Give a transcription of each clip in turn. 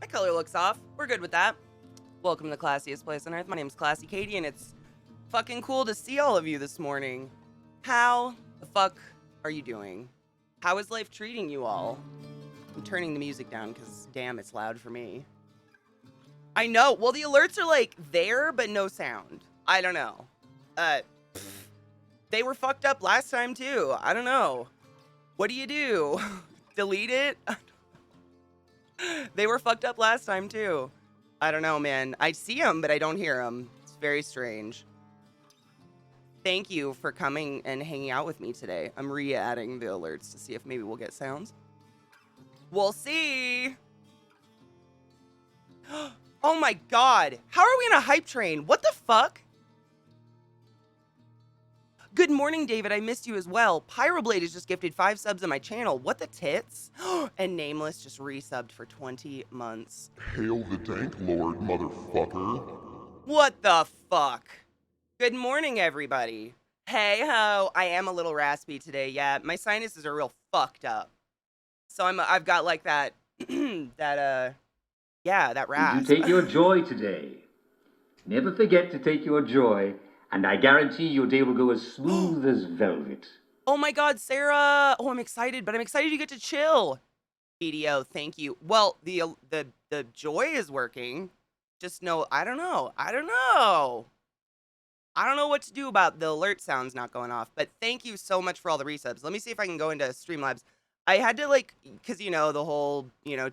My color looks off. We're good with that. Welcome to the classiest place on earth. My name's ClassyKatie, and it's fucking cool to see all of you this morning. How the fuck are you doing? How is life treating you all? I'm turning the music down because, damn, it's loud for me. I know. Well, the alerts are, like, there, but no sound. I don't know. They were fucked up last time, too. I don't know. What do you do? Delete it? They were fucked up last time, too. I don't know, man. I see them, but I don't hear them. It's very strange. Thank you for coming and hanging out with me today. I'm re-adding the alerts to see if maybe we'll get sounds. We'll see. Oh my god. How are we in a hype train? What the fuck? Good morning, David. I missed you as well. Pyroblade has just gifted 5 subs on my channel. What the tits? And Nameless just resubbed for 20 months. Hail the Dank Lord, motherfucker. What the fuck? Good morning, everybody. Hey ho. I am a little raspy today. Yeah, my sinuses are real fucked up. So I've got like that that rasp. Did you take your joy today? Never forget to take your joy, and I guarantee your day will go as smooth as velvet. Oh my god, Sarah. Oh, I'm excited, but I'm excited you get to chill. PDO, thank you. Well, the joy is working. Just no, I don't know. I don't know what to do about the alert sounds not going off, but thank you so much for all the resubs. Let me see if I can go into Streamlabs. I had to, like, because, you know, the whole, you know,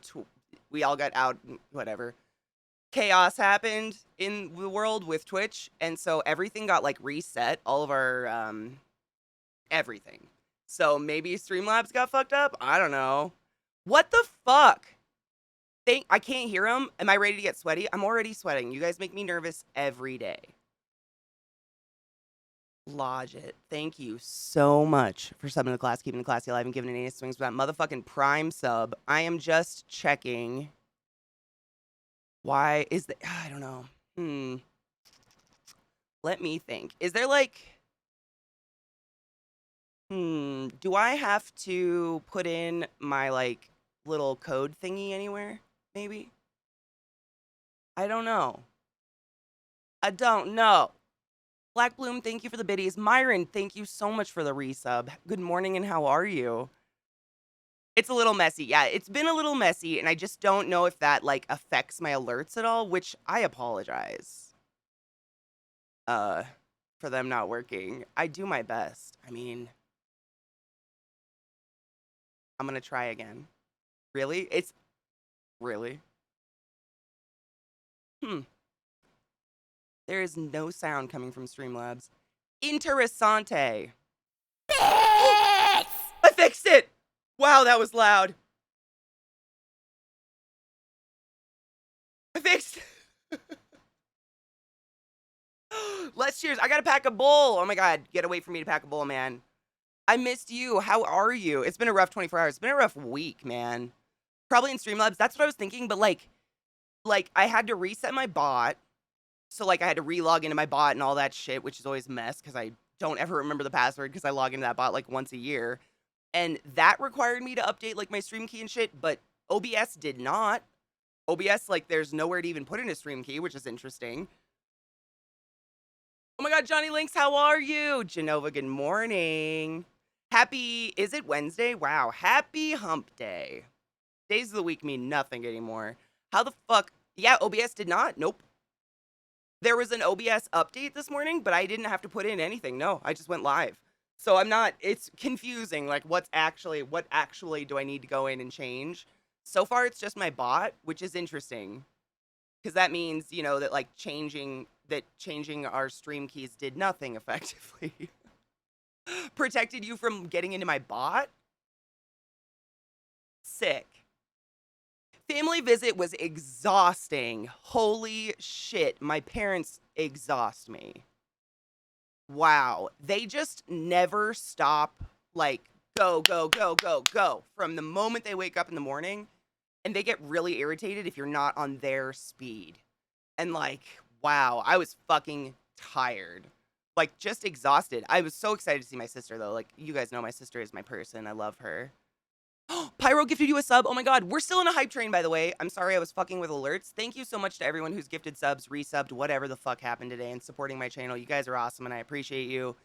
we all got out, whatever. Chaos happened in the world with Twitch, and so everything got, like, reset. All of our, everything. So maybe Streamlabs got fucked up? I don't know. What the fuck? I can't hear them. Am I ready to get sweaty? I'm already sweating. You guys make me nervous every day. Lodgit, thank you so much for subbing the class, keeping the classy alive, and giving an ace swings for that motherfucking Prime sub. I am just checking. Why is that? I don't know. Let me think. Is there like... do I have to put in my, like, little code thingy anywhere? Maybe? I don't know. I don't know. Black Bloom, thank you for the biddies. Myron, thank you so much for the resub. Good morning, and how are you? It's a little messy. Yeah, it's been a little messy, and I just don't know if that, like, affects my alerts at all, which I apologize. For them not working. I do my best. I mean, I'm gonna try again. Really? Really? There is no sound coming from Streamlabs. Interessante. Oh, I fixed it! Wow, that was loud. I fixed it. Let's cheers. I gotta pack a bowl. Oh my god, get away from me to pack a bowl, man. I missed you. How are you? It's been a rough 24 hours. It's been a rough week, man. Probably in Streamlabs. That's what I was thinking, but like I had to reset my bot. So, like, I had to re-log into my bot and all that shit, which is always a mess because I don't ever remember the password because I log into that bot, like, once a year. And that required me to update, like, my stream key and shit, but OBS did not. OBS, like, there's nowhere to even put in a stream key, which is interesting. Oh my god, Johnny Links, how are you? Genova, good morning. Is it Wednesday? Wow, happy hump day. Days of the week mean nothing anymore. How the fuck? Yeah, OBS did not? Nope. There was an OBS update this morning, but I didn't have to put in anything. No, I just went live. So it's confusing. Like, what actually do I need to go in and change? So far, it's just my bot, which is interesting. Because that means, you know, that, like, changing our stream keys did nothing effectively. Protected you from getting into my bot? Sick. Family visit was exhausting. Holy shit. My parents exhaust me. Wow. They just never stop, like, go, go, go, go, go. From the moment they wake up in the morning, and they get really irritated if you're not on their speed. And, like, wow, I was fucking tired. Like, just exhausted. I was so excited to see my sister, though. Like, you guys know my sister is my person. I love her. Pyro gifted you a sub. Oh my god, we're still in a hype train, by the way. I'm sorry I was fucking with alerts. Thank you so much to everyone who's gifted subs, resubbed, whatever the fuck happened today, and supporting my channel. You guys are awesome, and I appreciate you.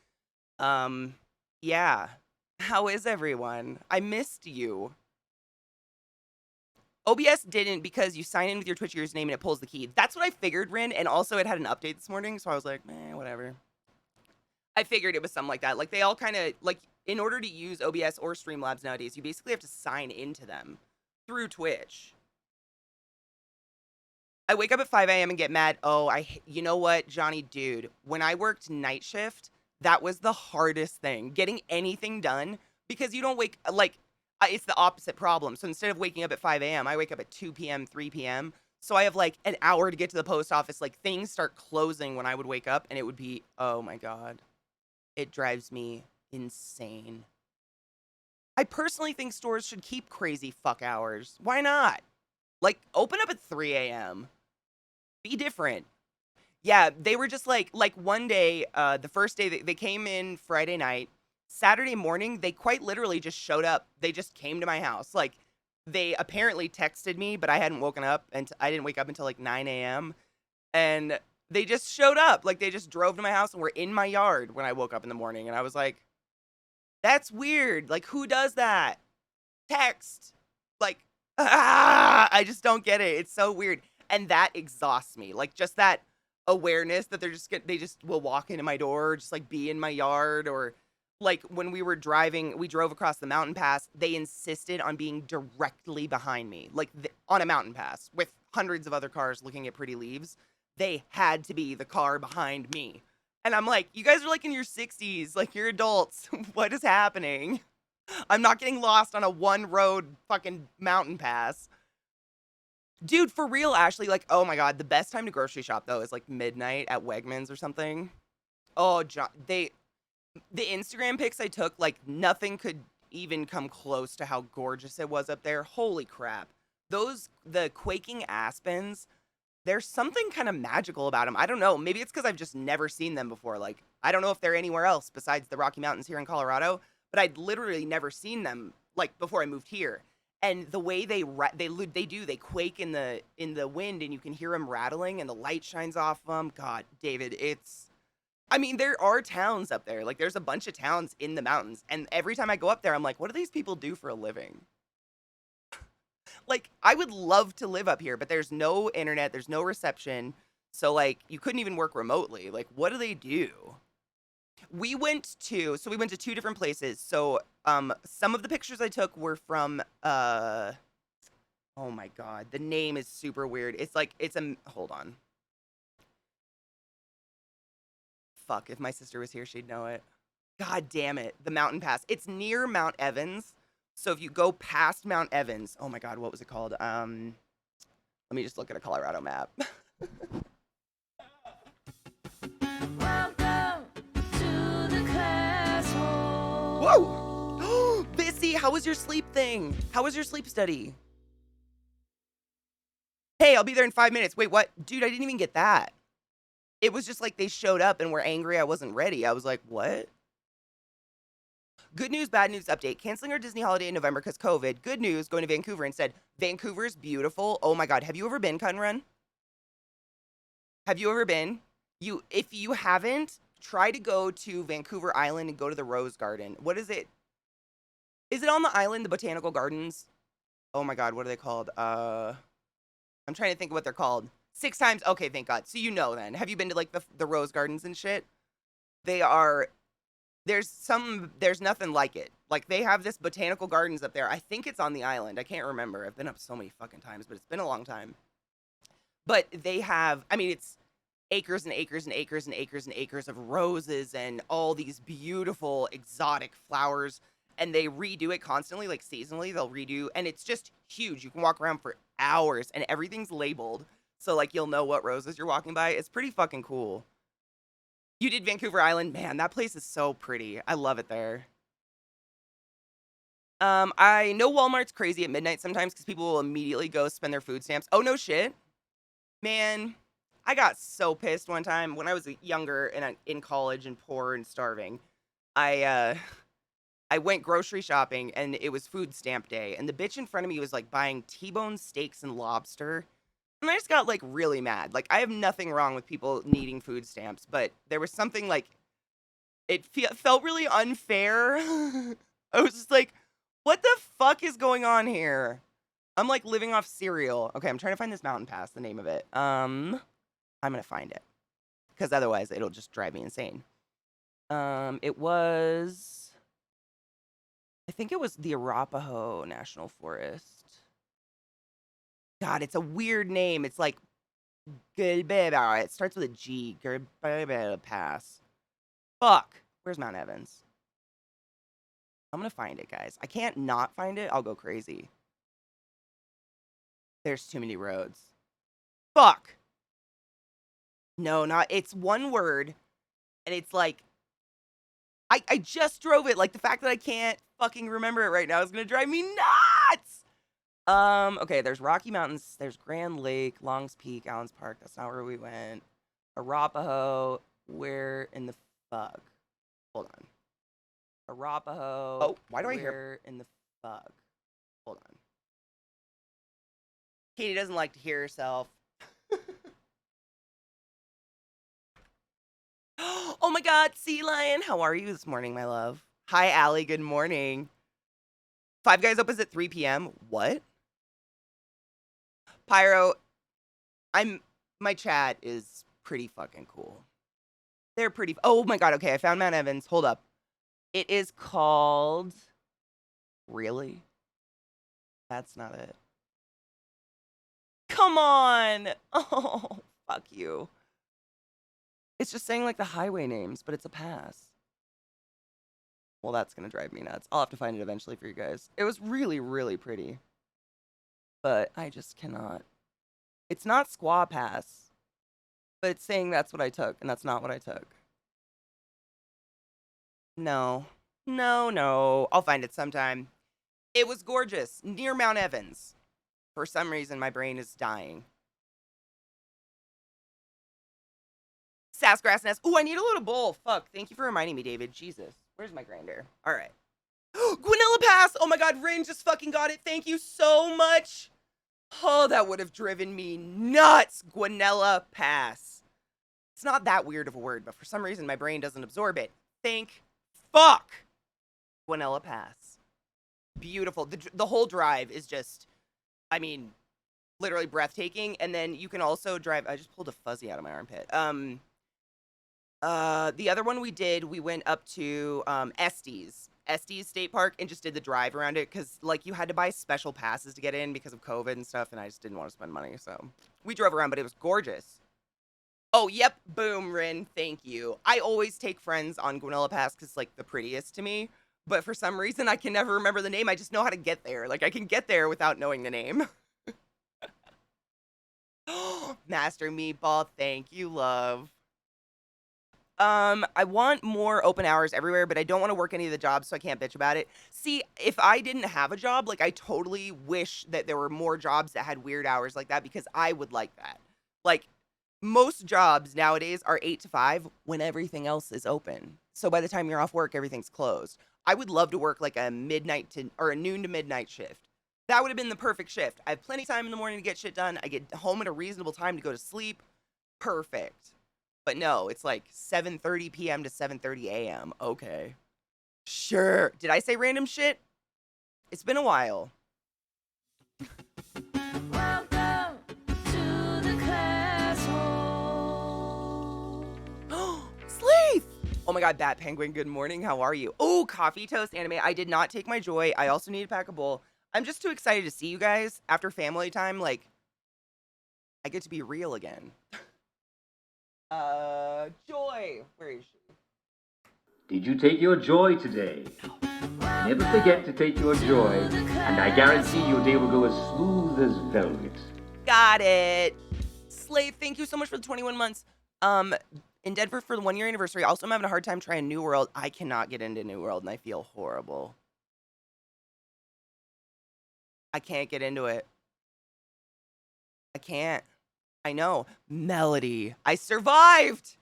Yeah. How is everyone? I missed you. OBS didn't because you sign in with your Twitch username and it pulls the key. That's what I figured, Rin, and also it had an update this morning, so I was like, whatever. I figured it was something like that. Like, they all kind of, like, in order to use OBS or Streamlabs nowadays, you basically have to sign into them through Twitch. I wake up at 5 a.m. and get mad. Oh, you know what, Johnny, dude, when I worked night shift, that was the hardest thing, getting anything done, because you don't wake, like, it's the opposite problem. So instead of waking up at 5 a.m., I wake up at 2 p.m., 3 p.m. So I have like an hour to get to the post office. Like, things start closing when I would wake up, and it would be, oh my God. It drives me insane. I personally think stores should keep crazy fuck hours. Why not? Like, open up at 3 a.m. Be different. Yeah, they were just like one day, the first day, they came in Friday night. Saturday morning, they quite literally just showed up. They just came to my house. Like, they apparently texted me, but I hadn't woken up, and I didn't wake up until like 9 a.m. And they just showed up. Like, they just drove to my house and were in my yard when I woke up in the morning. And I was like, that's weird. Like, who does that? Text. Like, I just don't get it. It's so weird. And that exhausts me. Like, just that awareness that they just will walk into my door, or just like be in my yard. Or like when we were driving, we drove across the mountain pass. They insisted on being directly behind me, like on a mountain pass with hundreds of other cars looking at pretty leaves. They had to be the car behind me. And I'm like, you guys are like in your 60s, like you're adults. What is happening? I'm not getting lost on a one road fucking mountain pass. Dude, for real, Ashley, like, oh my God, the best time to grocery shop though is like midnight at Wegmans or something. Oh, the Instagram pics I took, like nothing could even come close to how gorgeous it was up there. Holy crap. The quaking aspens, there's something kind of magical about them. I don't know. Maybe it's because I've just never seen them before. Like, I don't know if they're anywhere else besides the Rocky Mountains here in Colorado, but I'd literally never seen them like before I moved here. And the way they quake in the wind, and you can hear them rattling, and the light shines off them. God, David, I mean, there are towns up there. Like, there's a bunch of towns in the mountains, and every time I go up there, I'm like, what do these people do for a living? Like, I would love to live up here, but there's no internet, there's no reception. So, like, you couldn't even work remotely. Like, what do they do? We went to two different places. So, some of the pictures I took were from, oh my God, the name is super weird. Hold on. Fuck, if my sister was here, she'd know it. God damn it. The mountain pass. It's near Mount Evans. So if you go past Mount Evans, oh my God, what was it called? Let me just look at a Colorado map. Welcome to the class hall. Whoa! Bissy, how was your sleep thing? How was your sleep study? Hey, I'll be there in 5 minutes. Wait, what? Dude, I didn't even get that. It was just like they showed up and were angry I wasn't ready. I was like, what? Good news, bad news update. Canceling our Disney holiday in November because COVID. Good news, going to Vancouver instead. Vancouver's beautiful. Oh my God. Have you ever been, Kunrun? Have you ever been? If you haven't, try to go to Vancouver Island and go to the Rose Garden. What is it? Is it on the island, the Botanical Gardens? Oh my God, what are they called? I'm trying to think of what they're called. 6 times. Okay, thank God. So you know then. Have you been to like the Rose Gardens and shit? There's nothing like it. Like, they have this botanical gardens up there. I think it's on the island. I can't remember. I've been up so many fucking times, but it's been a long time. But they have, I mean, it's acres and acres and acres and acres and acres of roses and all these beautiful exotic flowers. And they redo it constantly, like seasonally. They'll redo, and it's just huge. You can walk around for hours, and everything's labeled. So, like, you'll know what roses you're walking by. It's pretty fucking cool. You did Vancouver Island? Man, that place is so pretty. I love it there. I know Walmart's crazy at midnight sometimes because people will immediately go spend their food stamps. Oh, no shit. Man, I got so pissed one time when I was younger and in college and poor and starving. I I went grocery shopping and it was food stamp day, and the bitch in front of me was like buying T-bone steaks and lobster. And I just got like really mad. Like, I have nothing wrong with people needing food stamps, but there was something like felt really unfair. I was just like, what the fuck is going on here? I'm like living off cereal. Okay, I'm trying to find this mountain pass, the name of it. I'm gonna find it. Because otherwise it'll just drive me insane. It was, I think it was the Arapaho National Forest. God, it's a weird name. It's like, it starts with a G. Pass. Fuck. Where's Mount Evans? I'm gonna find it, guys. I can't not find it. I'll go crazy. There's too many roads. Fuck. No, not. It's one word, and it's like, I just drove it. Like, the fact that I can't fucking remember it right now is gonna drive me nuts. Okay, there's Rocky Mountains, there's Grand Lake, Longs Peak, Allen's Park. That's not where we went. Arapaho. Where in the fuck? Hold on. Arapaho. Oh, why do I hear? Where in the fuck? Hold on. Katie doesn't like to hear herself. Oh my god, Sea Lion, how are you this morning, my love? Hi, Allie, good morning. Five Guys opens at 3 p.m. What? Pyro, my chat is pretty fucking cool. They're pretty, oh my god, okay, I found Mount Evans. Hold up. It is called, really? That's not it. Come on! Oh, fuck you. It's just saying like the highway names, but it's a pass. Well, that's gonna drive me nuts. I'll have to find it eventually for you guys. It was really, really pretty. But I just cannot. It's not Squaw Pass. But it's saying that's what I took, and that's not what I took. No. No. I'll find it sometime. It was gorgeous. Near Mount Evans. For some reason, my brain is dying. Sassgrass Nest. Ooh, I need a little bowl. Fuck. Thank you for reminding me, David. Jesus. Where's my grinder? All right. Guanella Pass. Oh my god, Rin just fucking got it. Thank you so much. Oh, that would have driven me nuts. Guanella Pass. It's not that weird of a word, but for some reason my brain doesn't absorb it. Thank fuck. Guanella Pass. Beautiful. The whole drive is just, I mean, literally breathtaking. And then you can also drive. I just pulled a fuzzy out of my armpit. The other one we did, we went up to Estes State Park and just did the drive around it because like you had to buy special passes to get in because of COVID and stuff, and I just didn't want to spend money, so we drove around, but it was gorgeous. Oh, yep, boom, Rin, thank you. I always take friends on Guanella Pass because it's like the prettiest to me, but for some reason I can never remember the name. I just know how to get there. Like I can get there without knowing the name. Master Meatball, thank you, love. I want more open hours everywhere, but I don't want to work any of the jobs, so I can't bitch about it. See, if I didn't have a job, like, I totally wish that there were more jobs that had weird hours like that, because I would like that. Like, most jobs nowadays are 8 to 5 when everything else is open. So by the time you're off work, everything's closed. I would love to work, like, a noon to midnight shift. That would have been the perfect shift. I have plenty of time in the morning to get shit done. I get home at a reasonable time to go to sleep. Perfect. But no, it's like 7:30 p.m. to 7:30 a.m. Okay. Sure. Did I say random shit? It's been a while. Welcome to the class hole. Sleeth! Oh my god, Bat Penguin, good morning. How are you? Oh, Coffee Toast Anime. I did not take my joy. I also need to pack a bowl. I'm just too excited to see you guys after family time. Like, I get to be real again. Joy. Where is she? Did you take your joy today? Never forget to take your joy, and I guarantee your day will go as smooth as velvet. Got it. Slave, thank you so much for the 21 months. In Denver for the 1-year anniversary. Also, I'm having a hard time trying New World. I cannot get into New World, and I feel horrible. I can't get into it. I can't. I know. Melody. I survived.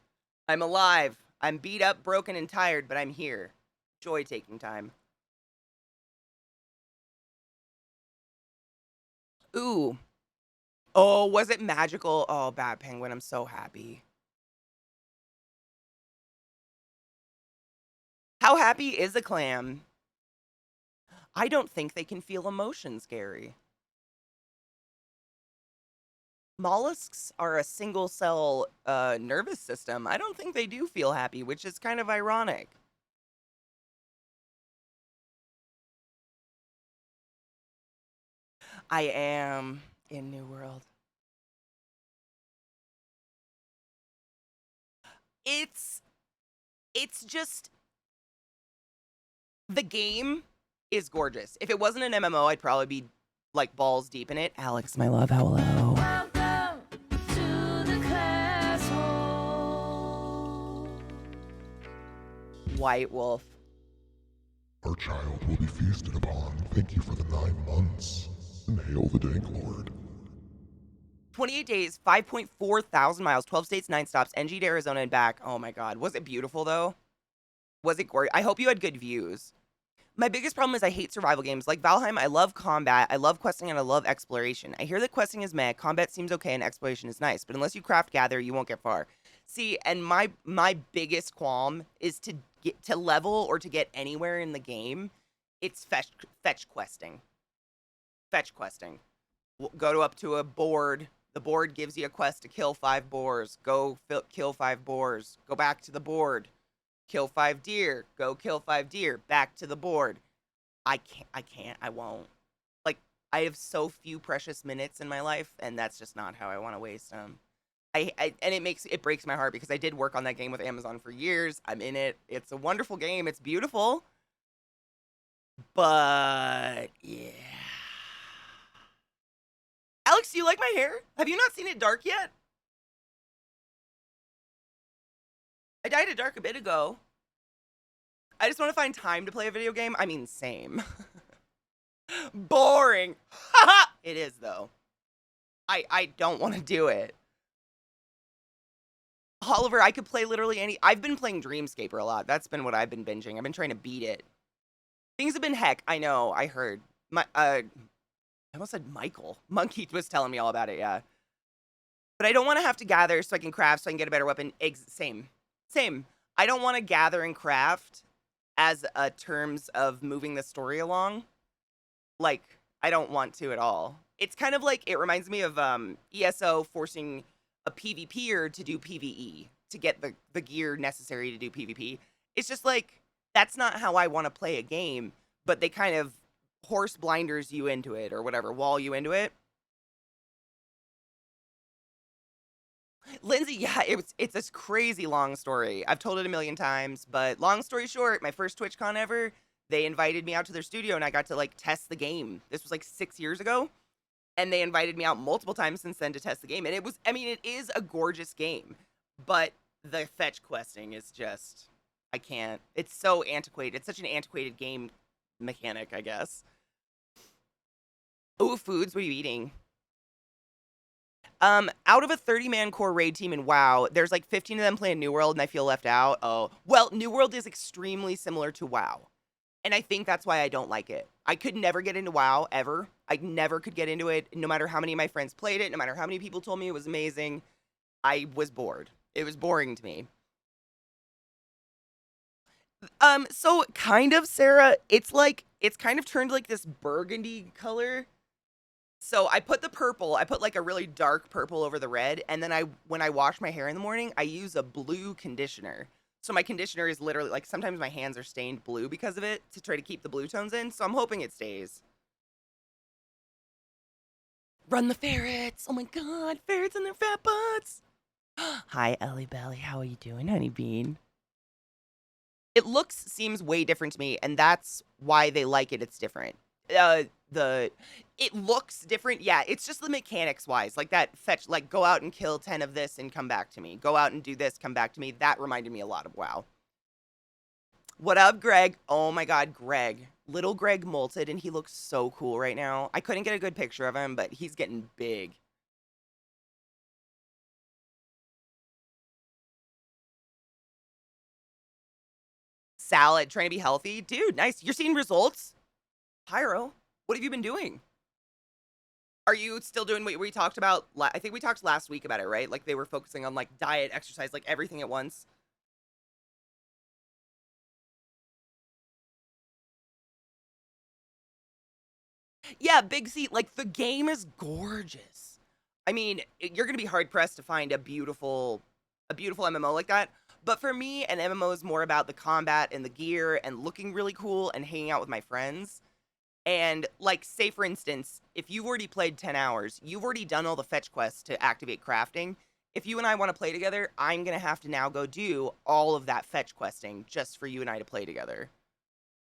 I'm alive. I'm beat up, broken, and tired, but I'm here. Joy taking time. Ooh. Oh, was it magical? Oh, Bat Penguin, I'm so happy. How happy is a clam? I don't think they can feel emotions, Gary. Mollusks are a single cell nervous system. I don't think they do feel happy, which is kind of ironic. I am in New World. It's it's just the game is gorgeous. If it wasn't an MMO, I'd probably be like balls deep in it. Alex, my love, hello. Welcome to the castle. White Wolf. Our child will be feasted upon. Thank you for the 9 months. And hail the Dank Lord. 28 days, 5.4 thousand miles, 12 states, 9 stops, NG to Arizona and back. Oh my god. Was it beautiful though? Was it gorgeous? I hope you had good views. My biggest problem is I hate survival games. Like Valheim, I love combat, I love questing, and I love exploration. I hear that questing is meh, combat seems okay, and exploration is nice, but unless you craft gather, you won't get far. See, and my biggest qualm is to get to level or to get anywhere in the game. It's fetch questing. Fetch questing. Go up to a board. The board gives you a quest to kill 5 boars. Go kill 5 boars. Go back to the board. Kill 5 deer. Go kill 5 deer. Back to the board. I can't. I won't. Like, I have so few precious minutes in my life, and that's just not how I want to waste them. And it breaks my heart because I did work on that game with Amazon for years. I'm in it. It's a wonderful game. It's beautiful. But yeah. Alex, do you like my hair? Have you not seen it dark yet? I dyed it dark a bit ago. I just want to find time to play a video game. I mean, same. Boring. It is, though. I don't want to do it. Oliver, I could play literally any... I've been playing Dreamscaper a lot. That's been what I've been binging. I've been trying to beat it. Things have been heck. I know. I heard. I almost said Michael. Monkey was telling me all about it, yeah. But I don't want to have to gather so I can craft so I can get a better weapon. Same. I don't want to gather and craft as terms of moving the story along. Like, I don't want to at all. It's kind of like, it reminds me of ESO forcing a PvPer to do PvE, to get the gear necessary to do PvP. It's just like, that's not how I want to play a game, but they kind of horse blinders you into it, or whatever, wall you into it. Lindsay, yeah, it's this crazy long story. I've told it a million times, but long story short, my first TwitchCon ever, they invited me out to their studio and I got to like test the game. This was like 6 years ago, and they invited me out multiple times since then to test the game. And it was, I mean, it is a gorgeous game, but the fetch questing is just, I can't. It's so antiquated. It's such an antiquated game mechanic, I guess. Ooh, foods, what are you eating? Out of a 30-man core raid team in WoW, there's like 15 of them playing New World, and I feel left out. Oh, well, New World is extremely similar to WoW, and I think that's why I don't like it. I could never get into WoW, ever. I never could get into it, no matter how many of my friends played it, no matter how many people told me it was amazing. I was bored. It was boring to me. So kind of, Sarah, it's kind of turned like this burgundy color. So I put the purple, I put like a really dark purple over the red, and then when I wash my hair in the morning, I use a blue conditioner. So my conditioner is literally like, sometimes my hands are stained blue because of it to try to keep the blue tones in. So I'm hoping it stays. Run the ferrets. Oh my god, ferrets and their fat butts. Hi, Ellie Belly. How are you doing, honey bean? It seems way different to me, and that's why they like it. It's different. It looks different. Yeah, it's just the mechanics wise, like that fetch, like go out and kill 10 of this and come back to me. Go out and do this, come back to me. That reminded me a lot of WoW. What up, Greg? Oh my god, Greg. Little Greg molted, and he looks so cool right now. I couldn't get a good picture of him, but he's getting big. Salad, trying to be healthy. Dude, nice. You're seeing results? Pyro, what have you been doing? Are you still doing what we talked about? I think we talked last week about it, right? Like they were focusing on like diet, exercise, like everything at once. Yeah, Big C, like the game is gorgeous. I mean, you're gonna be hard pressed to find a beautiful MMO like that. But for me, an MMO is more about the combat and the gear and looking really cool and hanging out with my friends. And like, say for instance, if you've already played 10 hours, you've already done all the fetch quests to activate crafting. If you and I want to play together, I'm gonna have to now go do all of that fetch questing just for you and I to play together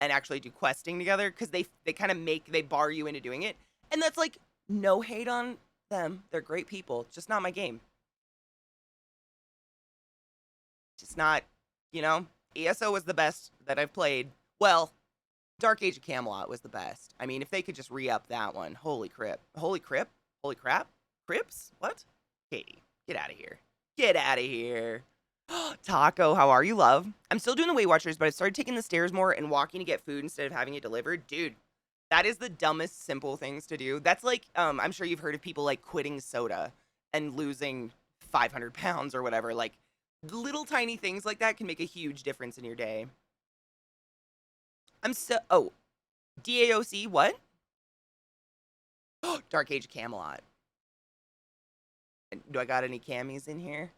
and actually do questing together because they kind of they bar you into doing it. And that's like no hate on them. They're great people. Just not my game. Just not, you know, ESO was the best that I've played. Well, Dark Age of Camelot was the best. I mean, if they could just re-up that one. Holy crap. Holy crap? Holy crap? Crips? What? Katie, get out of here. Get out of here. Taco, how are you, love? I'm still doing the Weight Watchers, but I started taking the stairs more and walking to get food instead of having it delivered. Dude, that is the dumbest simple things to do. That's like, I'm sure you've heard of people like quitting soda and losing 500 pounds or whatever. Like, little tiny things like that can make a huge difference in your day. Oh, DAOC, what? Dark Age of Camelot. Do I got any camis in here?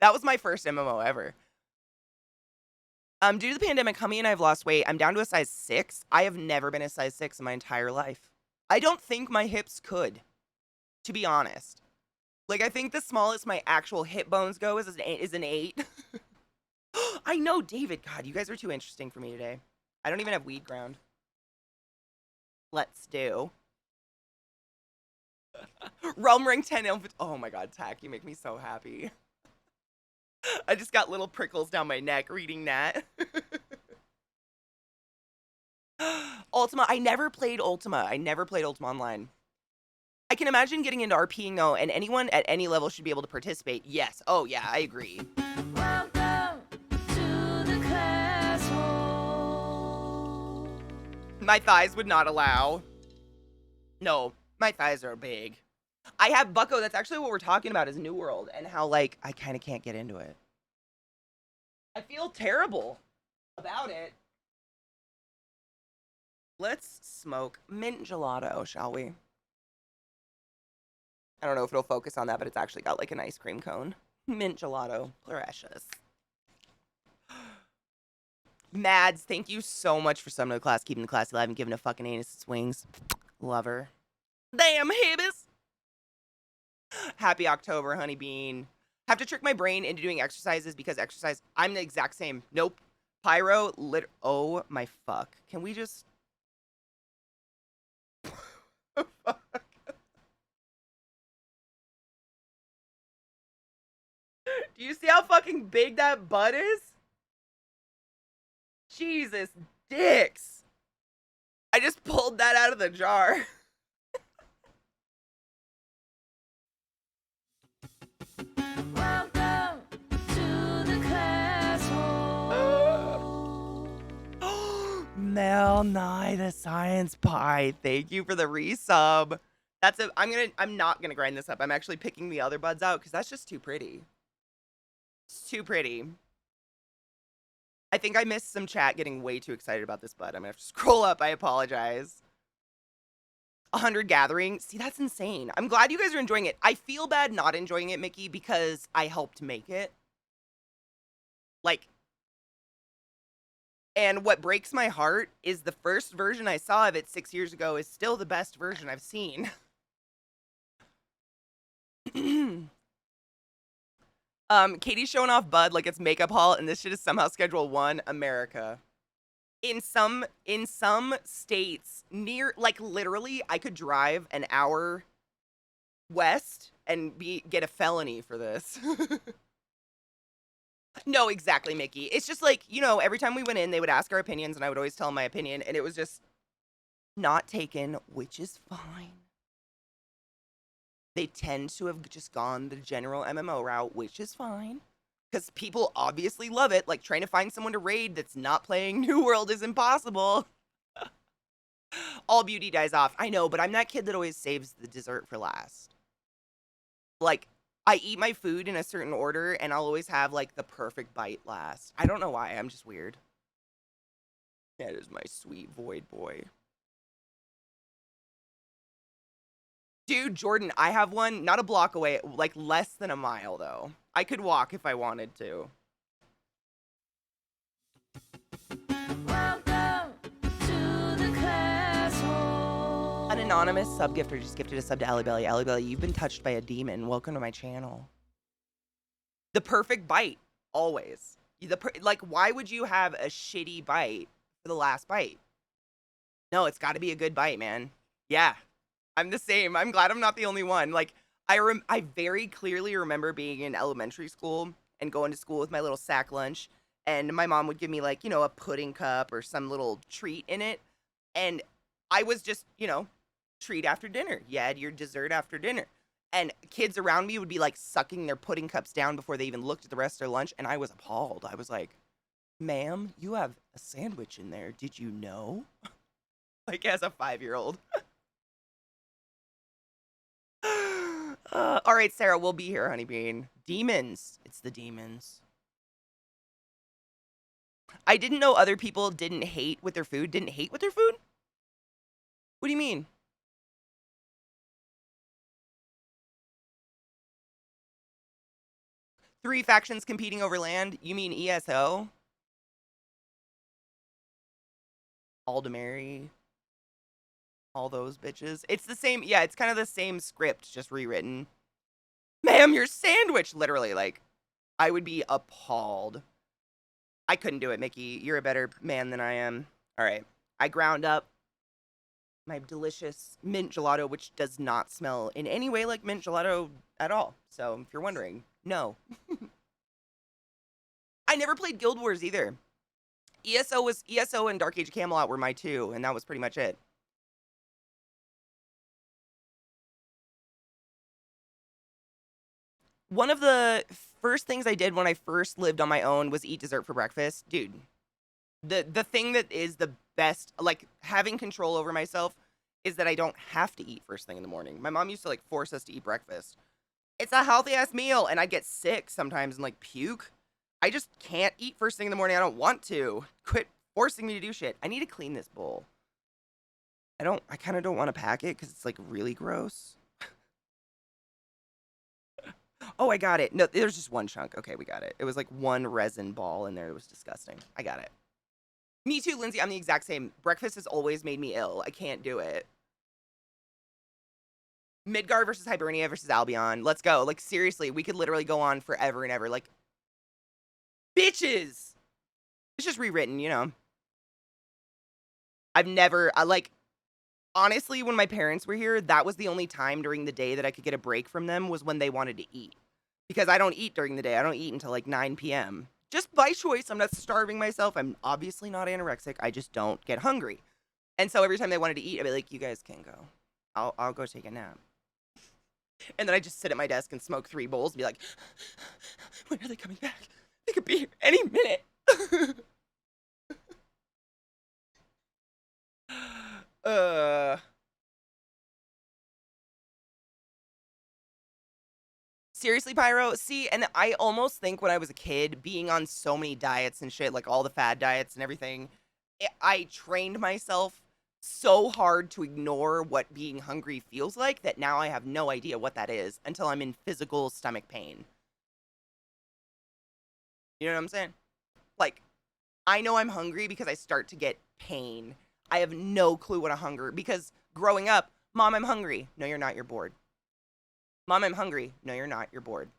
That was my first MMO ever. Due to the pandemic, Hummy and I have lost weight. I'm down to a size 6. I have never been a size 6 in my entire life. I don't think my hips could, to be honest. Like, I think the smallest my actual hip bones go is an 8. I know, David. God, you guys are too interesting for me today. I don't even have weed ground. Let's do. Realm Ring 10. Oh my god, Tack, you make me so happy. I just got little prickles down my neck reading that. Ultima. I never played Ultima. I never played Ultima Online. I can imagine getting into RPing though, and anyone at any level should be able to participate. Yes. Oh yeah, I agree. Welcome to the castle. My thighs would not allow. No, my thighs are big. I have Bucko. That's actually what we're talking about is New World and how, like, I kind of can't get into it. I feel terrible about it. Let's smoke mint gelato, shall we? I don't know if it'll focus on that, but it's actually got, like, an ice cream cone. Mint gelato. Precious. Mads, thank you so much for summoning the class, keeping the class alive, and giving a fucking anus its wings. Love her. Damn, Hibis! Happy October, honey bean. Have to trick my brain into doing exercises because exercise. I'm the exact same. Nope. Pyro. Oh my fuck. Can we just? Fuck. Do you see how fucking big that butt is? Jesus dicks. I just pulled that out of the jar. Welcome to the castle. Mel Nye the Science Pie. Thank you for the resub. I'm not gonna grind this up. I'm actually picking the other buds out because that's just too pretty. It's too pretty. I think I missed some chat getting way too excited about this bud. I'm gonna have to scroll up. I apologize. 100 gathering. See, that's insane. I'm glad you guys are enjoying it. I feel bad not enjoying it, Mickey, because I helped make it. Like, and what breaks my heart is the first version I saw of it 6 years ago is still the best version I've seen. Katie's showing off Bud like it's makeup haul, and this shit is somehow Schedule 1, America. In some states, near, like, literally, I could drive an hour west and get a felony for this. No, exactly, Mickey. It's just like, you know, every time we went in, they would ask our opinions, and I would always tell them my opinion, and it was just not taken, which is fine. They tend to have just gone the general MMO route, which is fine. Because people obviously love it. Like, trying to find someone to raid that's not playing New World is impossible. All beauty dies off. I know, but I'm that kid that always saves the dessert for last. Like, I eat my food in a certain order, and I'll always have, like, the perfect bite last. I don't know why. I'm just weird. That is my sweet void boy. Dude, Jordan, I have one not a block away, like less than a mile, though. I could walk if I wanted to. Welcome to the castle. An anonymous sub-gifter just gifted a sub to Allie Belly. Allie Belly, you've been touched by a demon. Welcome to my channel. The perfect bite, always. Like, why would you have a shitty bite for the last bite? No, it's got to be a good bite, man. Yeah, I'm the same. I'm glad I'm not the only one. Like, I very clearly remember being in elementary school and going to school with my little sack lunch, and my mom would give me, like, you know, a pudding cup or some little treat in it, and I was just, you know, treat after dinner. You had your dessert after dinner. And kids around me would be, like, sucking their pudding cups down before they even looked at the rest of their lunch, and I was appalled. I was like, ma'am, you have a sandwich in there. Did you know? Like, as a 5-year-old. All right, Sarah, we'll be here, honeybean. Demons. It's the demons. I didn't know other people didn't hate with their food. Didn't hate with their food? What do you mean? Three factions competing over land? You mean ESO? Aldemary? All those bitches. It's the same, yeah, it's kind of the same script, just rewritten. Ma'am, your sandwich! Literally, like, I would be appalled. I couldn't do it, Mickey. You're a better man than I am. All right. I ground up my delicious mint gelato, which does not smell in any way like mint gelato at all. So, if you're wondering, no. I never played Guild Wars either. ESO and Dark Age of Camelot were my two, and that was pretty much it. One of the first things I did when I first lived on my own was eat dessert for breakfast. Dude, the thing that is the best, like, having control over myself is that I don't have to eat first thing in the morning. My mom used to, like, force us to eat breakfast. It's a healthy-ass meal, and I get sick sometimes and, like, puke. I just can't eat first thing in the morning. I don't want to. Quit forcing me to do shit. I need to clean this bowl. I kind of don't want to pack it because it's, like, really gross. Oh, I got it. No, there's just one chunk. Okay, we got it. It was like one resin ball in there. It was disgusting. I got it. Me too, Lindsay. I'm the exact same. Breakfast has always made me ill. I can't do it. Midgard versus Hibernia versus Albion. Let's go. Like, seriously, we could literally go on forever and ever. Like, bitches! It's just rewritten, you know. Honestly, when my parents were here, that was the only time during the day that I could get a break from them was when they wanted to eat. Because I don't eat during the day. I don't eat until like 9 p.m. Just by choice. I'm not starving myself. I'm obviously not anorexic. I just don't get hungry. And so every time they wanted to eat, I'd be like, you guys can go. I'll go take a nap. And then I just sit at my desk and smoke 3 bowls and be like, when are they coming back? They could be here any minute. Seriously, Pyro? See, and I almost think when I was a kid, being on so many diets and shit, like all the fad diets and everything, I trained myself so hard to ignore what being hungry feels like that now I have no idea what that is until I'm in physical stomach pain. You know what I'm saying? Like, I know I'm hungry because I start to get pain. I have no clue what a hunger, because growing up, Mom, I'm hungry. No, you're not, you're bored. Mom, I'm hungry. No, you're not, you're bored.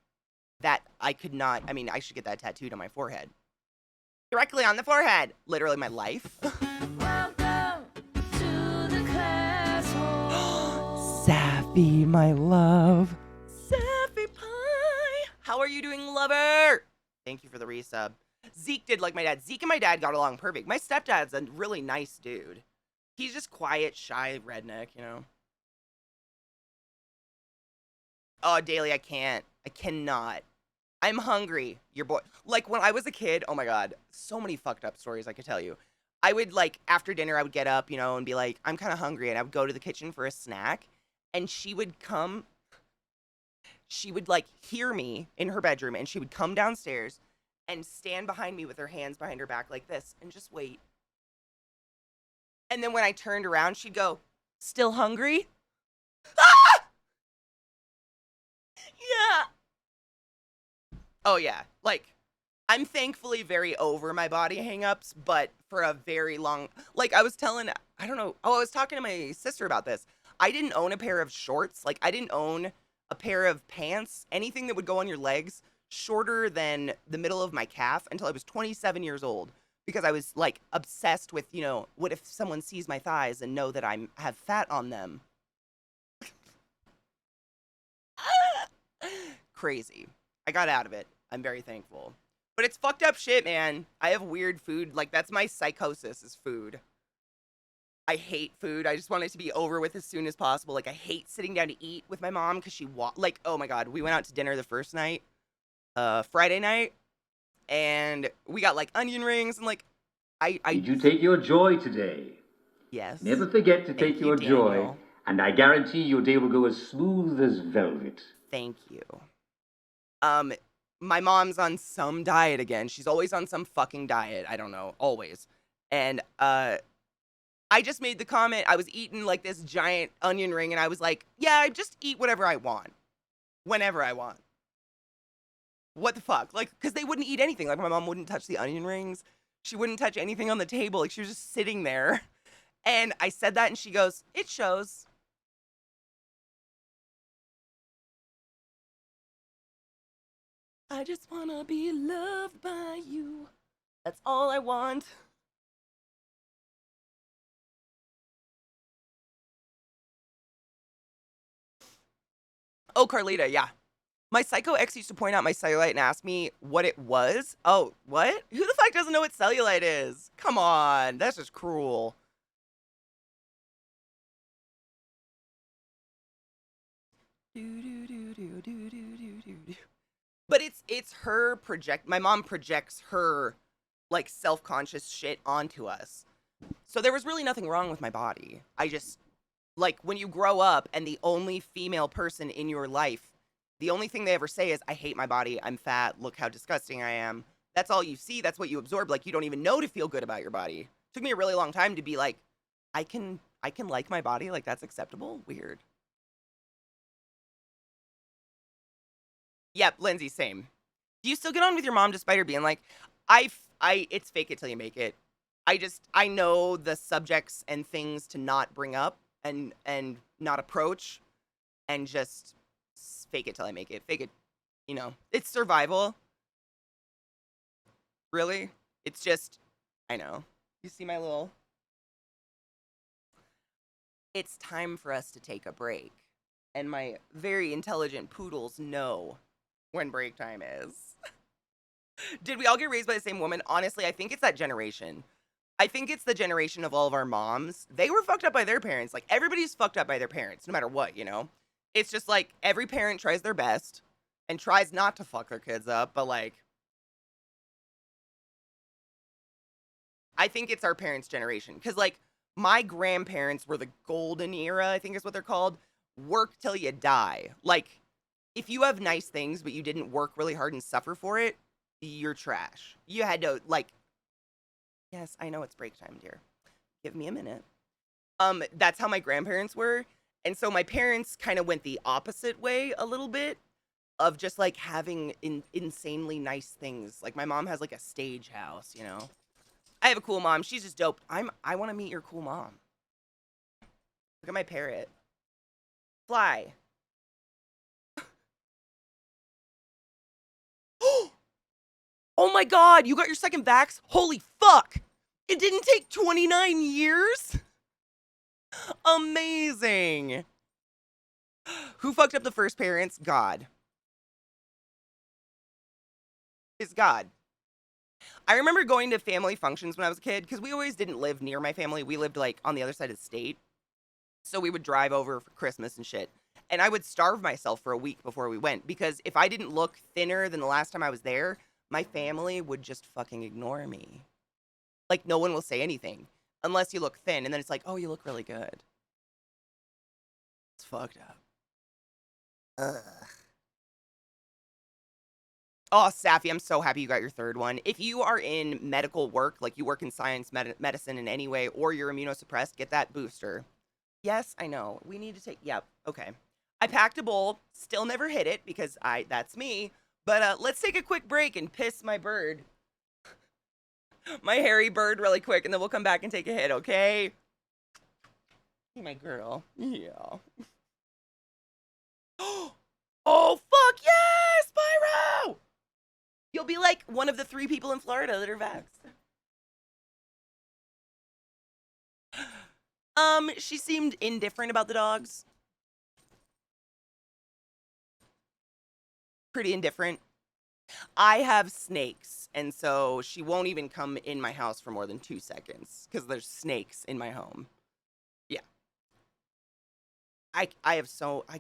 That, I could not, I mean, I should get that tattooed on my forehead. Directly on the forehead. Literally my life. Welcome to the castle. Sappy, my love. Sappy pie. How are you doing, lover? Thank you for the resub. Zeke did like my dad. Zeke and my dad got along perfect. My stepdad's a really nice dude. He's just quiet, shy redneck, you know? Oh, Daily, I can't. I cannot. I'm hungry. Your boy. Like, when I was a kid, oh my God, so many fucked up stories I could tell you. I would like after dinner I would get up, and be like, I'm kind of hungry, and I would go to the kitchen for a snack, and she would like hear me in her bedroom, and she would come downstairs and stand behind me with her hands behind her back like this and just wait. And then when I turned around, she'd go, "Still hungry?" Ah! Yeah. Oh yeah. Like I'm thankfully very over my body hangups, but for a very long, like I don't know. Oh, I was talking to my sister about this. I didn't own a pair of shorts. Like I didn't own a pair of pants, anything that would go on your legs shorter than the middle of my calf until I was 27 years old because I was like obsessed with, what if someone sees my thighs and know that I have fat on them? Crazy. I got out of it. I'm very thankful. But it's fucked up shit, man. I have weird food. Like, that's my psychosis is food. I hate food. I just want it to be over with as soon as possible. Like, I hate sitting down to eat with my mom because like, oh my God, we went out to dinner the first night, Friday night, and we got like onion rings and like, Did you take your joy today? yes. Never forget to Thank take you, your joy, Daniel. and I guarantee your day will go as smooth as velvet. Thank you. My mom's on some diet again. She's always on some fucking diet. I don't know, always. And I just made the comment. I was eating like this giant onion ring, and I was like, "Yeah, I just eat whatever I want, whenever I want." What the fuck? Like, because they wouldn't eat anything. Like, my mom wouldn't touch the onion rings. She wouldn't touch anything on the table. Like, she was just sitting there. And I said that, and she goes, "It shows." I just wanna be loved by you. That's all I want. Oh, Carlita, yeah. My psycho ex used to point out my cellulite and ask me what it was. Oh, what? Who the fuck doesn't know what cellulite is? Come on, that's just cruel. But it's her project. My mom projects her like self-conscious shit onto us. So there was really nothing wrong with my body. I just like when you grow up and the only female person in your life, the only thing they ever say is, "I hate my body. I'm fat. Look how disgusting I am." That's all you see. That's what you absorb. Like you don't even know to feel good about your body. It took me a really long time to be like, I can like my body. Like that's acceptable. Weird. Yep, Lindsay, same. Do you still get on with your mom despite her being like, it's fake it till you make it. I know the subjects and things to not bring up and not approach and just fake it till I make it. Fake it, it's survival. Really? It's just, I know. You see my little, it's time for us to take a break. And my very intelligent poodles know when break time is. Did we all get raised by the same woman? Honestly, I think it's that generation. I think it's the generation of all of our moms. They were fucked up by their parents. Like, everybody's fucked up by their parents, no matter what. It's just like every parent tries their best and tries not to fuck their kids up, but like, I think it's our parents' generation. Because, like, my grandparents were the golden era, I think is what they're called. Work till you die. Like, if you have nice things, but you didn't work really hard and suffer for it, you're trash. You had to, like, yes, I know it's break time, dear. Give me a minute. That's how my grandparents were. And so my parents kind of went the opposite way a little bit of just, like, having insanely nice things. Like, my mom has, like, a stage house. I have a cool mom. She's just dope. I want to meet your cool mom. Look at my parrot. Fly. Oh my God, you got your second vax? Holy fuck. It didn't take 29 years? Amazing. Who fucked up the first parents? God. It's God. I remember going to family functions when I was a kid because we always didn't live near my family. We lived like on the other side of the state. So we would drive over for Christmas and shit. And I would starve myself for a week before we went because if I didn't look thinner than the last time I was there, my family would just fucking ignore me. Like, no one will say anything unless you look thin. And then it's like, oh, you look really good. It's fucked up. Ugh. Oh, Safi, I'm so happy you got your third one. If you are in medical work, like you work in science, medicine in any way, or you're immunosuppressed, get that booster. Yes, I know. We need to take, yep, okay. I packed a bowl, still never hit it because that's me. But let's take a quick break and piss my bird. My hairy bird really quick, and then we'll come back and take a hit, okay? Hey, my girl. Yeah. Oh, fuck yes, Pyro! You'll be like one of the 3 people in Florida that are vaxxed. She seemed indifferent about the dogs. Pretty indifferent. I have snakes, and so she won't even come in my house for more than 2 seconds because there's snakes in my home. Yeah. I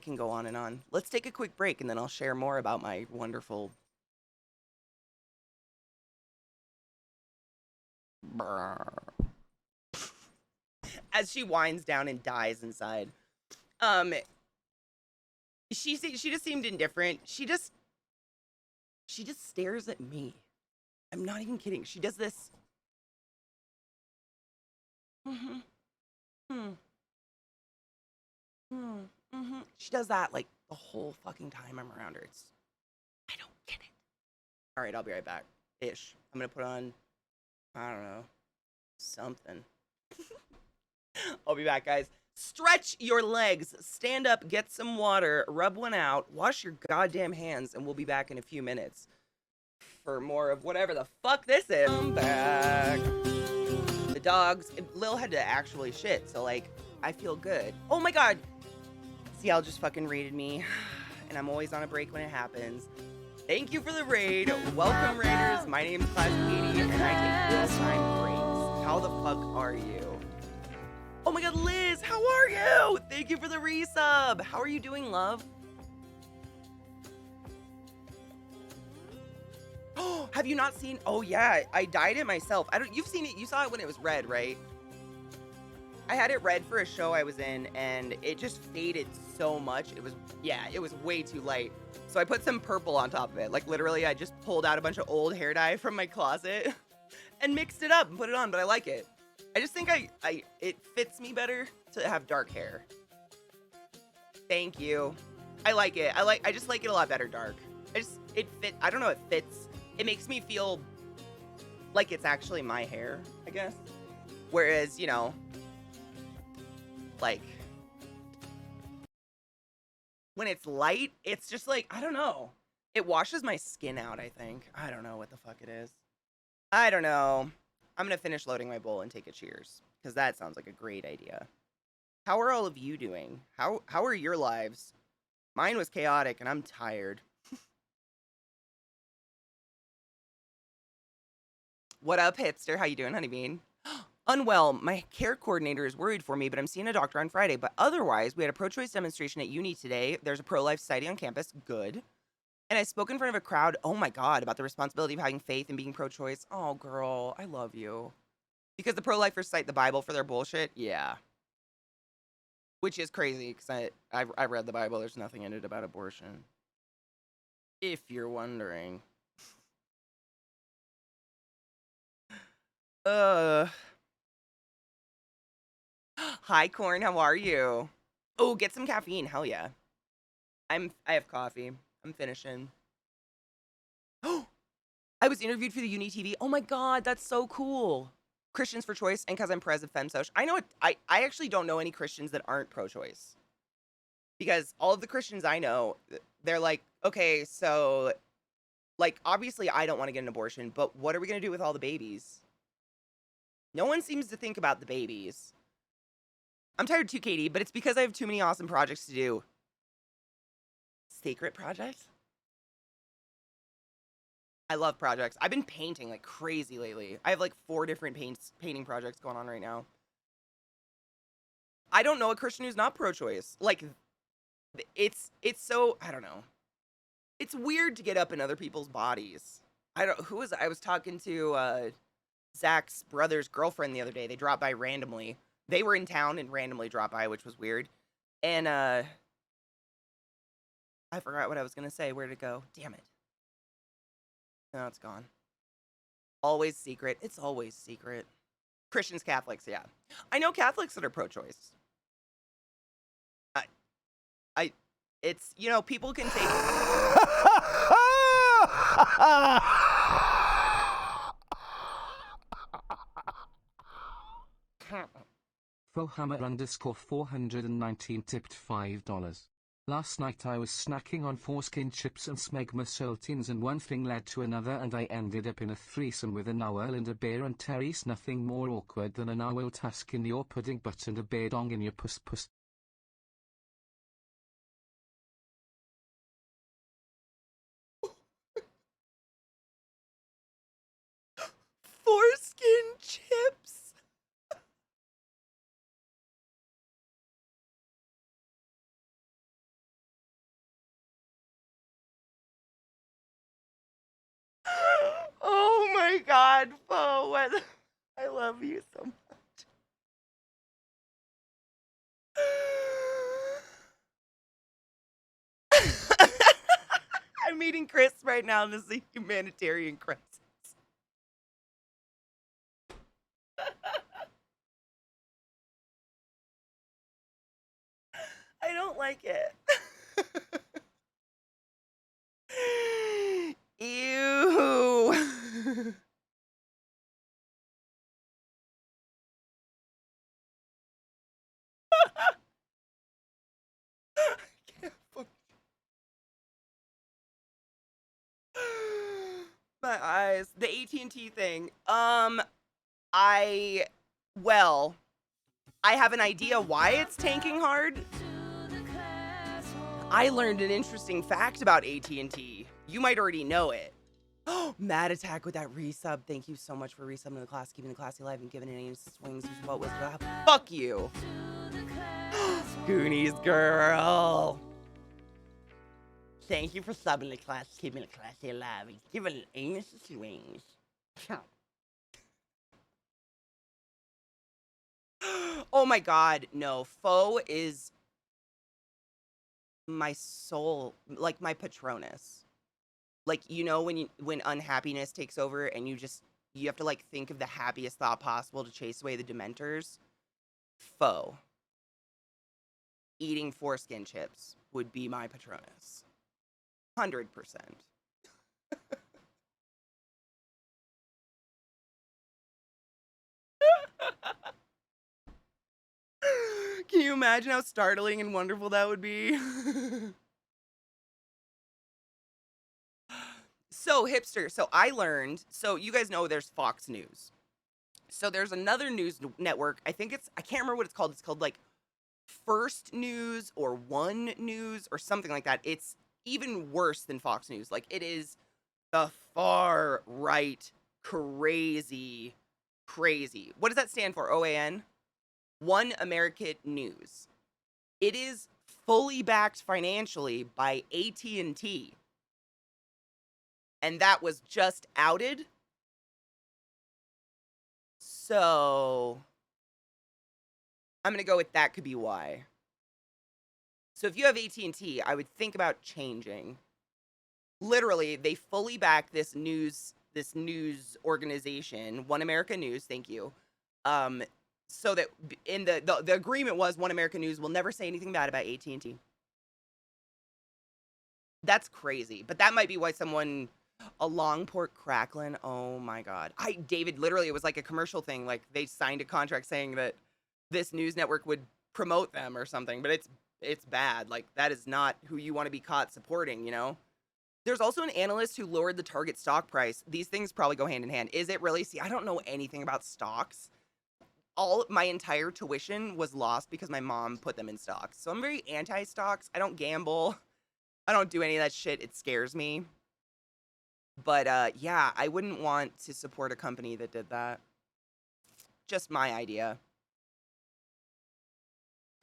can go on and on. Let's take a quick break, and then I'll share more about my wonderful... As she winds down and dies inside. She just seemed indifferent. She just stares at me. I'm not even kidding. She does this. She does that like the whole fucking time I'm around her. I don't get it. All right, I'll be right back. Ish. I'm gonna put on, I don't know, something. I'll be back, guys. Stretch your legs, stand up, get some water, rub one out, wash your goddamn hands, and we'll be back in a few minutes for more of whatever the fuck this is. I'm back. The dogs, Lil had to actually shit, so like, I feel good. Oh my god. CL just fucking raided me, and I'm always on a break when it happens. Thank you for the raid. Welcome, raiders. My name is ClassyKatie, and I take real-time breaks. How the fuck are you? Oh my god, Liz, how are you? Thank you for the resub. How are you doing, love? Oh, have you not seen? Oh yeah, I dyed it myself. You've seen it. You saw it when it was red, right? I had it red for a show I was in, and it just faded so much. It was way too light. So I put some purple on top of it. Like literally, I just pulled out a bunch of old hair dye from my closet and mixed it up and put it on, but I like it. I just think it fits me better to have dark hair. Thank you. I like it. I just like it a lot better dark. I don't know, it fits. It makes me feel like it's actually my hair, I guess. Whereas, you know, like when it's light, it's just like, I don't know. It washes my skin out, I think. I don't know what the fuck it is. I don't know. I'm going to finish loading my bowl and take a cheers, because that sounds like a great idea. How are all of you doing? How are your lives? Mine was chaotic, and I'm tired. What up, hipster? How you doing, honeybean? Unwell. My care coordinator is worried for me, but I'm seeing a doctor on Friday. But otherwise, we had a pro-choice demonstration at uni today. There's a pro-life society on campus. Good. And I spoke in front of a crowd, oh my god, about the responsibility of having faith and being pro-choice. Oh, girl, I love you. Because the pro-lifers cite the Bible for their bullshit? Yeah. Which is crazy, because I read the Bible. There's nothing in it about abortion. If you're wondering. Hi, Corn, how are you? Oh, get some caffeine, hell yeah. I have coffee. I'm finishing. Oh, I was interviewed for the Uni TV. Oh my god, that's so cool. Christians for Choice, and because I'm pres of FemSoc. I know it. I actually don't know any Christians that aren't pro-choice. Because all of the Christians I know, they're like, okay, so, like, obviously I don't want to get an abortion, but what are we going to do with all the babies? No one seems to think about the babies. I'm tired too, Katie, but it's because I have too many awesome projects to do. Sacred projects? I love projects. I've been painting like crazy lately. I have like 4 different painting projects going on right now. I don't know a Christian who's not pro-choice. Like, it's so, I don't know. It's weird to get up in other people's bodies. I was talking to Zach's brother's girlfriend the other day. They dropped by randomly. They were in town and randomly dropped by, which was weird. And I forgot what I was gonna say. Where'd it go? Damn it. No, it's gone. Always secret. It's always secret. Christians, Catholics, yeah. I know Catholics that are pro-choice. It's, you know, people can take... Fohammer_419 tipped $5. Last night I was snacking on foreskin chips and smegma saltines and one thing led to another and I ended up in a threesome with an owl and a bear and Terry's nothing more awkward than an owl tusk in your pudding butt and a bear dong in your puss puss. Foreskin chips. Oh my God, Fo, I love you so much. I'm meeting Chris right now, and this is a humanitarian crisis. I don't like it. Ew. My eyes. The AT&T thing. Well, I have an idea why it's tanking hard. I learned an interesting fact about AT&T. You might already know it. Oh, Mad Attack with that resub. Thank you so much for resubbing the class, keeping the classy alive, and giving it any swings. What was that? Fuck you. Goonies girl. Thank you for subbing the class, keeping the classy alive, and giving it any swings. Oh my God, no. Foe is my soul, like my Patronus. Like, you know, when unhappiness takes over and you have to like think of the happiest thought possible to chase away the Dementors. Foe. Eating foreskin chips would be my Patronus. 100%. Can you imagine how startling and wonderful that would be? So, hipster. So, I learned. So, you guys know there's Fox News. So, there's another news network. I can't remember what it's called. It's called like First News or One News or something like that. It's even worse than Fox News. Like, it is the far right crazy. What does that stand for? OAN? One American News. It is fully backed financially by AT&T. And that was just outed. So I'm going to go with that could be why. So if you have AT&T, I would think about changing. Literally, they fully back this news organization, One America News, thank you. So that in the agreement was One America News will never say anything bad about AT&T. That's crazy. But that might be why someone, a Longport Cracklin, oh my God. David, literally, it was like a commercial thing. Like they signed a contract saying that this news network would promote them or something, but it's bad. Like that is not who you want to be caught supporting, you know? There's also an analyst who lowered the target stock price. These things probably go hand in hand. Is it really? See, I don't know anything about stocks. My entire tuition was lost because my mom put them in stocks. So I'm very anti-stocks. I don't gamble. I don't do any of that shit. It scares me. But yeah, I wouldn't want to support a company that did that. Just my idea.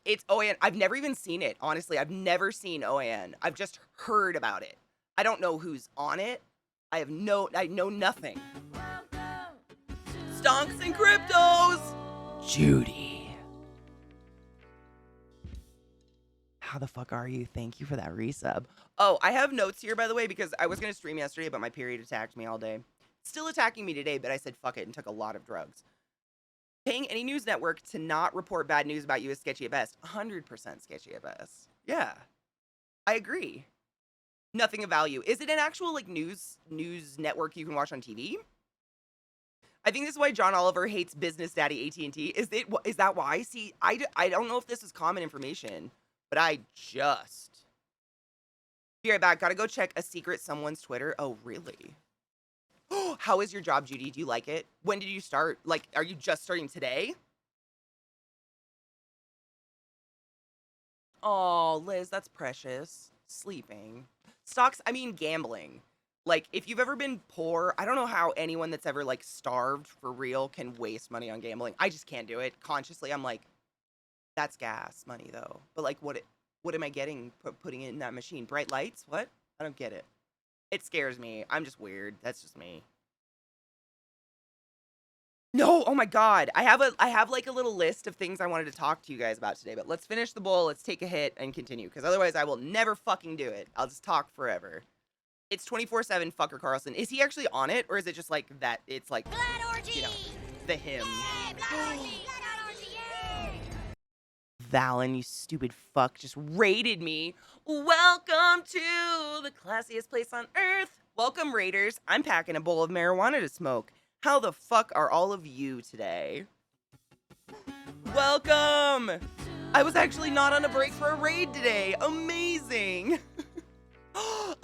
It's OAN. I've never even seen it. Honestly, I've never seen OAN. I've just heard about it. I don't know who's on it. I know nothing. Stonks and cryptos! Judy. How the fuck are you? Thank you for that resub. Oh, I have notes here, by the way, because I was going to stream yesterday, but my period attacked me all day. Still attacking me today, but I said fuck it and took a lot of drugs. Paying any news network to not report bad news about you is sketchy at best. 100% sketchy at best. Yeah, I agree. Nothing of value. Is it an actual like news network you can watch on TV? I think this is why John Oliver hates Business Daddy AT&T. Is that why? See, I don't know if this is common information, but I just... Be right back. Gotta go check a secret someone's Twitter. Oh, really? How is your job, Judy? Do you like it? When did you start? Like, are you just starting today? Oh, Liz, that's precious. Sleeping. Stocks, I mean, gambling. Like, if you've ever been poor, I don't know how anyone that's ever, like, starved for real can waste money on gambling. I just can't do it. Consciously, I'm like, that's gas money, though. But, like, what am I getting putting it in that machine? Bright lights? What? I don't get it. It scares me. I'm just weird. That's just me. No, oh my god. I have like a little list of things I wanted to talk to you guys about today, but let's finish the bowl, let's take a hit and continue, because otherwise I will never fucking do it. I'll just talk forever. It's 24/7 fucker Carlson. Is he actually on it, or is it just like that? It's like, you know, the hymn. Valen, you stupid fuck, just raided me. Welcome to the classiest place on earth. Welcome, raiders. I'm packing a bowl of marijuana to smoke. How the fuck are all of you today? Welcome! I was actually not on a break for a raid today. Amazing!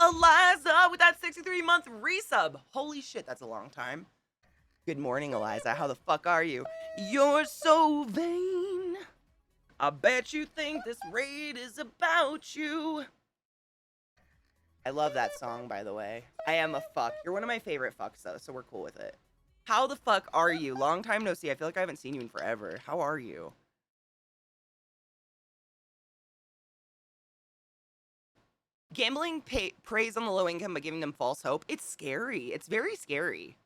Eliza with that 63-month resub. Holy shit, that's a long time. Good morning, Eliza. How the fuck are you? You're so vain. I bet you think this raid is about you. I love that song, by the way. I am a fuck. You're one of my favorite fucks, though, so we're cool with it. How the fuck are you? Long time no see. I feel like I haven't seen you in forever. How are you? Gambling preys on the low income by giving them false hope. It's scary. It's very scary.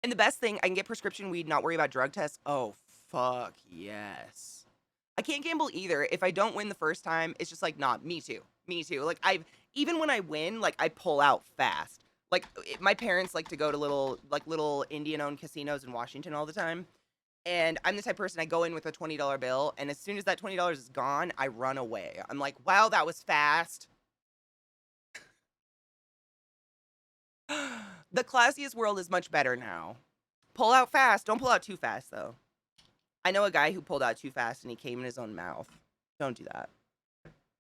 And the best thing, I can get prescription weed, not worry about drug tests. Oh, fuck yes. I can't gamble either. If I don't win the first time, it's just like, nah, me too. Me too. Like, even when I win, like, I pull out fast. Like, my parents like to go to little Indian-owned casinos in Washington all the time. And I'm the type of person, I go in with a $20 bill, and as soon as that $20 is gone, I run away. I'm like, wow, that was fast. The classiest world is much better now. Pull out fast. Don't pull out too fast, though. I know a guy who pulled out too fast, and he came in his own mouth. Don't do that.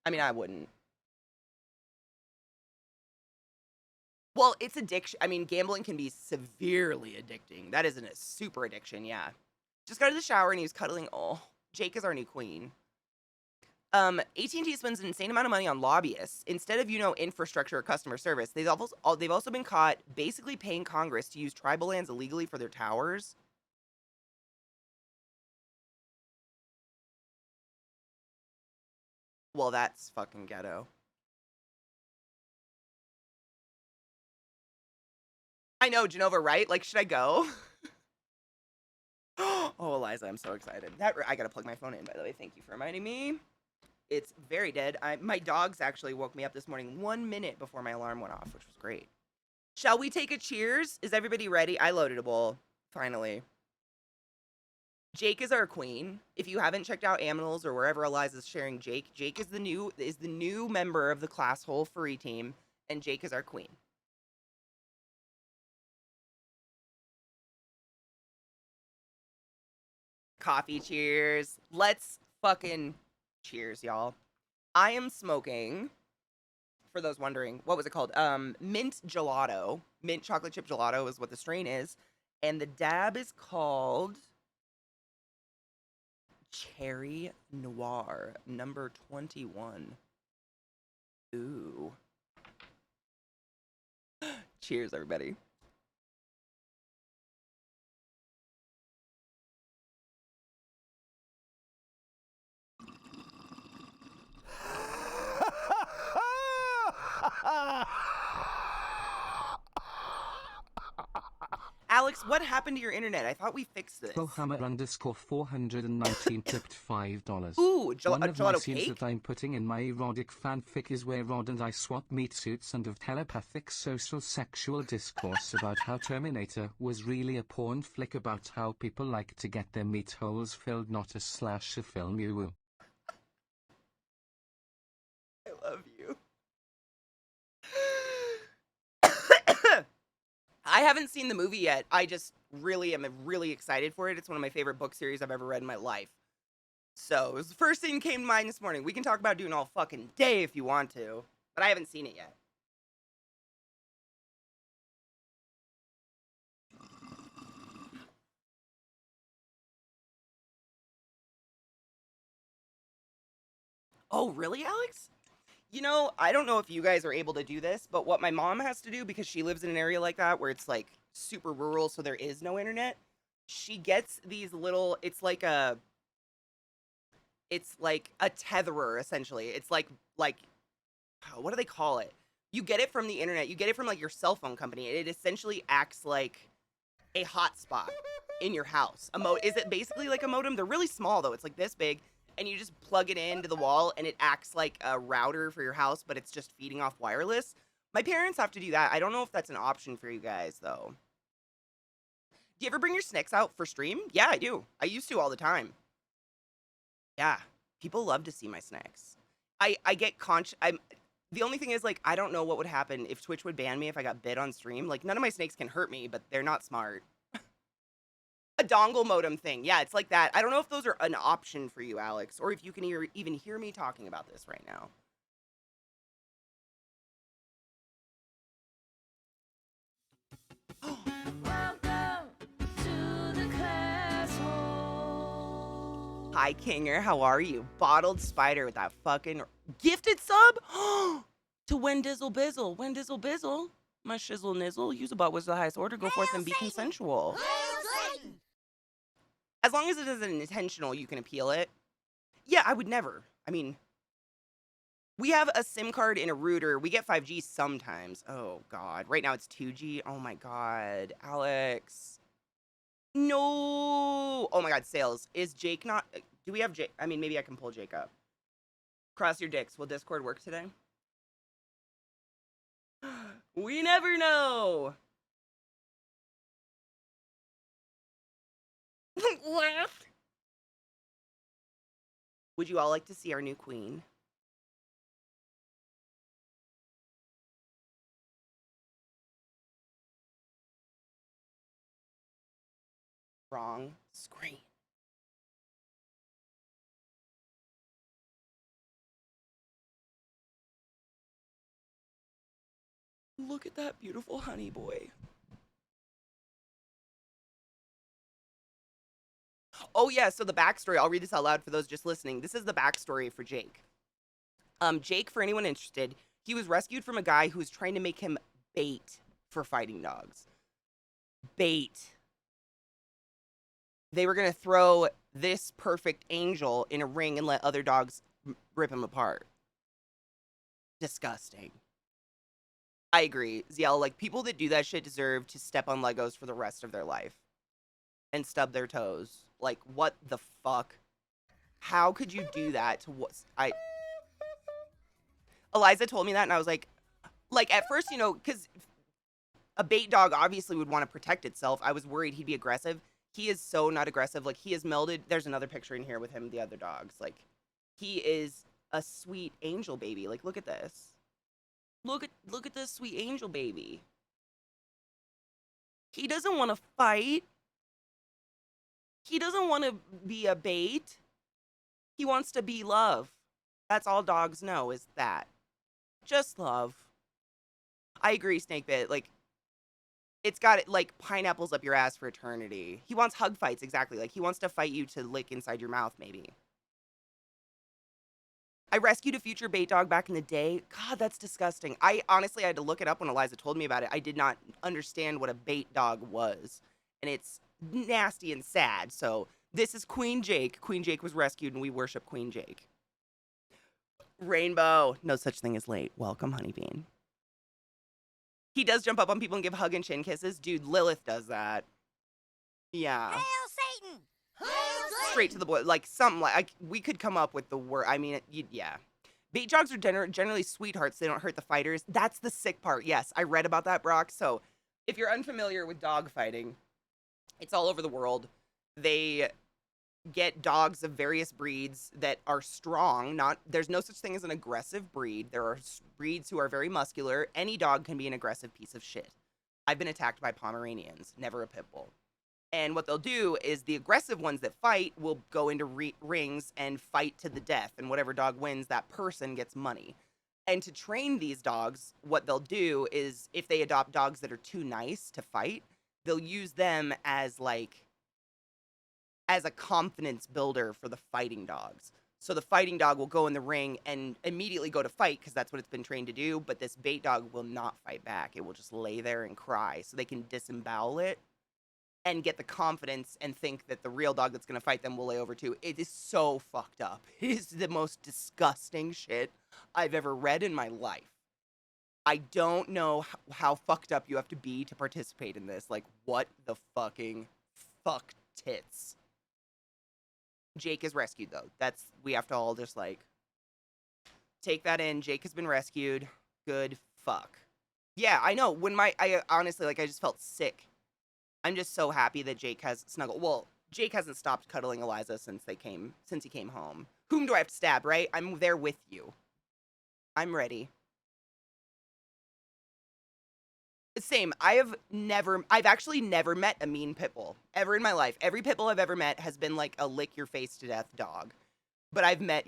I mean, I wouldn't. Well, it's addiction. I mean, gambling can be severely addicting. That isn't a super addiction, yeah. Just got to the shower and he was cuddling. Oh, Jake is our new queen. AT&T spends an insane amount of money on lobbyists instead of, infrastructure or customer service. They've also been caught basically paying Congress to use tribal lands illegally for their towers. Well, that's fucking ghetto. I know, Genova, right? Like, should I go? Oh, Eliza, I'm so excited. I gotta plug my phone in, by the way. Thank you for reminding me. It's very dead. My dogs actually woke me up this morning 1 minute before my alarm went off, which was great. Shall we take a cheers? Is everybody ready? I loaded a bowl, finally. Jake is our queen. If you haven't checked out Aminals or wherever Eliza's sharing Jake is the new member of the Class Hole furry team, and Jake is our queen. Coffee cheers. Let's fucking cheers, y'all. I am smoking, for those wondering, what was it called? Mint gelato. Mint chocolate chip gelato is what the strain is. And the dab is called Cherry Noir, number 21. Ooh. Cheers, everybody. Alex, what happened to your internet? I thought we fixed this. Hammer_419 tipped $5. Ooh, One of my gelato scenes cake? that I'm putting in my erotic fanfic is where Rod and I swap meat suits and have telepathic social sexual discourse about how Terminator was really a porn flick about how people like to get their meat holes filled, not a slasher film. You will. I love you. I haven't seen the movie yet. I just really am really excited for it. It's one of my favorite book series I've ever read in my life. So, it was the first thing that came to mind this morning. We can talk about doing all fucking day if you want to, but I haven't seen it yet. Oh, really, Alex? You know, I don't know if you guys are able to do this, but what my mom has to do, because she lives in an area like that where it's like super rural, so there is no internet, she gets these little, it's like a tetherer, essentially. It's like, what do they call it? You get it from the internet. You get it from like your cell phone company. It essentially acts like a hotspot in your house. Is it basically like a modem? They're really small though. It's like this big, and you just plug it into the wall, and it acts like a router for your house, but it's just feeding off wireless. My parents have to do that. I don't know if that's an option for you guys though. Do you ever bring your snacks out for stream? Yeah, I do. I used to all the time. Yeah, people love to see my snacks. I get the only thing is, like, I don't know what would happen if Twitch would ban me if I got bit on stream. Like, none of my snakes can hurt me, but they're not smart. A dongle modem thing. Yeah, it's like that. I don't know if those are an option for you, Alex, or if you can even hear me talking about this right now. Welcome to the class hole. Hi, Kinger. How are you? Bottled Spider with that fucking gifted sub to Wendizzle Bizzle. Wendizzle Bizzle. My shizzle nizzle. Use a bot was the highest order. Go forth and be consensual. As long as it isn't intentional, you can appeal it. Yeah, I would never. I mean, we have a SIM card in a router. We get 5G sometimes. Oh, God. Right now it's 2G. Oh, my God. Alex. No. Oh, my God. Sales. Is Jake not... Do we have Jake? I mean, maybe I can pull Jake up. Cross your dicks. Will Discord work today? We never know. What? Would you all like to see our new queen? Wrong screen. Look at that beautiful honey boy. Oh yeah, so the backstory, I'll read this out loud for those just listening. This is the backstory for Jake. Jake, for anyone interested, he was rescued from a guy who was trying to make him bait for fighting dogs. Bait. They were going to throw this perfect angel in a ring and let other dogs rip him apart. Disgusting. I agree. Ziel, like, people that do that shit deserve to step on Legos for the rest of their life. And stub their toes. Like, what the fuck? How could you do that to what? Eliza told me that, and I was like, at first, you know, because a bait dog obviously would want to protect itself. I was worried he'd be aggressive. He is so not aggressive. Like, he is melded. There's another picture in here with him and the other dogs. Like, he is a sweet angel baby. Like, look at this. Look at this sweet angel baby. He doesn't want to fight. He doesn't want to be a bait. He wants to be love. That's all dogs know is that. Just love. I agree, Snakebit. Like, it's got, like, pineapples up your ass for eternity. He wants hug fights, exactly. Like, he wants to fight you to lick inside your mouth, maybe. I rescued a future bait dog back in the day. God, that's disgusting. I honestly had to look it up when Eliza told me about it. I did not understand what a bait dog was. And it's nasty and sad. So this is Queen Jake. Queen Jake was rescued, and we worship Queen Jake. Rainbow. No such thing as late. Welcome, Honeybean. He does jump up on people and give hug and chin kisses. Dude, Lilith does that. Yeah. Hail Satan! Hail Straight to the boy. Like, something like, we could come up with the word. I mean, yeah. Bait dogs are generally sweethearts. They don't hurt the fighters. That's the sick part. Yes, I read about that, Brock. So, if you're unfamiliar with dog fighting, it's all over the world. They get dogs of various breeds that are strong. There's no such thing as an aggressive breed. There are breeds who are very muscular. Any dog can be an aggressive piece of shit. I've been attacked by Pomeranians, never a pit bull. And what they'll do is the aggressive ones that fight will go into rings and fight to the death. And whatever dog wins, that person gets money. And to train these dogs, what they'll do is if they adopt dogs that are too nice to fight, they'll use them as a confidence builder for the fighting dogs. So the fighting dog will go in the ring and immediately go to fight because that's what it's been trained to do. But this bait dog will not fight back. It will just lay there and cry so they can disembowel it and get the confidence and think that the real dog that's going to fight them will lay over too. It is so fucked up. It is the most disgusting shit I've ever read in my life. I don't know how fucked up you have to be to participate in this. Like, what the fucking fuck tits. Jake is rescued, though. We have to all just, like, take that in. Jake has been rescued. Good fuck. Yeah, I know. I honestly, like, I just felt sick. I'm just so happy that Jake has snuggled. Well, Jake hasn't stopped cuddling Eliza since he came home. Whom do I have to stab, right? I'm there with you. I'm ready. Same. I've actually never met a mean pit bull ever in my life. Every pit bull I've ever met has been like a lick your face to death dog. But I've met,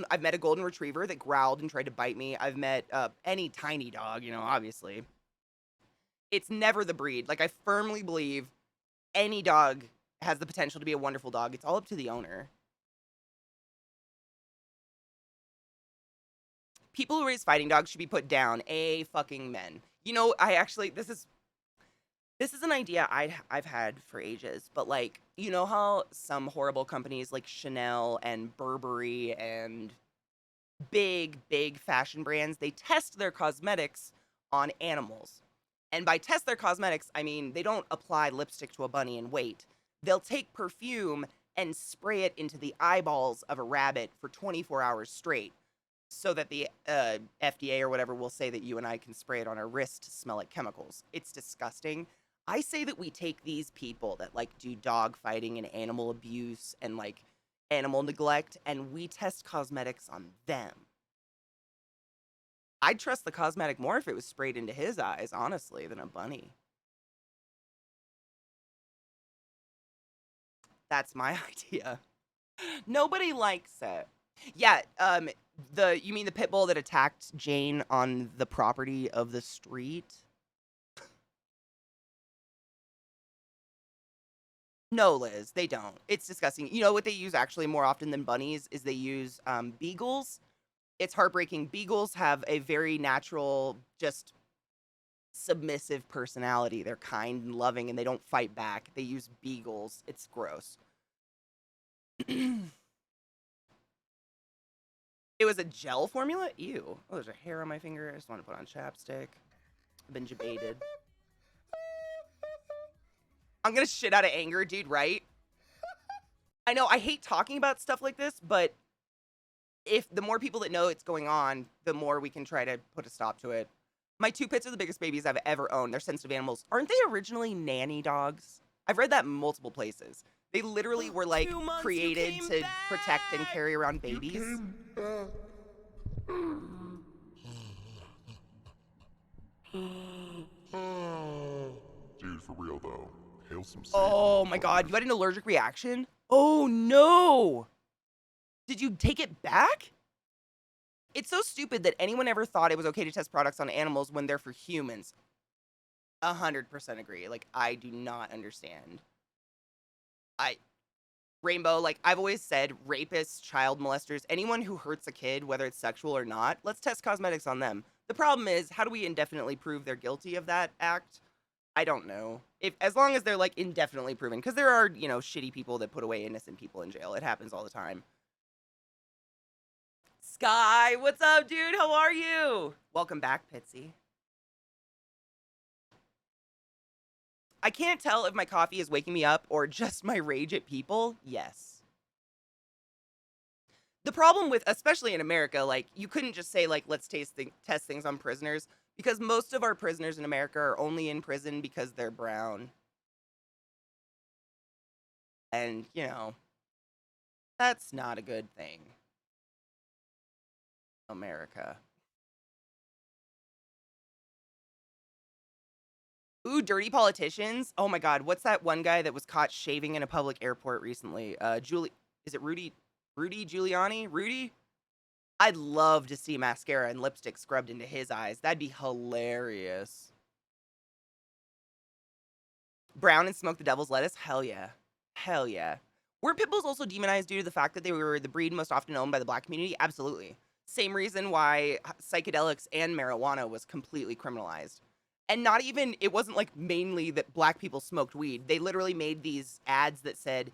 I've met a golden retriever that growled and tried to bite me. I've met any tiny dog, obviously. It's never the breed. Like, I firmly believe any dog has the potential to be a wonderful dog. It's all up to the owner. People who raise fighting dogs should be put down. Fucking men. This is an idea I've had for ages, but like, you know how some horrible companies like Chanel and Burberry and big fashion brands, they test their cosmetics on animals. And by test their cosmetics, I mean they don't apply lipstick to a bunny and wait. They'll take perfume and spray it into the eyeballs of a rabbit for 24 hours straight, so that the FDA or whatever will say that you and I can spray it on our wrist to smell like chemicals. It's disgusting. I say that we take these people that like do dog fighting and animal abuse and like animal neglect, and we test cosmetics on them. I'd trust the cosmetic more if it was sprayed into his eyes, honestly, than a bunny. That's my idea. Nobody likes it. Yeah, you mean the pit bull that attacked Jane on the property of the street? No, Liz, they don't. It's disgusting. You know what they use actually more often than bunnies is they use beagles. It's heartbreaking. Beagles have a very natural, just submissive personality. They're kind and loving and they don't fight back. They use beagles. It's gross. It was a gel formula? Ew. Oh, there's a hair on my finger. I just want to put on chapstick. I've been debated. I'm gonna shit out of anger, dude, right? I know, I hate talking about stuff like this, but if the more people that know it's going on, the more we can try to put a stop to it. My 2 pits are the biggest babies I've ever owned. They're sensitive animals. Aren't they originally nanny dogs? I've read that in multiple places. They literally were like created to protect and carry around babies. Dude, for real though. Hail some Satan. Oh my god, you had an allergic reaction? Oh no! Did you take it back? It's so stupid that anyone ever thought it was okay to test products on animals when they're for humans. 100% agree. Like, I do not understand. Rainbow, like, I've always said, rapists, child molesters, anyone who hurts a kid, whether it's sexual or not, let's test cosmetics on them. The problem is, how do we indefinitely prove they're guilty of that act? I don't know. As long as they're, like, indefinitely proven. Because there are, shitty people that put away innocent people in jail. It happens all the time. Sky, what's up, dude? How are you? Welcome back, Pitsy. I can't tell if my coffee is waking me up or just my rage at people. Yes. The problem with, especially in America, like, you couldn't just say, like, let's test things on prisoners, because most of our prisoners in America are only in prison because they're brown. And, you know, that's not a good thing. America. Ooh, dirty politicians. Oh my God, what's that one guy that was caught shaving in a public airport recently? Is it Rudy Giuliani? Rudy? I'd love to see mascara and lipstick scrubbed into his eyes. That'd be hilarious. Brown and smoke the devil's lettuce? Hell yeah. Hell yeah. Were pit bulls also demonized due to the fact that they were the breed most often owned by the black community? Absolutely. Same reason why psychedelics and marijuana was completely criminalized. And not even, it wasn't like mainly that black people smoked weed. They literally made these ads that said,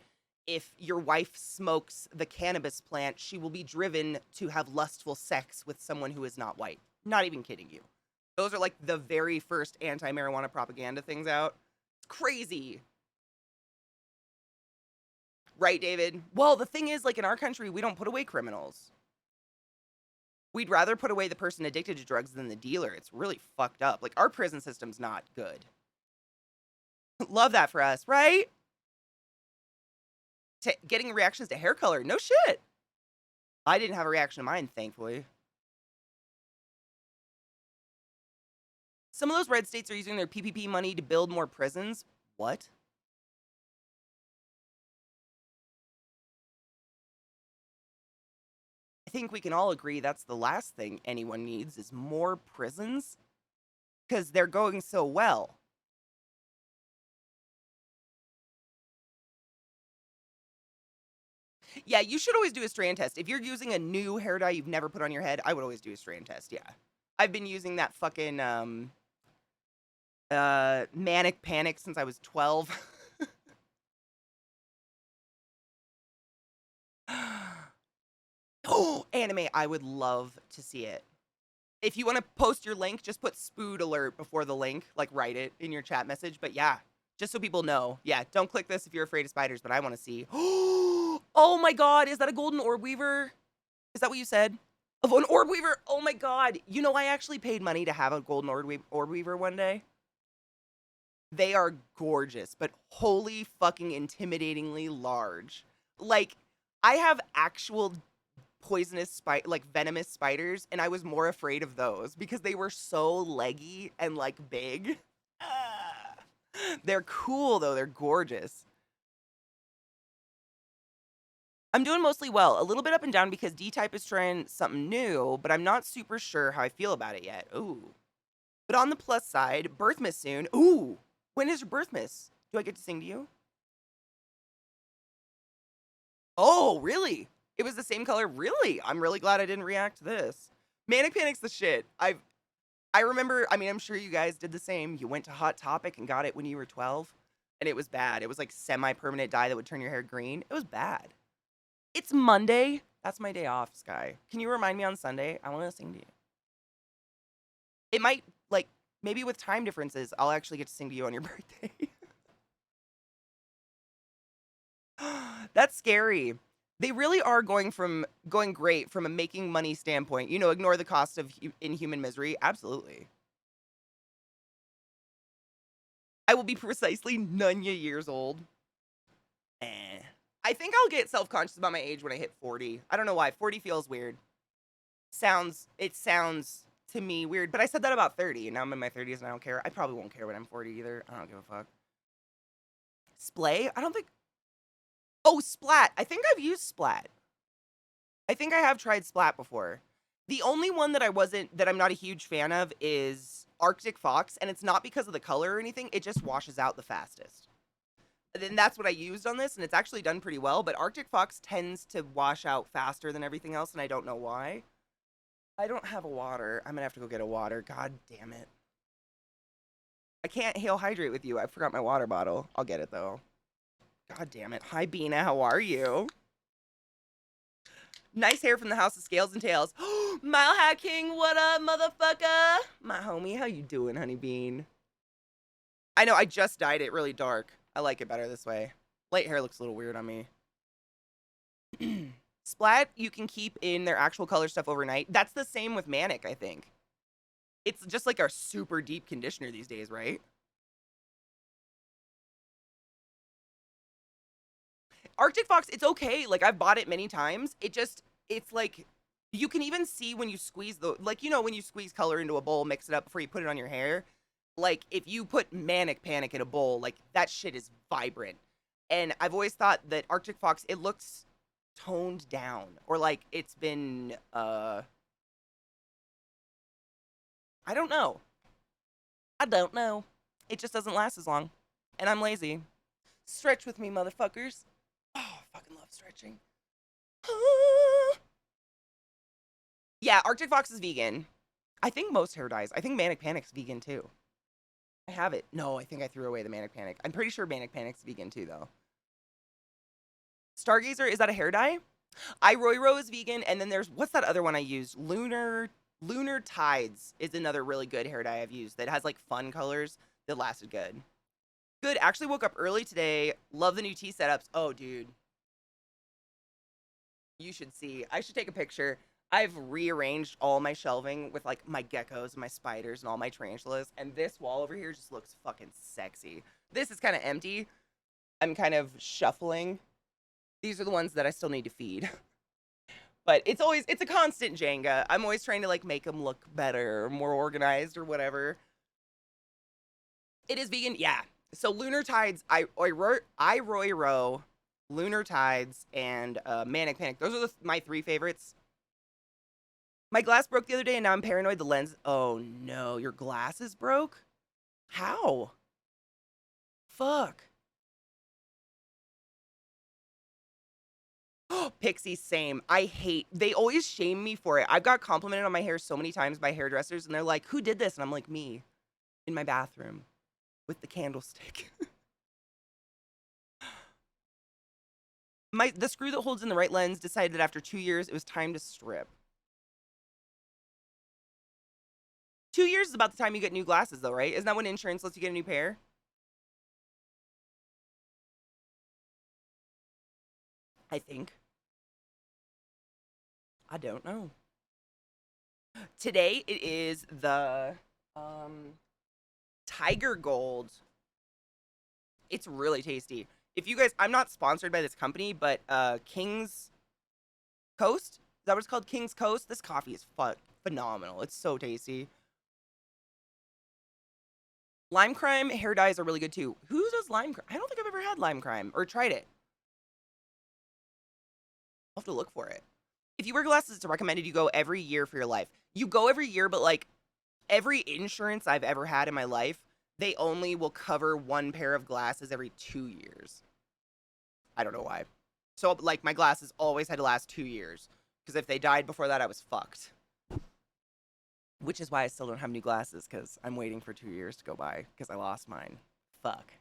if your wife smokes the cannabis plant, she will be driven to have lustful sex with someone who is not white. Not even kidding you. Those are like the very first anti-marijuana propaganda things out. It's crazy. Right, David? Well, the thing is, like, in our country, we don't put away criminals. We'd rather put away the person addicted to drugs than the dealer. It's really fucked up. Like, our prison system's not good. Love that for us, right? Getting reactions to hair color. No shit. I didn't have a reaction to mine, thankfully. Some of those red states are using their PPP money to build more prisons. What? I think we can all agree that's the last thing anyone needs is more prisons, because they're going so well. Yeah, you should always do a strand test. If you're using a new hair dye you've never put on your head, I would always do a strand test, yeah. I've been using that fucking, Manic Panic since I was 12. Oh, anime, I would love to see it. If you want to post your link, just put spood alert before the link, like write it in your chat message, but yeah, just so people know. Yeah, don't click this if you're afraid of spiders, but I want to see. Oh my God, is that a golden orb weaver? Is that what you said? Of an orb weaver? Oh my God. You know, I actually paid money to have a golden orb weaver one day. They are gorgeous, but holy fucking intimidatingly large. Like, I have actual poisonous like venomous spiders, and I was more afraid of those because they were so leggy and like big. They're cool though, they're gorgeous. I'm doing mostly well, a little bit up and down because D-Type is trying something new, but I'm not super sure how I feel about it yet. Ooh. But on the plus side, Birthmas soon. Ooh. When is your Birthmas? Do I get to sing to you? Oh, really? It was the same color? Really? I'm really glad I didn't react to this. Manic Panic's the shit. I remember, I mean, I'm sure you guys did the same. You went to Hot Topic and got it when you were 12, and it was bad. It was like semi-permanent dye that would turn your hair green. It was bad. It's Monday. That's my day off, Sky. Can you remind me on Sunday? I want to sing to you. It might, like, maybe with time differences, I'll actually get to sing to you on your birthday. That's scary. They really are going great from a making money standpoint. You know, ignore the cost of inhuman misery. Absolutely. I will be precisely none years old. I think I'll get self-conscious about my age when I hit 40. I don't know why. 40 feels weird. It sounds to me weird, but I said that about 30, and now I'm in my 30s and I don't care. I probably won't care when I'm 40 either. I don't give a fuck. Splay? I don't think... Oh, Splat. I think I've used Splat. I think I have tried Splat before. The only one that I'm not a huge fan of is Arctic Fox, and it's not because of the color or anything. It just washes out the fastest. And then that's what I used on this, and it's actually done pretty well, but Arctic Fox tends to wash out faster than everything else, and I don't know why. I don't have a water. I'm gonna have to go get a water. God damn it. I can't hail hydrate with you. I forgot my water bottle. I'll get it, though. God damn it. Hi, Bina. How are you? Nice hair from the House of Scales and Tails. Mile High King, what up, motherfucker? My homie, how you doing, Honey Bean? I know, I just dyed it really dark. I like it better this way. Light hair looks a little weird on me. Splat, you can keep in their actual color stuff overnight. That's the same with Manic, I think. It's just like our super deep conditioner these days, right? Arctic Fox, it's okay. Like, I've bought it many times. It's like, you can even see when you squeeze like, you know, when you squeeze color into a bowl, mix it up before you put it on your hair. Like, if you put Manic Panic in a bowl, like, that shit is vibrant. And I've always thought that Arctic Fox, it looks toned down. Or like, it's been, I don't know. I don't know. It just doesn't last as long. And I'm lazy. Stretch with me, motherfuckers. Oh, I fucking love stretching. Yeah, Arctic Fox is vegan. I think most hair dyes. I think Manic Panic's vegan too. I have it. No, I think I threw away the Manic Panic. I'm pretty sure Manic Panic's vegan too, though. Stargazer, is that a hair dye? Iroiro is vegan, and then there's, what's that other one I used? Lunar Tides is another really good hair dye I've used that has like fun colors that lasted good. Good. Actually woke up early today. Love the new tea setups. Oh, dude. You should see. I should take a picture. I've rearranged all my shelving with like my geckos and my spiders and all my tarantulas. And this wall over here just looks fucking sexy. This is kind of empty. I'm kind of shuffling. These are the ones that I still need to feed. But it's a constant Jenga. I'm always trying to like make them look better or more organized or whatever. It is vegan. Yeah. So Lunar Tides, Iroiro, Lunar Tides, and Manic Panic. Those are my 3 favorites. My glass broke the other day, and now I'm paranoid the lens... Oh, no. Your glasses broke? How? Fuck. Pixie, same. I hate... They always shame me for it. I've got complimented on my hair so many times by hairdressers, and they're like, who did this? And I'm like, me. In my bathroom. With the candlestick. The screw that holds in the right lens decided that after 2 years, it was time to strip. 2 years is about the time you get new glasses, though, right? Isn't that when insurance lets you get a new pair? I think. I don't know. Today, it is the Tiger Gold. It's really tasty. If you guys, I'm not sponsored by this company, but King's Coast? Is that what it's called? King's Coast? This coffee is phenomenal. It's so tasty. Lime Crime hair dyes are really good too. Who does Lime Crime? I don't think I've ever had Lime Crime or tried it. I'll have to look for it. If you wear glasses, it's recommended you go every year for your life. You go every year, but like every insurance I've ever had in my life, they only will cover 1 pair of glasses every 2 years. I don't know why. So like my glasses always had to last 2 years because if they died before that, I was fucked. Which is why I still don't have new glasses, because I'm waiting for 2 years to go by, because I lost mine. Fuck.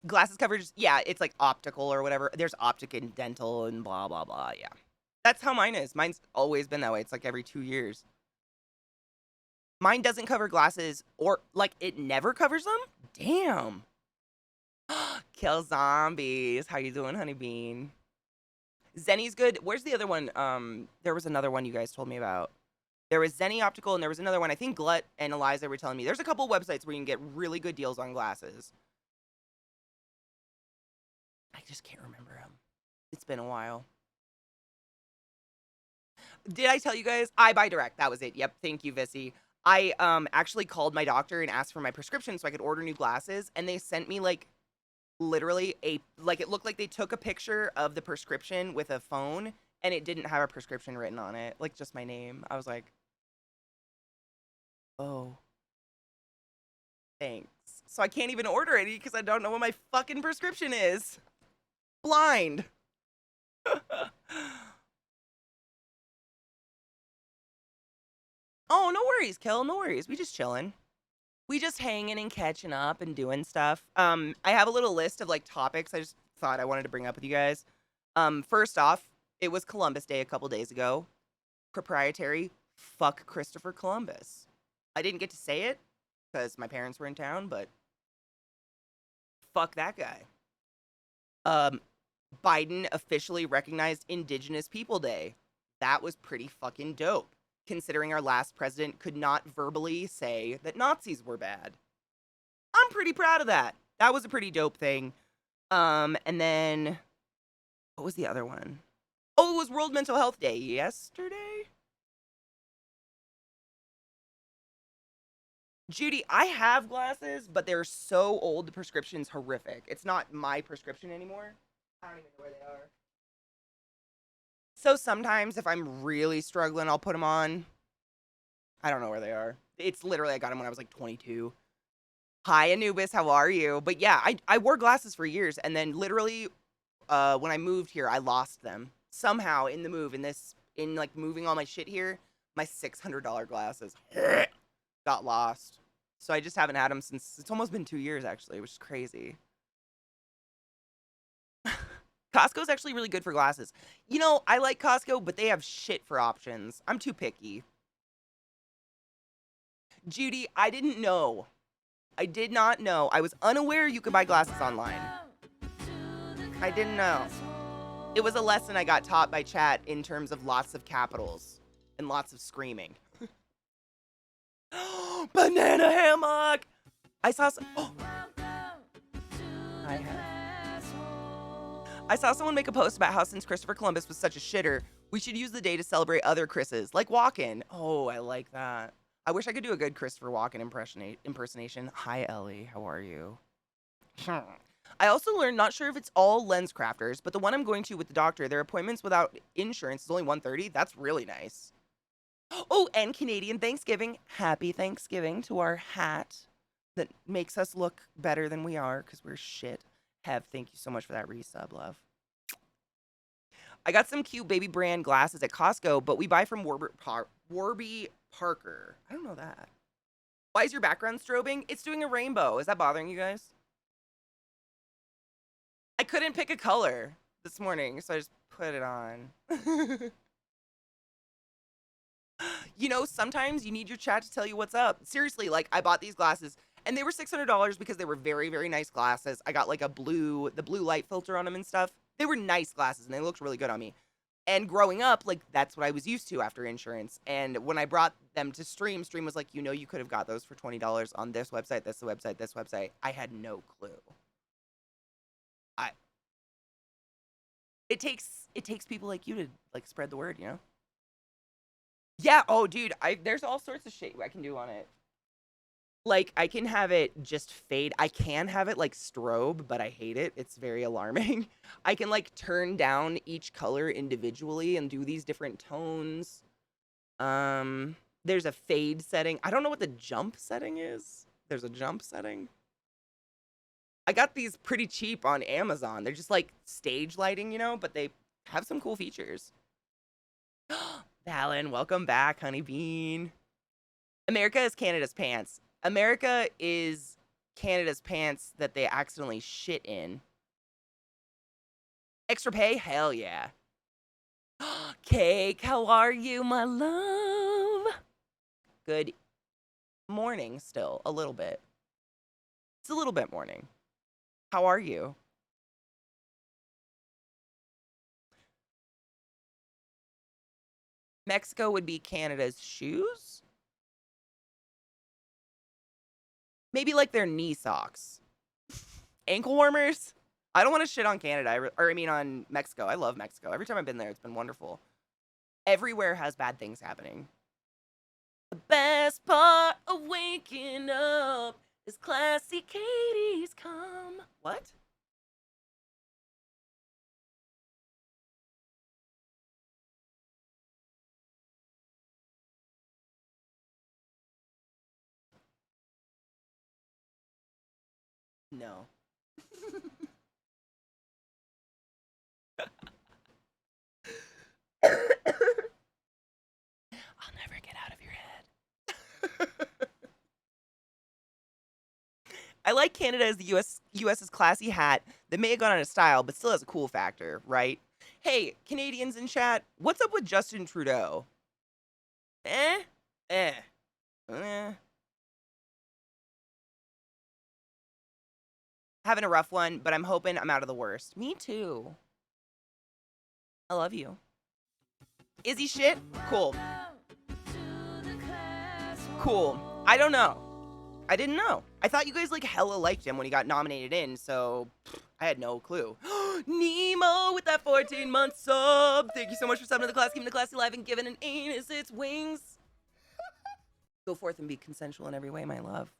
Glasses coverage, yeah, it's like optical or whatever. There's optic and dental and blah, blah, blah, yeah. That's how mine is. Mine's always been that way. It's like every 2 years. Mine doesn't cover glasses, or, like, it never covers them? Damn. Kill zombies. How you doing, Honey Bean? Zenny's good. Where's the other one? There was another one you guys told me about. There was Zenny Optical, and there was another one. I think Glut and Eliza were telling me. There's a couple websites where you can get really good deals on glasses. I just can't remember them. It's been a while. Did I tell you guys? I buy direct. That was it. Yep. Thank you, Vissy. I actually called my doctor and asked for my prescription so I could order new glasses, and they sent me like literally it looked like they took a picture of the prescription with a phone and it didn't have a prescription written on it, like just my name. I was like, oh, thanks. So I can't even order any because I don't know what my fucking prescription is. Blind. Oh, no worries, Kel. No worries. We just chilling. We just hanging and catching up and doing stuff. I have a little list of like topics I just thought I wanted to bring up with you guys. First off, it was Columbus Day a couple days ago. Proprietary, fuck Christopher Columbus. I didn't get to say it, because my parents were in town, but fuck that guy. Biden officially recognized Indigenous People Day. That was pretty fucking dope, considering our last president could not verbally say that Nazis were bad. I'm pretty proud of that. That was a pretty dope thing. And then what was the other one? Oh, it was World Mental Health Day yesterday. Judy, I have glasses, but they're so old, the prescription's horrific. It's not my prescription anymore. I don't even know where they are. So sometimes if I'm really struggling, I'll put them on. I don't know where they are. It's literally, I got them when I was like 22. Hi, Anubis, how are you? But yeah, I wore glasses for years, and then literally, when I moved here, I lost them. Somehow, in the move, in like moving all my shit here, my $600 glasses got lost. So I just haven't had them since, it's almost been 2 years, actually, which is crazy. Costco's actually really good for glasses. You know, I like Costco, but they have shit for options. I'm too picky. Judy, I didn't know. I did not know. I was unaware you could buy glasses online. I didn't know. It was a lesson I got taught by chat in terms of lots of capitals and lots of screaming. Banana hammock! I saw some... Oh. I saw someone make a post about how since Christopher Columbus was such a shitter, we should use the day to celebrate other Chris's, like Walken. Oh, I like that. I wish I could do a good Christopher Walken impersonation. Hi, Ellie. How are you? I also learned, not sure if it's all lens crafters, but the one I'm going to with the doctor, their appointments without insurance is only $130. That's really nice. Oh, and Canadian Thanksgiving. Happy Thanksgiving to our hat that makes us look better than we are because we're shit. Hev, thank you so much for that resub, love. I got some cute baby brand glasses at Costco, but we buy from Warby Parker. I don't know that. Why is your background strobing? It's doing a rainbow. Is that bothering you guys? I couldn't pick a color this morning, so I just put it on. You know, sometimes you need your chat to tell you what's up. Seriously, like, I bought these glasses, and they were $600 because they were very, very nice glasses. I got, like, the blue light filter on them and stuff. They were nice glasses, and they looked really good on me. And growing up, like, that's what I was used to after insurance. And when I brought them to Stream was like, you know, you could have got those for $20 on this website, this website, this website. I had no clue. It takes people like you to, like, spread the word, you know? Yeah, oh, dude, there's all sorts of shit I can do on it. Like, I can have it just fade. I can have it, like, strobe, but I hate it. It's very alarming. I can, like, turn down each color individually and do these different tones. There's a fade setting. I don't know what the jump setting is. There's a jump setting. I got these pretty cheap on Amazon. They're just, like, stage lighting, you know, but they have some cool features. Valen, welcome back, Honey Bean. America is Canada's pants. America is Canada's pants that they accidentally shit in. Extra pay? Hell yeah. Cake, how are you, my love? Good morning still, a little bit. It's a little bit morning. How are you? Mexico would be Canada's shoes? Maybe like their knee socks. Ankle warmers? I don't want to shit on Canada, or I mean on Mexico. I love Mexico. Every time I've been there, it's been wonderful. Everywhere has bad things happening. The best part of waking up is ClassyKatie's come. What? No. I'll never get out of your head. I like Canada as the US's classy hat that may have gone out of style, but still has a cool factor, right? Hey, Canadians in chat, what's up with Justin Trudeau? Eh? Having a rough one, but I'm hoping I'm out of the worst. Me too. I love you. Is he shit? Cool. Cool. I don't know. I didn't know. I thought you guys like hella liked him when he got nominated in, so I had no clue. Nemo with that 14-month sub. Thank you so much for subbing to the class, keeping the classy live and giving an anus its wings. Go forth and be consensual in every way, my love.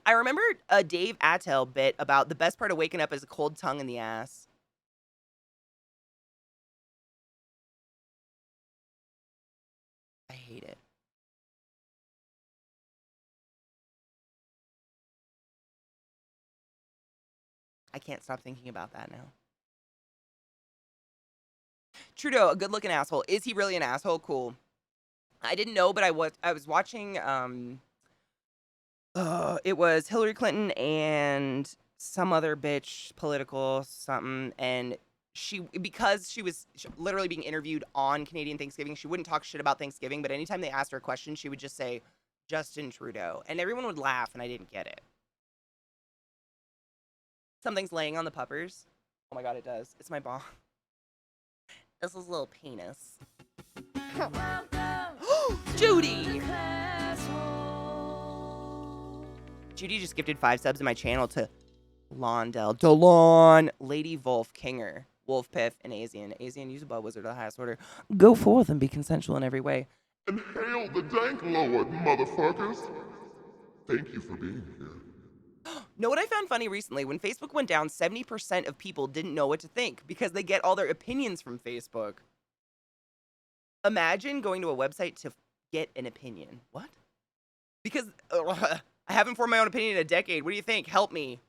I remember a Dave Attell bit about the best part of waking up is a cold tongue in the ass. I hate it. I can't stop thinking about that now. Trudeau, a good-looking asshole. Is he really an asshole? Cool. I didn't know, but I was watching it was Hillary Clinton and some other bitch, political something, and because she was literally being interviewed on Canadian Thanksgiving, she wouldn't talk shit about Thanksgiving, but anytime they asked her a question, she would just say Justin Trudeau, and everyone would laugh, and I didn't get it. Something's laying on the puppers. Oh my god, it does. It's my ball. This is a little penis. Judy! Judy just gifted 5 subs in my channel to Londell, Delon, Lady Wolf, Kinger, Wolf Piff, and Asian. Asian, use a butt wizard of the highest order. Go forth and be consensual in every way. Inhale the dank lord, motherfuckers. Thank you for being here. Know what I found funny recently? When Facebook went down, 70% of people didn't know what to think because they get all their opinions from Facebook. Imagine going to a website to get an opinion. What? Because I haven't formed my own opinion in a decade. What do you think? Help me.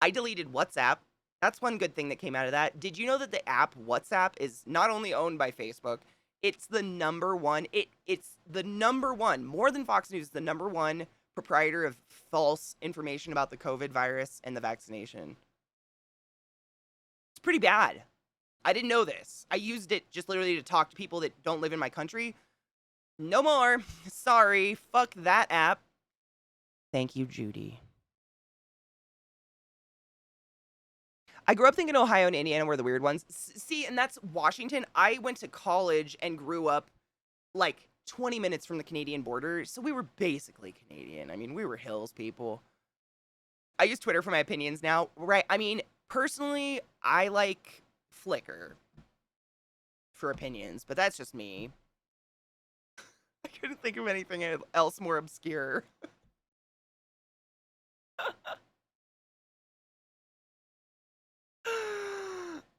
I deleted WhatsApp. That's one good thing that came out of that. Did you know that the app WhatsApp is not only owned by Facebook, it's the number one. It's the number one, more than Fox News, the number one proprietor of false information about the COVID virus and the vaccination. It's pretty bad. I didn't know this. I used it just literally to talk to people that don't live in my country. No more. Sorry. Fuck that app. Thank you, Judy. I grew up thinking Ohio and Indiana were the weird ones. See, and that's Washington. I went to college and grew up like 20 minutes from the Canadian border, so we were basically Canadian. I mean, we were hills people. I use Twitter for my opinions now, right? I mean, personally, I like Flickr for opinions, but that's just me. I couldn't think of anything else more obscure.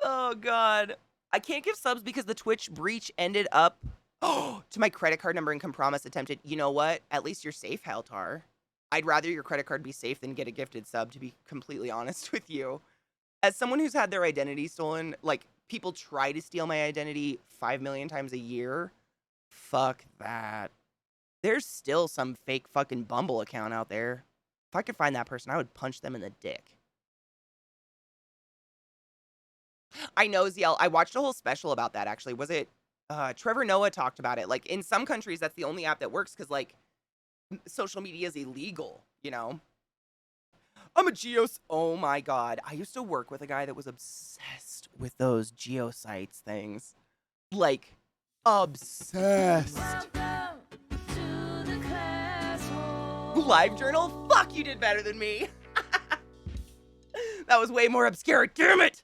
Oh, God. I can't give subs because the Twitch breach ended up to my credit card number and compromise attempted. You know what? At least you're safe, Haltar. I'd rather your credit card be safe than get a gifted sub, to be completely honest with you. As someone who's had their identity stolen, like, people try to steal my identity 5 million times a year. Fuck that. There's still some fake fucking Bumble account out there. If I could find that person, I would punch them in the dick. I know, Ziel. I watched a whole special about that, actually. Was it Trevor Noah talked about it? Like, in some countries, that's the only app that works because, like, social media is illegal, you know? I'm a geos. Oh, my God. I used to work with a guy that was obsessed with those geosites things. Like, obsessed. Live journal? Fuck, you did better than me. That was way more obscure. Damn it.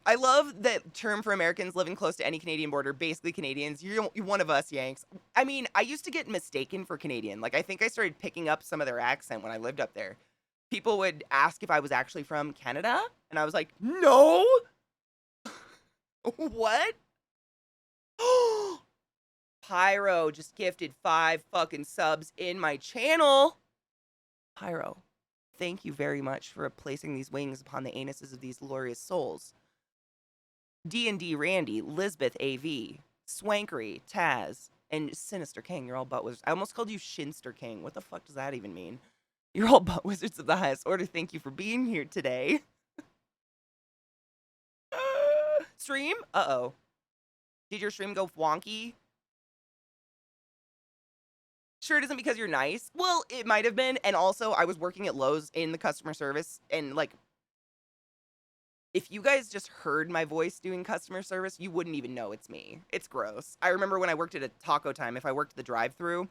I love that term for Americans living close to any Canadian border, basically Canadians. You're one of us, Yanks. I mean, I used to get mistaken for Canadian. Like, I think I started picking up some of their accent when I lived up there. People would ask if I was actually from Canada, and I was like, no! What? Pyro just gifted 5 fucking subs in my channel. Pyro, thank you very much for placing these wings upon the anuses of these glorious souls. D&D Randy, Lisbeth AV, Swankery, Taz, and Sinister King. You're all butt wizards. I almost called you Shinster King. What the fuck does that even mean? You're all butt wizards of the highest order. Thank you for being here today. Stream? Uh-oh. Did your stream go wonky? sure it isn't because you're nice? Well, it might have been. And also, I was working at Lowe's in the customer service. And, like, if you guys just heard my voice doing customer service, you wouldn't even know it's me. It's gross. I remember when I worked at a Taco Time, if I worked the drive-thru,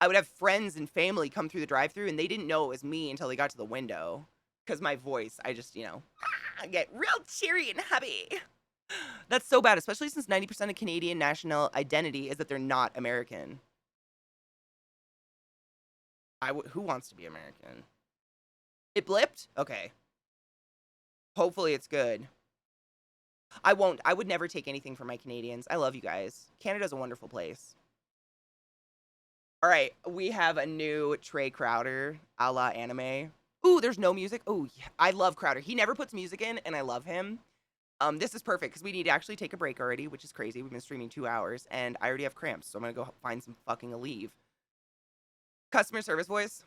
I would have friends and family come through the drive-thru, and they didn't know it was me until they got to the window. Because my voice, I just, I get real cheery and happy. That's so bad, especially since 90% of Canadian national identity is that they're not American. Who wants to be American? It blipped? Okay. Hopefully it's good. I would never take anything from my Canadians. I love you guys. Canada's a wonderful place. All right, we have a new Trey Crowder a la anime. Ooh, there's no music. Oh, yeah. I love Crowder. He never puts music in, and I love him. This is perfect because we need to actually take a break already, which is crazy. We've been streaming 2 hours, and I already have cramps, so I'm gonna go find some fucking Aleve. Customer service voice.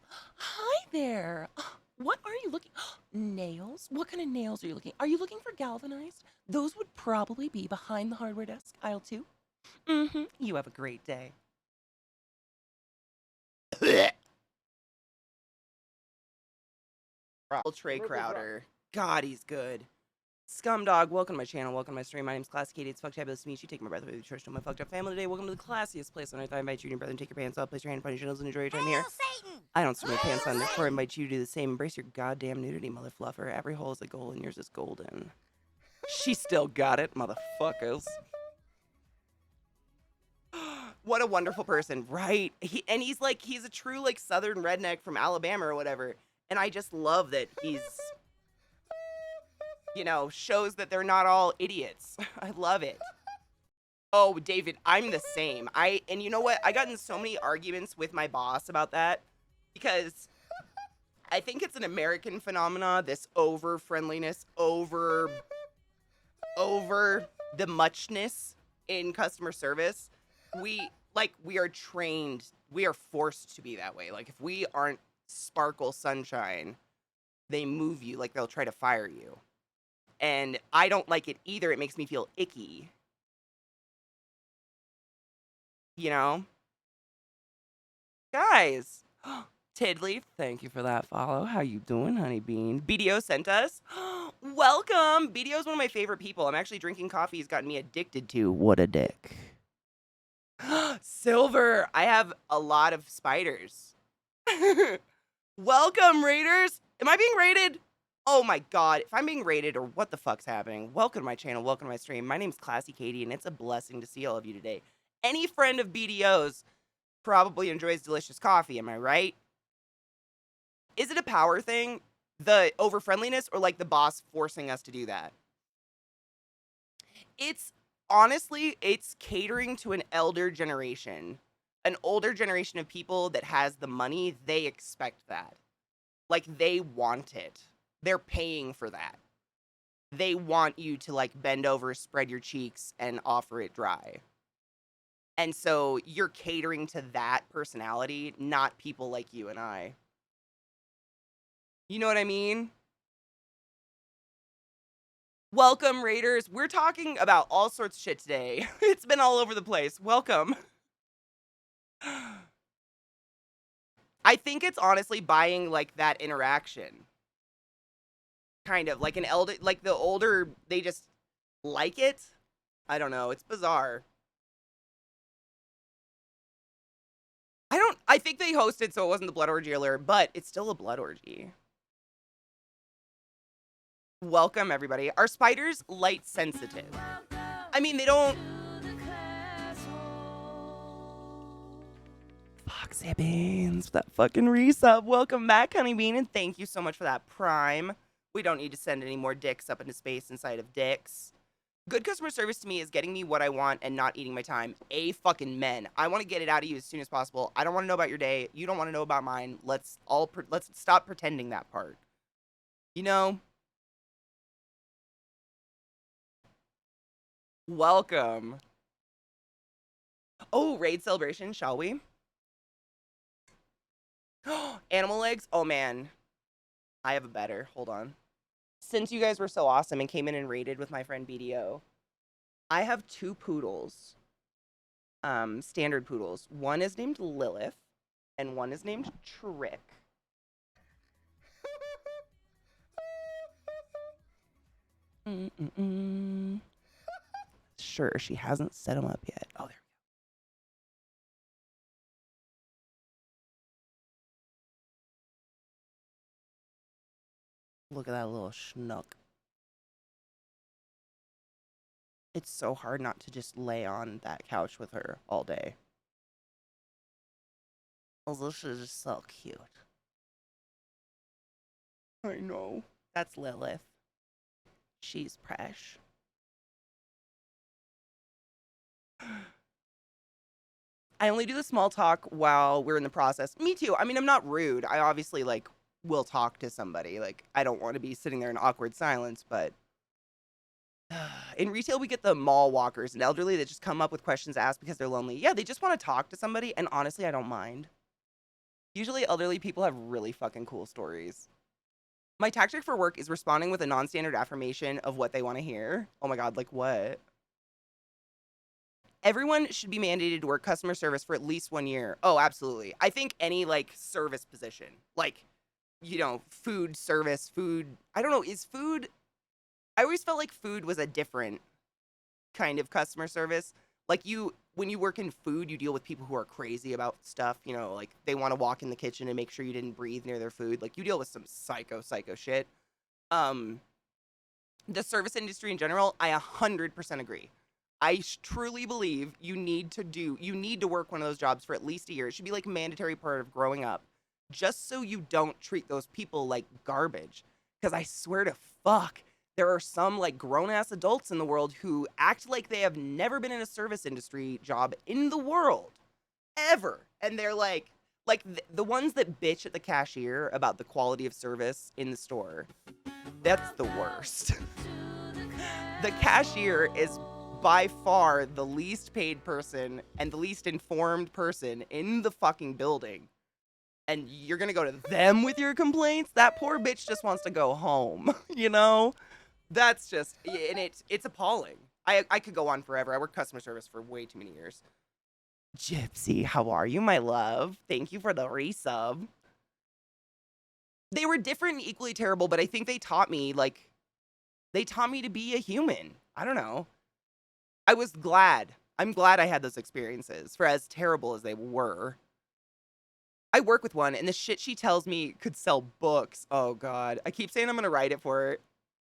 Hi there. What are you looking? Nails? What kind of nails are you looking? Are you looking for galvanized? Those would probably be behind the hardware desk, aisle 2. Mm-hmm. You have a great day. Trey Crowder. God, he's good. Scumdog, welcome to my channel, welcome to my stream. My name's ClassyKatie. It's fucktabulous to meet you. Take my breath away with your church to my fucked up family today. Welcome to the classiest place on earth. I invite you and your brother to take your pants off, place your hand upon your genitals, and enjoy your time here. Satan! I don't swim my pants on, therefore I invite you to do the same. Embrace your goddamn nudity, mother fluffer. Every hole is a goal, and yours is golden. She still got it, motherfuckers. What a wonderful person, right? He's a true, like, southern redneck from Alabama or whatever. And I just love that he's, shows that they're not all idiots. I love it. Oh, David, I'm the same. And you know what? I got in so many arguments with my boss about that because I think it's an American phenomena, this over-friendliness, over the muchness in customer service. We are trained, we are forced to be that way. Like, if we aren't sparkle sunshine, they move you, like they'll try to fire you. And I don't like it either. It makes me feel icky. Guys. Tiddly, thank you for that follow. How you doing, honey bean? BDO sent us. Welcome. BDO is one of my favorite people. I'm actually drinking coffee he's gotten me addicted to. What a dick. Silver. I have a lot of spiders. Welcome, raiders. Am I being raided? Oh my god. If I'm being raided or what the fuck's happening, welcome to my channel. Welcome to my stream. My name's ClassyKatie, and it's a blessing to see all of you today. Any friend of BDO's probably enjoys delicious coffee. Am I right? Is it a power thing? The over-friendliness, or like the boss forcing us to do that? Honestly, it's catering to an elder generation. An older generation of people that has the money, they expect that. Like, they want it. They're paying for that. They want you to, like, bend over, spread your cheeks, and offer it dry. And so you're catering to that personality, not people like you and I. You know what I mean? Welcome, Raiders. We're talking about all sorts of shit today. It's been all over the place. Welcome. I think it's honestly buying, like, that interaction. Kind of. Like the older, they just like it. I don't know. It's bizarre. I think they hosted, so it wasn't the blood orgy alert, but it's still a blood orgy. Welcome, everybody. Are spiders light sensitive? I mean, they don't... Foxy Beans, that fucking resub. Welcome back, Honey Bean, and thank you so much for that prime. We don't need to send any more dicks up into space inside of dicks. Good customer service to me is getting me what I want and not eating my time. Fucking men. I want to get it out of you as soon as possible. I don't want to know about your day. You don't want to know about mine. Let's stop pretending that part. Welcome. Oh, raid celebration, shall we? Animal legs? Oh, man. I have a better. Hold on. Since you guys were so awesome and came in and raided with my friend BDO, I have 2 poodles standard poodles. One is named Lilith, and one is named Trick. Mm-mm-mm. Sure, she hasn't set him up yet. Oh, there we go. Look at that little schnook. It's so hard not to just lay on that couch with her all day. Oh, this is just so cute. I know. That's Lilith. She's fresh. I only do the small talk while we're in the process. Me too. I mean, I'm not rude. I obviously like will talk to somebody. Like, I don't want to be sitting there in awkward silence, but in retail we get the mall walkers and elderly that just come up with questions asked because they're lonely. Yeah, they just want to talk to somebody, and honestly, I don't mind. Usually elderly people have really fucking cool stories. My tactic for work is responding with a non-standard affirmation of what they want to hear. Oh my god, like what? Everyone should be mandated to work customer service for at least 1 year. Oh, absolutely. I think any like service position, like, food service, food. I don't know. Is food. I always felt like food was a different kind of customer service. Like when you work in food, you deal with people who are crazy about stuff. Like they want to walk in the kitchen and make sure you didn't breathe near their food. Like you deal with some psycho shit. The service industry in general, I 100% agree. I truly believe you need to work one of those jobs for at least a year. It should be like a mandatory part of growing up, just so you don't treat those people like garbage. Because I swear to fuck, there are some like grown ass adults in the world who act like they have never been in a service industry job in the world ever, and they're like the ones that bitch at the cashier about the quality of service in the store. That's the worst. The cashier is by far the least paid person and the least informed person in the fucking building. And you're gonna go to them with your complaints? That poor bitch just wants to go home, That's just, and it's appalling. I could go on forever. I worked customer service for way too many years. Gypsy, how are you, my love? Thank you for the resub. They were different and equally terrible, but I think they taught me to be a human. I don't know. I was glad. I'm glad I had those experiences, for as terrible as they were. I work with one, and the shit she tells me could sell books. Oh, God. I keep saying I'm going to write it for her.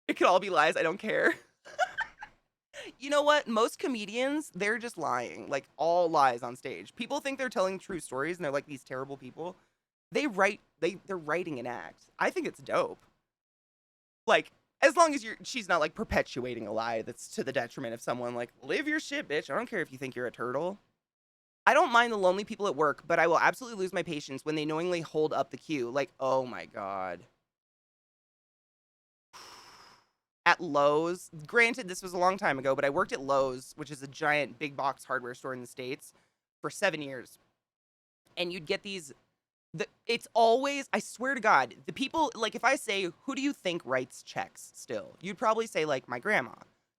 It could all be lies. I don't care. You know what? Most comedians, they're just lying. Like, all lies on stage. People think they're telling true stories, and they're like these terrible people. They're writing an act. I think it's dope. Like, as long as she's not like perpetuating a lie that's to the detriment of someone. Like, live your shit, bitch. I don't care if you think you're a turtle. I don't mind the lonely people at work, but I will absolutely lose my patience when they knowingly hold up the queue. Like, oh my God. At Lowe's, granted, this was a long time ago, but I worked at Lowe's, which is a giant big box hardware store in the States, for 7 years. And you'd get it's always, I swear to God, the people, like if I say, who do you think writes checks still? You'd probably say like my grandma.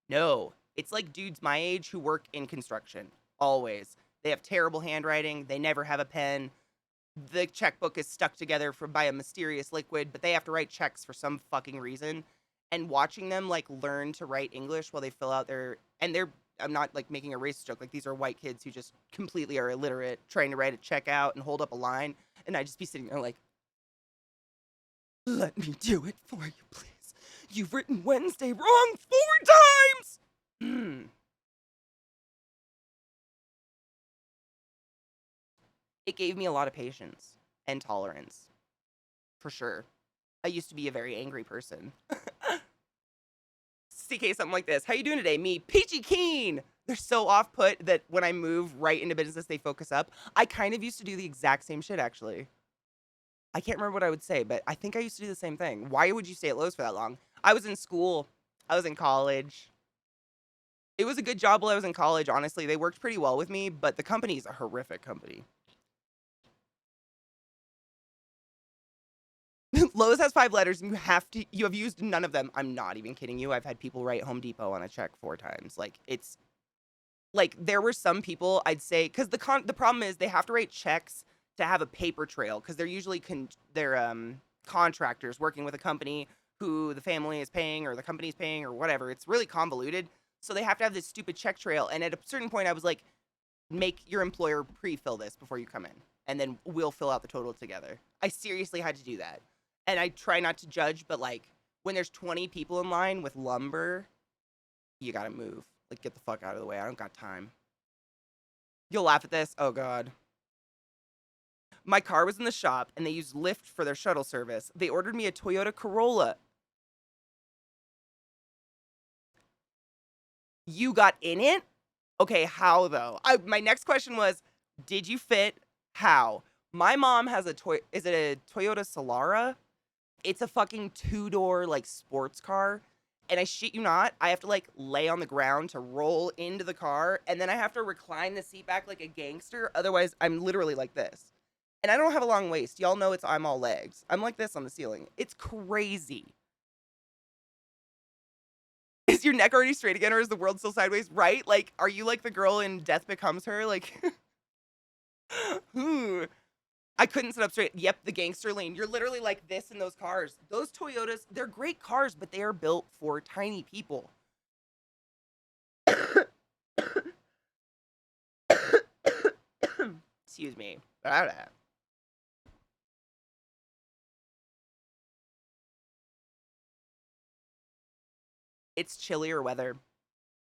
No, it's like dudes my age who work in construction. Always. They have terrible handwriting. They never have a pen. The checkbook is stuck together by a mysterious liquid, but they have to write checks for some fucking reason. And watching them like learn to write English while they fill out I'm not like making a racist joke. Like these are white kids who just completely are illiterate, trying to write a check out and hold up a line. And I'd just be sitting there like, let me do it for you, please. You've written Wednesday wrong 4 times! It gave me a lot of patience and tolerance. For sure. I used to be a very angry person. CK, something like this. How you doing today? Me, peachy keen. They're so off-put that when I move right into business, they focus up. I kind of used to do the exact same shit, actually. I can't remember what I would say, but I think I used to do the same thing. Why would you stay at Lowe's for that long? I was in school. I was in college. It was a good job while I was in college, honestly. They worked pretty well with me, but the company is a horrific company. Lowe's has 5 letters, and you have used none of them. I'm not even kidding you. I've had people write Home Depot on a check 4 times. Like, it's like there were some people I'd say because the problem is they have to write checks to have a paper trail because they're usually they're contractors working with a company who the family is paying or the company's paying or whatever. It's really convoluted, so they have to have this stupid check trail. And at a certain point, I was like, make your employer pre-fill this before you come in, and then we'll fill out the total together. I seriously had to do that, and I try not to judge, but like when there's 20 people in line with lumber, you gotta move. Like, get the fuck out of the way. I don't got time. You'll laugh at this. Oh, God. My car was in the shop, and they used Lyft for their shuttle service. They ordered me a Toyota Corolla. You got in it? Okay, how, though? My next question was, did you fit? How? My mom has is it a Toyota Solara? It's a fucking two-door, like, sports car. And I shit you not, I have to like lay on the ground to roll into the car, and then I have to recline the seat back like a gangster. Otherwise, I'm literally like this. And I don't have a long waist. Y'all know I'm all legs. I'm like this on the ceiling. It's crazy. Is your neck already straight again, or is the world still sideways? Right? Like, are you like the girl in Death Becomes Her? Like, ooh. I couldn't sit up straight. Yep, the gangster lane. You're literally like this in those cars. Those Toyotas, they're great cars, but they are built for tiny people. Excuse me. It's chillier weather.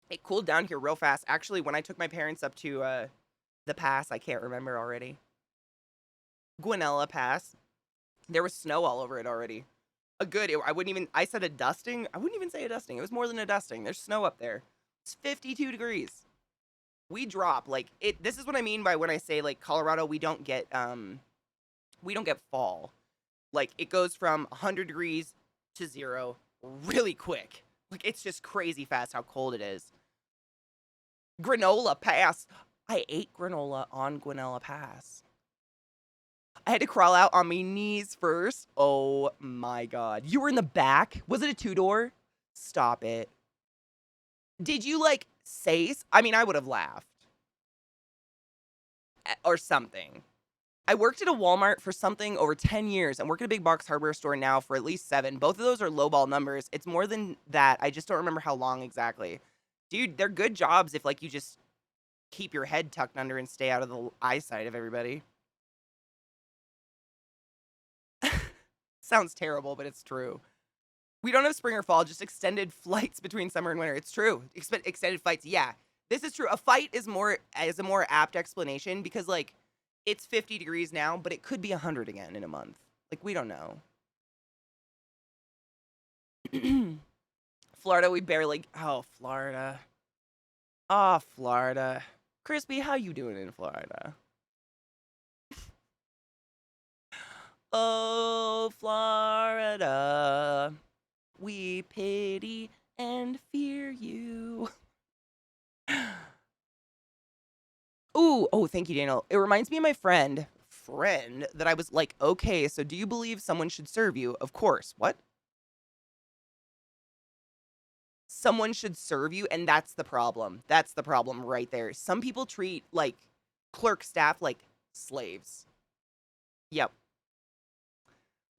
It cooled down here real fast. Actually, when I took my parents up to the pass, I can't remember already. Guanella Pass. There was snow all over it already. I said a dusting. I wouldn't even say a dusting. It was more than a dusting. There's snow up there. It's 52 degrees. We drop like it. This is what I mean by when I say like Colorado, we don't get fall. Like it goes from 100 degrees to 0 really quick. Like it's just crazy fast how cold it is. Granola Pass. I ate granola on Guanella Pass. I had to crawl out on my knees first. Oh my God. You were in the back? Was it a two-door? Stop it. Did you like say? I mean, I would have laughed. Or something. I worked at a Walmart for something over 10 years and work at a big box hardware store now for at least 7. Both of those are lowball numbers. It's more than that. I just don't remember how long exactly. Dude, they're good jobs if like you just keep your head tucked under and stay out of the eyesight of everybody. Sounds terrible, but it's true. We don't have spring or fall, just extended flights between summer and winter. It's true. Extended flights. Yeah, this is true. A fight is a more apt explanation because like it's 50 degrees now, but it could be 100 again in a month. Like we don't know. Florida, we barely. Oh, Florida. Oh, Florida. Crispy, how you doing in Florida? Oh, Florida, we pity and fear you. Ooh, oh, thank you, Daniel. It reminds me of my friend that I was like, okay, so do you believe someone should serve you? Of course. What? Someone should serve you, and that's the problem. That's the problem right there. Some people treat like clerk staff like slaves. Yep.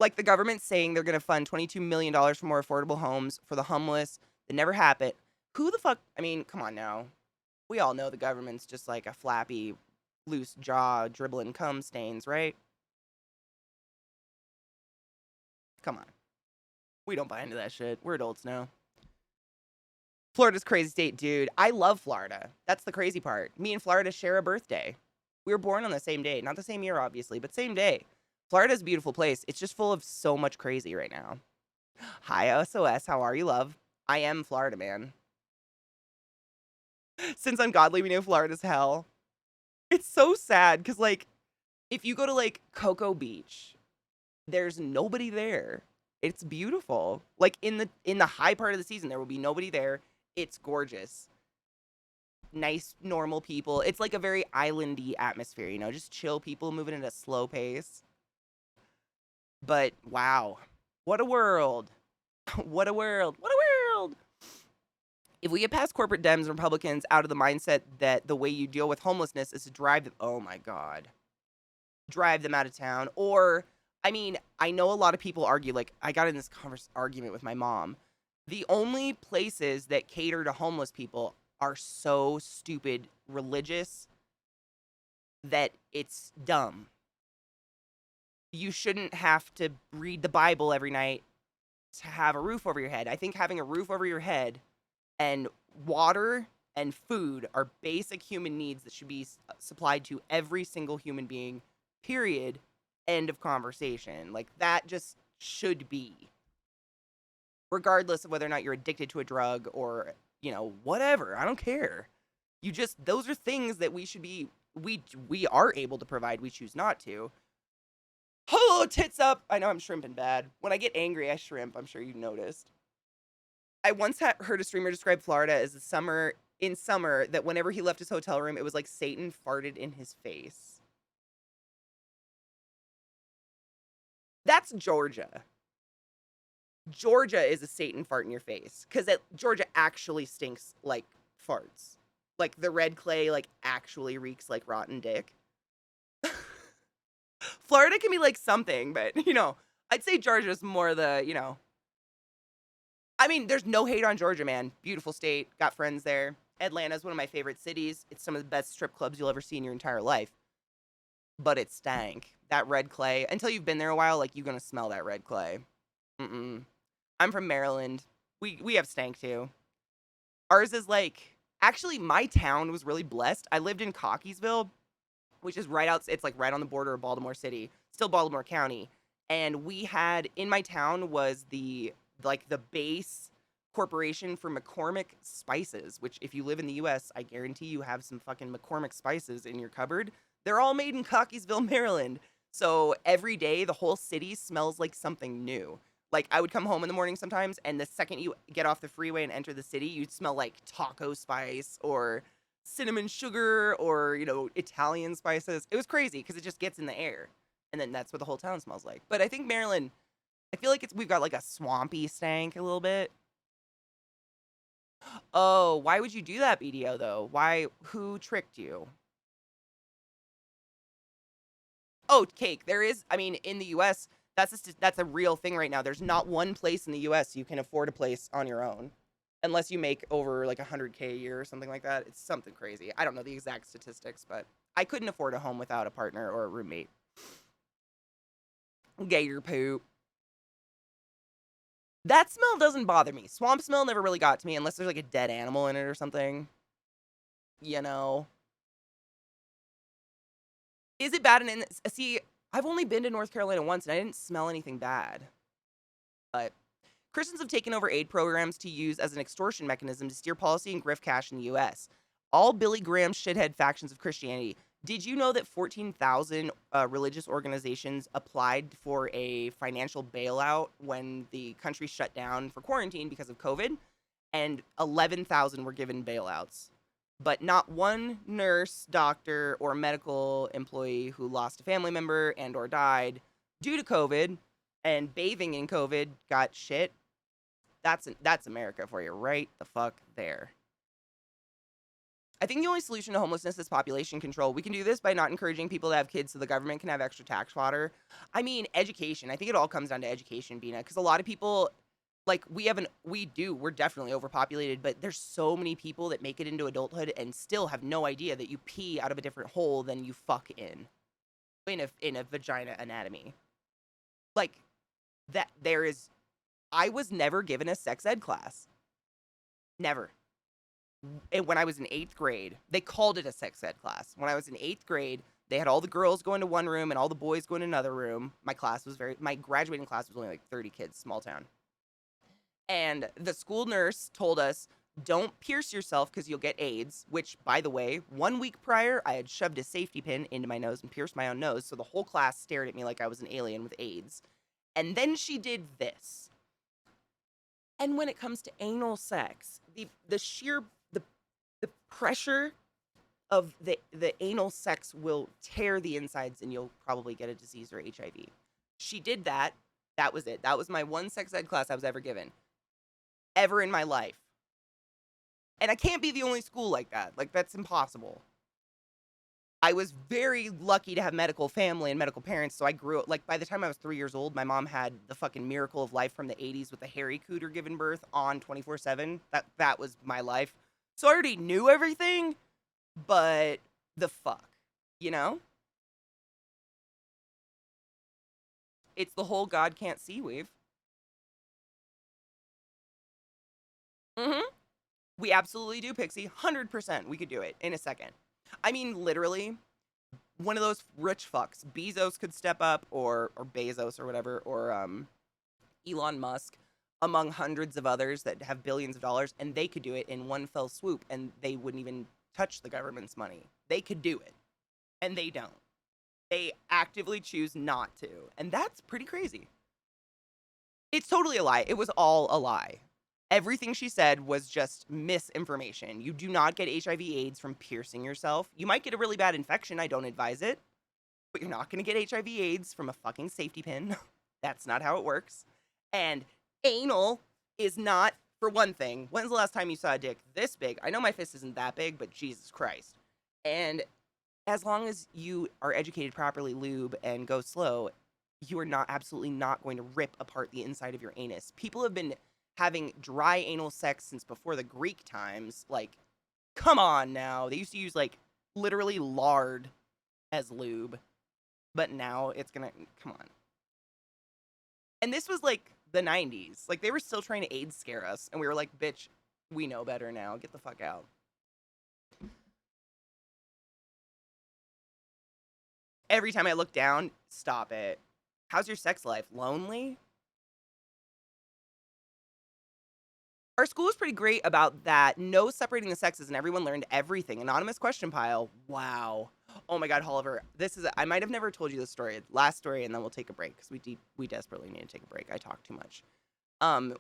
Like the government saying they're going to fund $22 million for more affordable homes for the homeless. That never happened. Who the fuck? I mean, come on now. We all know the government's just like a flappy, loose jaw, dribbling cum stains, right? Come on. We don't buy into that shit. We're adults now. Florida's crazy state, dude. I love Florida. That's the crazy part. Me and Florida share a birthday. We were born on the same day. Not the same year, obviously, but same day. Florida's a beautiful place. It's just full of so much crazy right now. Hi, SOS. How are you, love? I am Florida, man. Since Ungodly, we know Florida's hell. It's so sad because, like, if you go to, like, Cocoa Beach, there's nobody there. It's beautiful. Like, in the high part of the season, there will be nobody there. It's gorgeous. Nice, normal people. It's like a very islandy atmosphere, you know? Just chill people moving at a slow pace. But, wow. What a world. What a world. What a world. If we get past corporate Dems and Republicans out of the mindset that the way you deal with homelessness is to drive them, oh my God, drive them out of town. Or, I mean, I know a lot of people argue, like, I got in this argument with my mom. The only places that cater to homeless people are so stupid religious that it's dumb. You shouldn't have to read the Bible every night to have a roof over your head. I think having a roof over your head and water and food are basic human needs that should be supplied to every single human being, period. End of conversation. Like, that just should be. Regardless of whether or not you're addicted to a drug or, you know, whatever. I don't care. You just, those are things that we should be, we are able to provide. We choose not to. Oh, tits up. I know I'm shrimping bad. When I get angry, I shrimp. I'm sure you noticed. I once heard a streamer describe Florida as in summer that whenever he left his hotel room, it was like Satan farted in his face. That's Georgia. Georgia is a Satan fart in your face because Georgia actually stinks like farts. Like the red clay like actually reeks like rotten dick. Florida can be like something, but you know, I'd say Georgia's more the, you know. I mean, there's no hate on Georgia, man. Beautiful state, got friends there. Atlanta's one of my favorite cities. It's some of the best strip clubs you'll ever see in your entire life. But it stank. That red clay. Until you've been there a while, like, you're gonna smell that red clay. Mm-mm. I'm from Maryland. We have stank too. Ours is like, actually, my town was really blessed. I lived in Cockeysville, which is it's like right on the border of Baltimore City, still Baltimore County. And we had, in my town was the base corporation for McCormick spices, which if you live in the US, I guarantee you have some fucking McCormick spices in your cupboard. They're all made in Cockeysville, Maryland. So every day the whole city smells like something new. Like, I would come home in the morning sometimes, and the second you get off the freeway and enter the city, you'd smell like taco spice or cinnamon sugar or, you know, Italian spices. It was crazy because it just gets in the air. And then that's what the whole town smells like. But I think Maryland, I feel like we've got like a swampy stank a little bit. Oh, why would you do that, BDO, though? Who tricked you? Oh, cake. There is, I mean, in the US, that's a real thing right now. There's not one place in the US you can afford a place on your own. Unless you make over like 100K a year or something like that. It's something crazy. I don't know the exact statistics, but I couldn't afford a home without a partner or a roommate. Gator poop. That smell doesn't bother me. Swamp smell never really got to me unless there's like a dead animal in it or something. You know. Is it bad? See, I've only been to North Carolina once and I didn't smell anything bad. But Christians have taken over aid programs to use as an extortion mechanism to steer policy and grift cash in the U.S. All Billy Graham shithead factions of Christianity. Did you know that 14,000 religious organizations applied for a financial bailout when the country shut down for quarantine because of COVID? And 11,000 were given bailouts. But not one nurse, doctor, or medical employee who lost a family member and or died due to COVID and bathing in COVID got shit. That's America for you right the fuck there. I think the only solution to homelessness is population control. We can do this by not encouraging people to have kids so the government can have extra tax fodder. I mean, education. I think it all comes down to education, Bina, because a lot of people, like, we're definitely overpopulated, but there's so many people that make it into adulthood and still have no idea that you pee out of a different hole than you fuck in a vagina anatomy. Like, I was never given a sex ed class. Never. And when I was in 8th grade, they called it a sex ed class. When I was in 8th grade, they had all the girls go into one room and all the boys go in another room. My graduating class was only like 30 kids, small town. And the school nurse told us, don't pierce yourself because you'll get AIDS, which, by the way, 1 week prior, I had shoved a safety pin into my nose and pierced my own nose. So the whole class stared at me like I was an alien with AIDS. And then she did this. And when it comes to anal sex, the sheer the pressure of the anal sex will tear the insides and you'll probably get a disease or HIV. She did that. That was it. That was my one sex ed class I was ever given. Ever in my life. And I can't be the only school like that. Like, that's impossible. I was very lucky to have medical family and medical parents, so I grew up, like, by the time I was 3 years old, my mom had the fucking miracle of life from the 80s with the Harry Cooter giving birth on 24/7. That was my life. So I already knew everything, but the fuck, you know? It's the whole God can't see wave. Mm-hmm. We absolutely do, Pixie. 100%. We could do it in a second. I mean, literally, one of those rich fucks. Bezos could step up, or Bezos or whatever, or Elon Musk, among hundreds of others that have billions of dollars, and they could do it in one fell swoop, and they wouldn't even touch the government's money. They could do it, and they don't. They actively choose not to, and that's pretty crazy. It's totally a lie. It was all a lie. Everything she said was just misinformation. You do not get HIV/AIDS from piercing yourself. You might get a really bad infection. I don't advise it. But you're not going to get HIV/AIDS from a fucking safety pin. That's not how it works. And anal is not, for one thing, when's the last time you saw a dick this big? I know my fist isn't that big, but Jesus Christ. And as long as you are educated properly, lube, and go slow, you are not absolutely not going to rip apart the inside of your anus. People have been having dry anal sex since before the Greek times. Like, come on now. They used to use, like, literally lard as lube. But now it's gonna, come on. And this was, like, the 90s. Like, they were still trying to AIDS scare us. And we were like, bitch, we know better now. Get the fuck out. Every time I look down, stop it. How's your sex life? Lonely? Our school was pretty great about that. No separating the sexes, and everyone learned everything. Anonymous question pile. Wow. Oh my God, Oliver. I might have never told you this story. Last story, and then we'll take a break because we desperately need to take a break. I talk too much.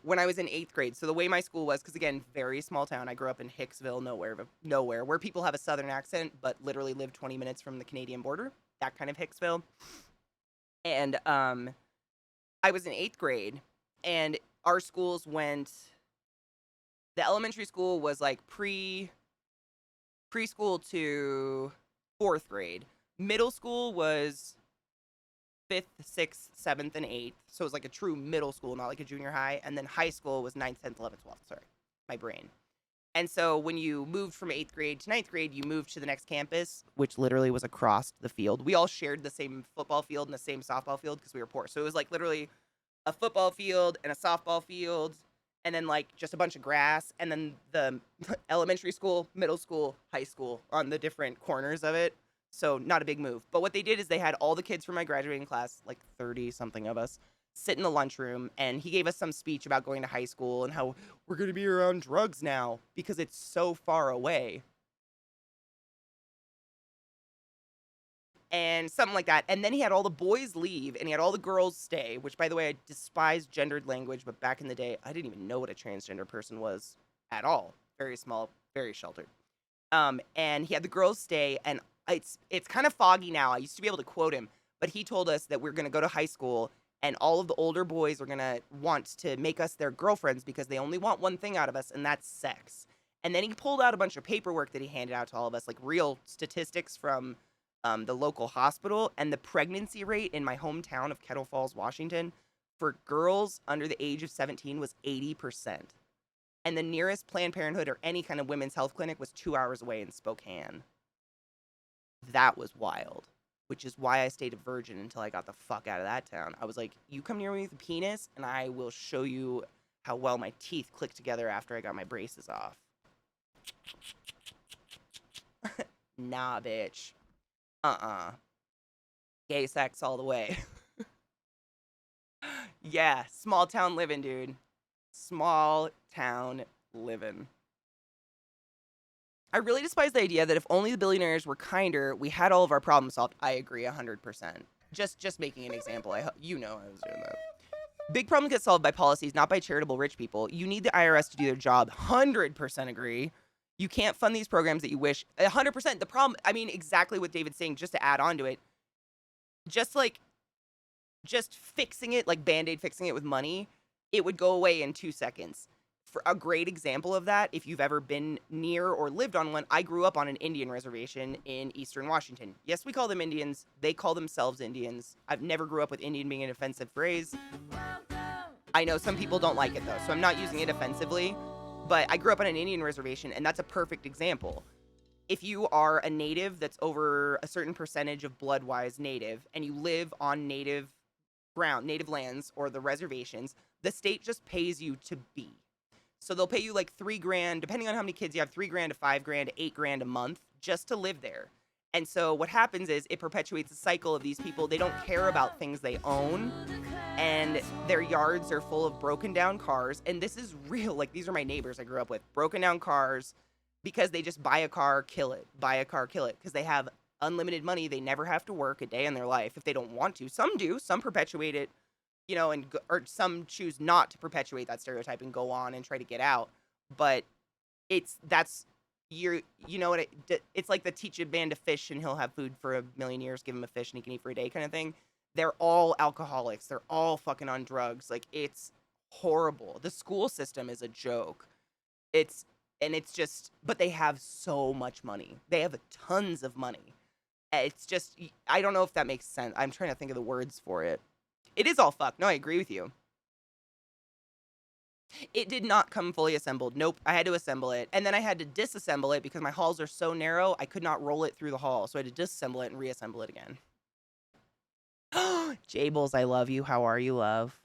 When I was in 8th grade, so the way my school was, because again, very small town. I grew up in Hicksville, nowhere, where people have a southern accent, but literally live 20 minutes from the Canadian border. That kind of Hicksville. And I was in 8th grade, and our schools went. The elementary school was like preschool to 4th grade. Middle school was 5th, 6th, 7th, and 8th. So it was like a true middle school, not like a junior high. And then high school was 9th, 10th, 11th, 12th. Sorry, my brain. And so when you moved from 8th grade to 9th grade, you moved to the next campus, which literally was across the field. We all shared the same football field and the same softball field because we were poor. So it was like literally a football field and a softball field, and then like just a bunch of grass, and then the elementary school, middle school, high school on the different corners of it. So not a big move. But what they did is they had all the kids from my graduating class, like 30 something of us, sit in the lunchroom, and he gave us some speech about going to high school and how we're going to be around drugs now because it's so far away. And something like that. And then he had all the boys leave and he had all the girls stay, which, by the way, I despise gendered language, but back in the day, I didn't even know what a transgender person was at all. Very small, very sheltered. And he had the girls stay, and it's kind of foggy now. I used to be able to quote him, but he told us that we're going to go to high school and all of the older boys are going to want to make us their girlfriends because they only want one thing out of us, and that's sex. And then he pulled out a bunch of paperwork that he handed out to all of us, like real statistics from the local hospital, and the pregnancy rate in my hometown of Kettle Falls, Washington, for girls under the age of 17 was 80%. And the nearest Planned Parenthood or any kind of women's health clinic was 2 hours away in Spokane. That was wild, which is why I stayed a virgin until I got the fuck out of that town. I was like, you come near me with a penis, and I will show you how well my teeth click together after I got my braces off. Nah, bitch. Gay sex all the way. Yeah, small town living, dude. Small town living. I really despise the idea that if only the billionaires were kinder, we had all of our problems solved. I agree 100%. Just making an example. You know I was doing that. Big problems get solved by policies, not by charitable rich people. You need the IRS to do their job. 100% agree. You can't fund these programs that you wish. 100%. The problem, I mean, exactly what David's saying, just to add on to it. Just fixing it, like Band-Aid fixing it with money, it would go away in 2 seconds. For a great example of that, if you've ever been near or lived on one, I grew up on an Indian reservation in Eastern Washington. Yes, we call them Indians. They call themselves Indians. I've never grew up with Indian being an offensive phrase. I know some people don't like it though, so I'm not using it offensively. But I grew up on an Indian reservation, and that's a perfect example. If you are a native that's over a certain percentage of blood-wise native, and you live on native ground, native lands, or the reservations, the state just pays you to be. So they'll pay you like $3,000, depending on how many kids you have, $3,000 to $5,000 to $8,000 a month just to live there. And so what happens is it perpetuates a cycle of these people. They don't care about things they own, and their yards are full of broken down cars. And this is real. Like, these are my neighbors I grew up with. Broken down cars because they just buy a car, kill it. Buy a car, kill it. Because they have unlimited money. They never have to work a day in their life if they don't want to. Some do. Some perpetuate it, you know, or some choose not to perpetuate that stereotype and go on and try to get out. But you know what, it's like the teach a man to fish and he'll have food for a million years, give him a fish and he can eat for a day kind of thing. They're all alcoholics. They're all fucking on drugs. Like, it's horrible. The school system is a joke. But they have so much money. They have tons of money. It's just, I don't know if that makes sense. I'm trying to think of the words for it. It is all fucked. No, I agree with you. It did not come fully assembled. Nope, I had to assemble it. And then I had to disassemble it because my halls are so narrow, I could not roll it through the hall. So I had to disassemble it and reassemble it again. Jables, I love you. How are you, love?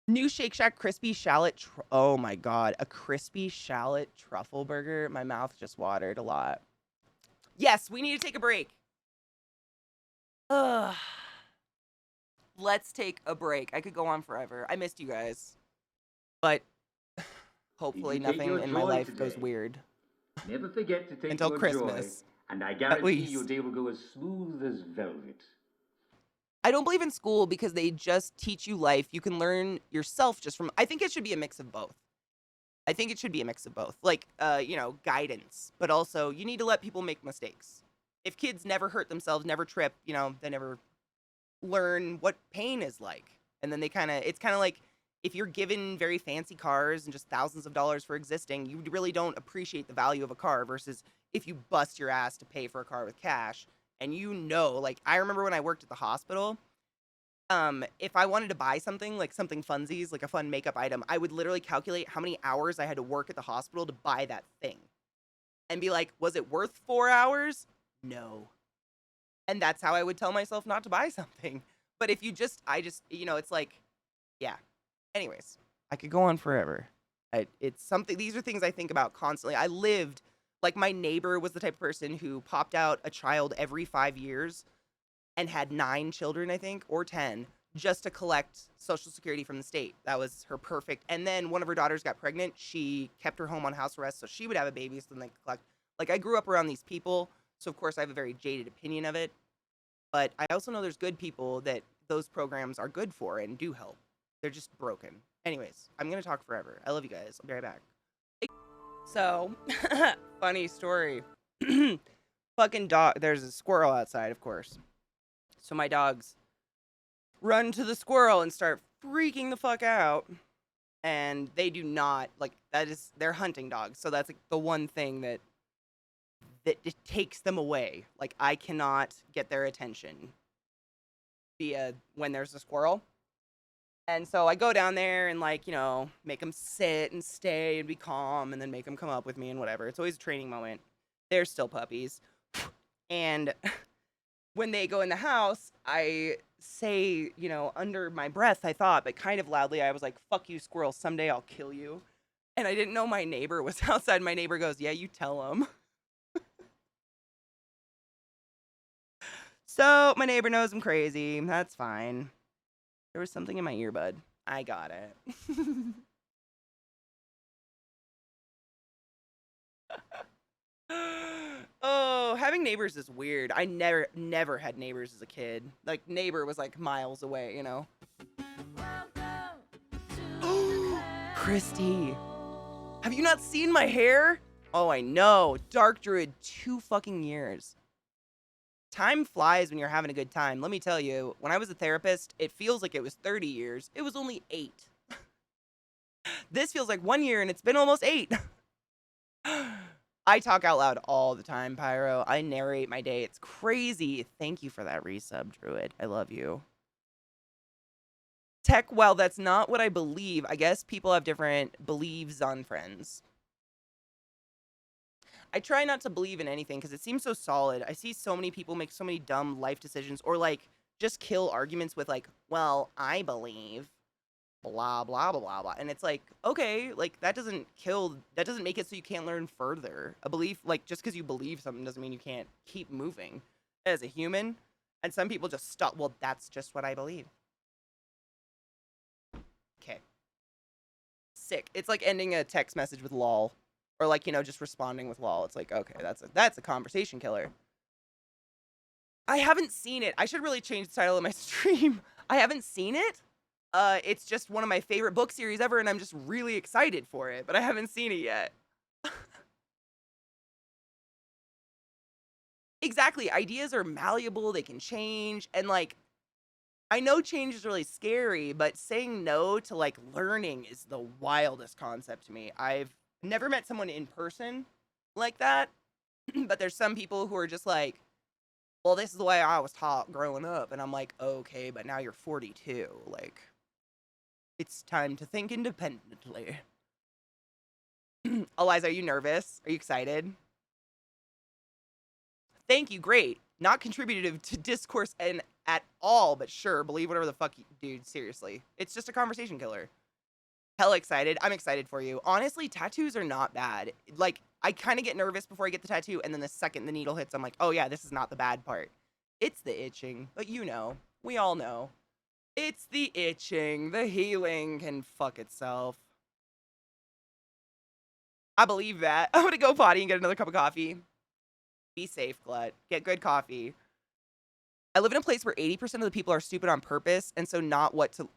New Shake Shack crispy shallot. Oh my god, a crispy shallot truffle burger. My mouth just watered a lot. Yes, we need to take a break. Ugh. Let's take a break. I could go on forever. I missed you guys. But hopefully nothing in my life goes weird. Never forget to take Until your Christmas, joy, and I at guarantee least. your day will go as smooth as velvet. I don't believe in school because they just teach you life. You can learn yourself just from, I think it should be a mix of both. I think it should be a mix of both. Like, you know, guidance, but also you need to let people make mistakes. If kids never hurt themselves, never trip, you know, they never learn what pain is like. And then it's kind of like if you're given very fancy cars and just thousands of dollars for existing, you really don't appreciate the value of a car versus if you bust your ass to pay for a car with cash. And you know, like, I remember when I worked at the hospital, if I wanted to buy something, like something funsies, like a fun makeup item, I would literally calculate how many hours I had to work at the hospital to buy that thing. And be like, was it worth 4 hours? No. And that's how I would tell myself not to buy something. But if you you know, it's like, yeah. Anyways, I could go on forever. It's something, these are things I think about constantly. I lived, like, my neighbor was the type of person who popped out a child every 5 years and had 9 children, I think, or 10, just to collect Social Security from the state. That was her perfect. And then one of her daughters got pregnant. She kept her home on house arrest so she would have a baby so then they could collect. Like, I grew up around these people, so of course I have a very jaded opinion of it. But I also know there's good people that those programs are good for and do help. They're just broken. Anyways, I'm going to talk forever. I love you guys. I'll be right back. So, funny story. Fucking dog. There's a squirrel outside, of course. So my dogs run to the squirrel and start freaking the fuck out. And they do not, like, they're hunting dogs. So that's like the one thing that it takes them away. Like, I cannot get their attention via when there's a squirrel. And so I go down there and, like, you know, make them sit and stay and be calm and then make them come up with me and whatever. It's always a training moment. They're still puppies. And when they go in the house, I say, you know, under my breath, I thought, but kind of loudly, I was like, fuck you, squirrel. Someday I'll kill you. And I didn't know my neighbor was outside. My neighbor goes, yeah, you tell him. So my neighbor knows I'm crazy. That's fine. There was something in my earbud. I got it. Oh, having neighbors is weird. I never had neighbors as a kid. Like, neighbor was like miles away, you know? Christy, have you not seen my hair? Oh, I know. Dark Druid, 2 fucking years. Time flies when you're having a good time. Let me tell you, when I was a therapist, it feels like it was 30 years. It was only 8. This feels like 1 year and it's been almost 8. I talk out loud all the time, Pyro. I narrate my day. It's crazy. Thank you for that resub, Druid. I love you. Tech, well, that's not what I believe. I guess people have different beliefs on friends. I try not to believe in anything because it seems so solid. I see so many people make so many dumb life decisions or like just kill arguments with like, well, I believe blah blah blah blah blah. And it's like, okay, like that doesn't make it so you can't learn further. A belief, like just because you believe something doesn't mean you can't keep moving as a human. And some people just stop, well, that's just what I believe. Okay. Sick. It's like ending a text message with lol. Or like, just responding with lol. It's like, okay, that's a conversation killer. I haven't seen it. I should really change the title of my stream. I haven't seen it. It's just one of my favorite book series ever, and I'm just really excited for it, but I haven't seen it yet. Exactly. Ideas are malleable, they can change, and like, I know change is really scary, but saying no to like learning is the wildest concept to me. I've never met someone in person like that, but there's some people who are just like, well, this is the way I was taught growing up, and I'm like, okay, but now you're 42, like, it's time to think independently. Eliza, are you nervous? Are you excited? Thank you, great. Not contributive to discourse and at all, but sure, believe whatever the fuck, dude, seriously. It's just a conversation killer. Hella excited. I'm excited for you. Honestly, tattoos are not bad. Like, I kind of get nervous before I get the tattoo, and then the second the needle hits, I'm like, oh yeah, this is not the bad part. It's the itching, but we all know. It's the itching. The healing can fuck itself. I believe that. I'm gonna go potty and get another cup of coffee. Be safe, Glut. Get good coffee. I live in a place where 80% of the people are stupid on purpose, and so not what to...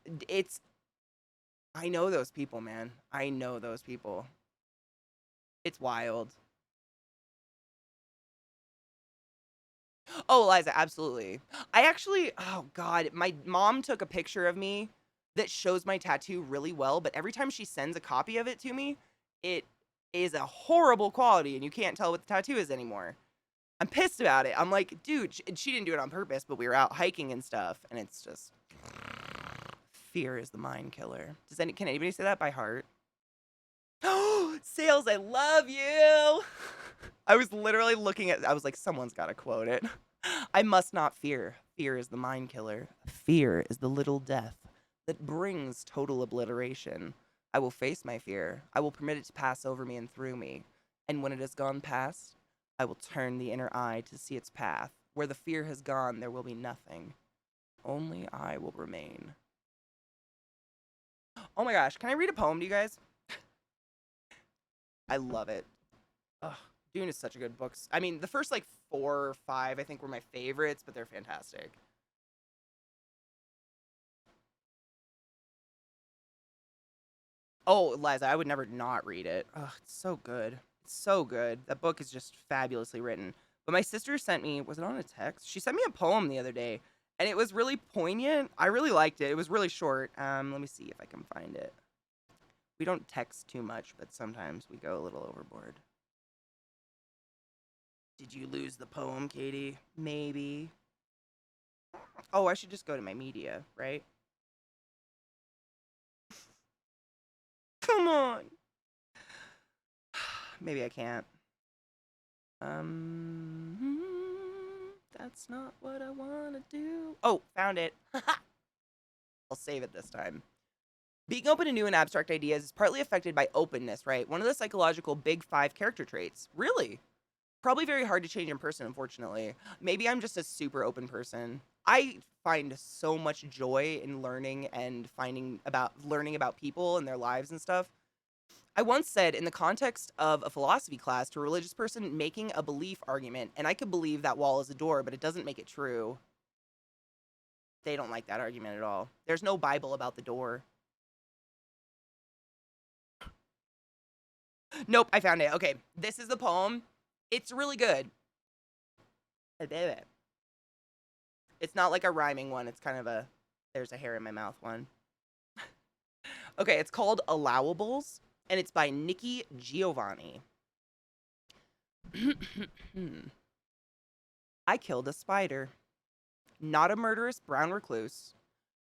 I know those people, man. I know those people. It's wild. Oh, Eliza, absolutely. Oh God, my mom took a picture of me that shows my tattoo really well, but every time she sends a copy of it to me, it is a horrible quality, and you can't tell what the tattoo is anymore. I'm pissed about it. I'm like, dude, she didn't do it on purpose, but we were out hiking and stuff, and it's just... Fear is the mind killer. Can anybody say that by heart? Oh, Sales, I love you. I was literally I was like, someone's got to quote it. I must not fear. Fear is the mind killer. Fear is the little death that brings total obliteration. I will face my fear. I will permit it to pass over me and through me. And when it has gone past, I will turn the inner eye to see its path. Where the fear has gone, there will be nothing. Only I will remain. Oh my gosh, can I read a poem to you guys? I love it. Ugh, Dune is such a good book. I mean, the first like 4 or 5 I think were my favorites, but they're fantastic. Oh, Liza, I would never not read it. Ugh, it's so good. It's so good. That book is just fabulously written. But my sister sent me, was it on a text? She sent me a poem the other day, and it was really poignant. I really liked it. It was really short. Let me see if I can find it. We don't text too much, but sometimes we go a little overboard. Did you lose the poem, Katie? Maybe. Oh, I should just go to my media, right? Come on. Maybe I can't. That's not what I want to do. Oh, found it. I'll save it this time. Being open to new and abstract ideas is partly affected by openness, right? One of the psychological big 5 character traits. Really? Probably very hard to change in person, unfortunately. Maybe I'm just a super open person. I find so much joy in learning and learning about people and their lives and stuff. I once said, in the context of a philosophy class, to a religious person making a belief argument, and I could believe that wall is a door, but it doesn't make it true. They don't like that argument at all. There's no Bible about the door. Nope, I found it. Okay, this is the poem. It's really good. It's not like a rhyming one. It's kind of a there's a hair in my mouth one. Okay, it's called Allowables, and it's by Nikki Giovanni. I killed a spider. Not a murderous brown recluse,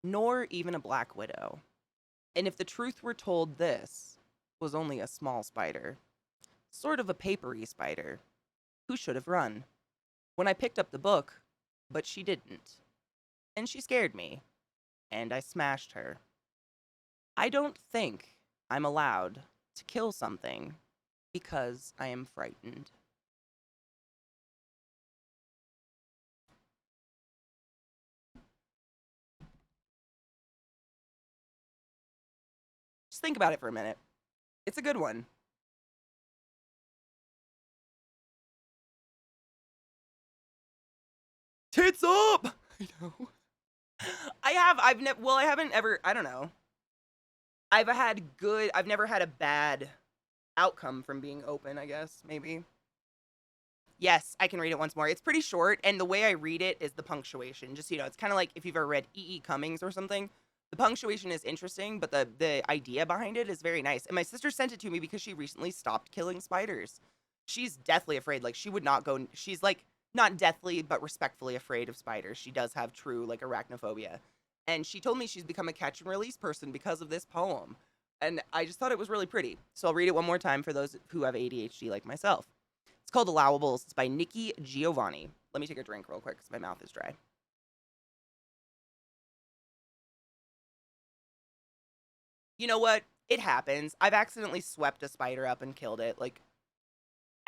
nor even a black widow. And if the truth were told, this was only a small spider. Sort of a papery spider. Who should have run? When I picked up the book, but she didn't. And she scared me. And I smashed her. I don't think I'm allowed to kill something because I am frightened. Just think about it for a minute. It's a good one. Tits up! I know. I haven't ever, I don't know. I've never had a bad outcome from being open, I guess, maybe. Yes, I can read it once more. It's pretty short, and the way I read it is the punctuation. Just, it's kind of like if you've ever read E.E. Cummings or something. The punctuation is interesting, but the idea behind it is very nice. And my sister sent it to me because she recently stopped killing spiders. She's deathly afraid. Like, she would not go, she's like, not deathly, but respectfully afraid of spiders. She does have true, like, arachnophobia. And she told me she's become a catch and release person because of this poem. And I just thought it was really pretty. So I'll read it one more time for those who have ADHD like myself. It's called Allowables. It's by Nikki Giovanni. Let me take a drink real quick because my mouth is dry. You know what? It happens. I've accidentally swept a spider up and killed it. Like,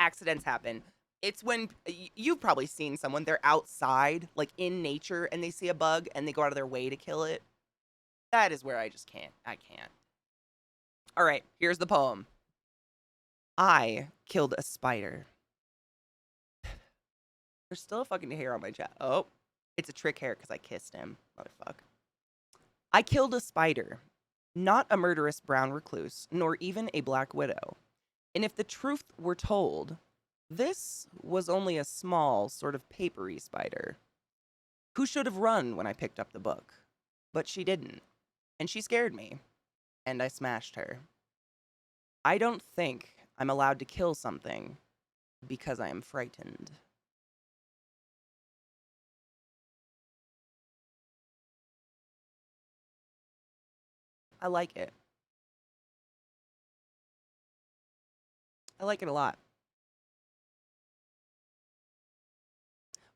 accidents happen. It's when you've probably seen someone, they're outside, like in nature, and they see a bug and they go out of their way to kill it. That is where I just can't. I can't. All right, here's the poem. I killed a spider. There's still a fucking hair on my chest. Oh, it's a trick hair because I kissed him. Motherfuck. I killed a spider. Not a murderous brown recluse, nor even a black widow. And if the truth were told, this was only a small, sort of papery spider. Who should have run when I picked up the book? But she didn't. And she scared me. And I smashed her. I don't think I'm allowed to kill something because I am frightened. I like it. I like it a lot.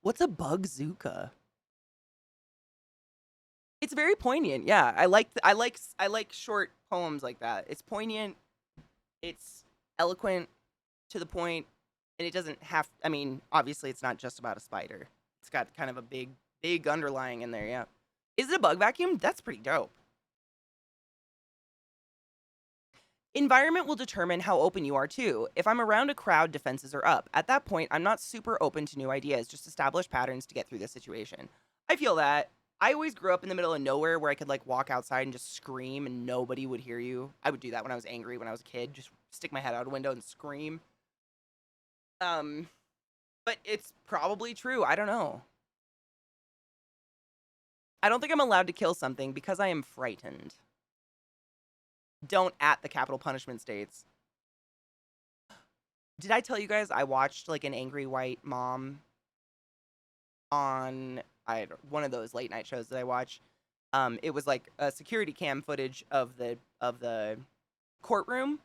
What's a bugzooka? It's very poignant. Yeah, I like short poems like that. It's poignant. It's eloquent, to the point, and it doesn't have. I mean, obviously, it's not just about a spider. It's got kind of a big underlying in there. Yeah. Is it a bug vacuum? That's pretty dope. Environment will determine how open you are too. If I'm around a crowd, defenses are up. At that point, I'm not super open to new ideas, just establish patterns to get through the situation. I feel that. I always grew up in the middle of nowhere where I could like walk outside and just scream and nobody would hear you. I would do that when I was angry when I was a kid, just stick my head out a window and scream. Um, but it's probably true. I don't know. I don't think I'm allowed to kill something because I am frightened. Don't at the capital punishment states. Did I tell you guys I watched like an angry white mom on one of those late night shows that I watch? It was like a security cam footage of the courtroom,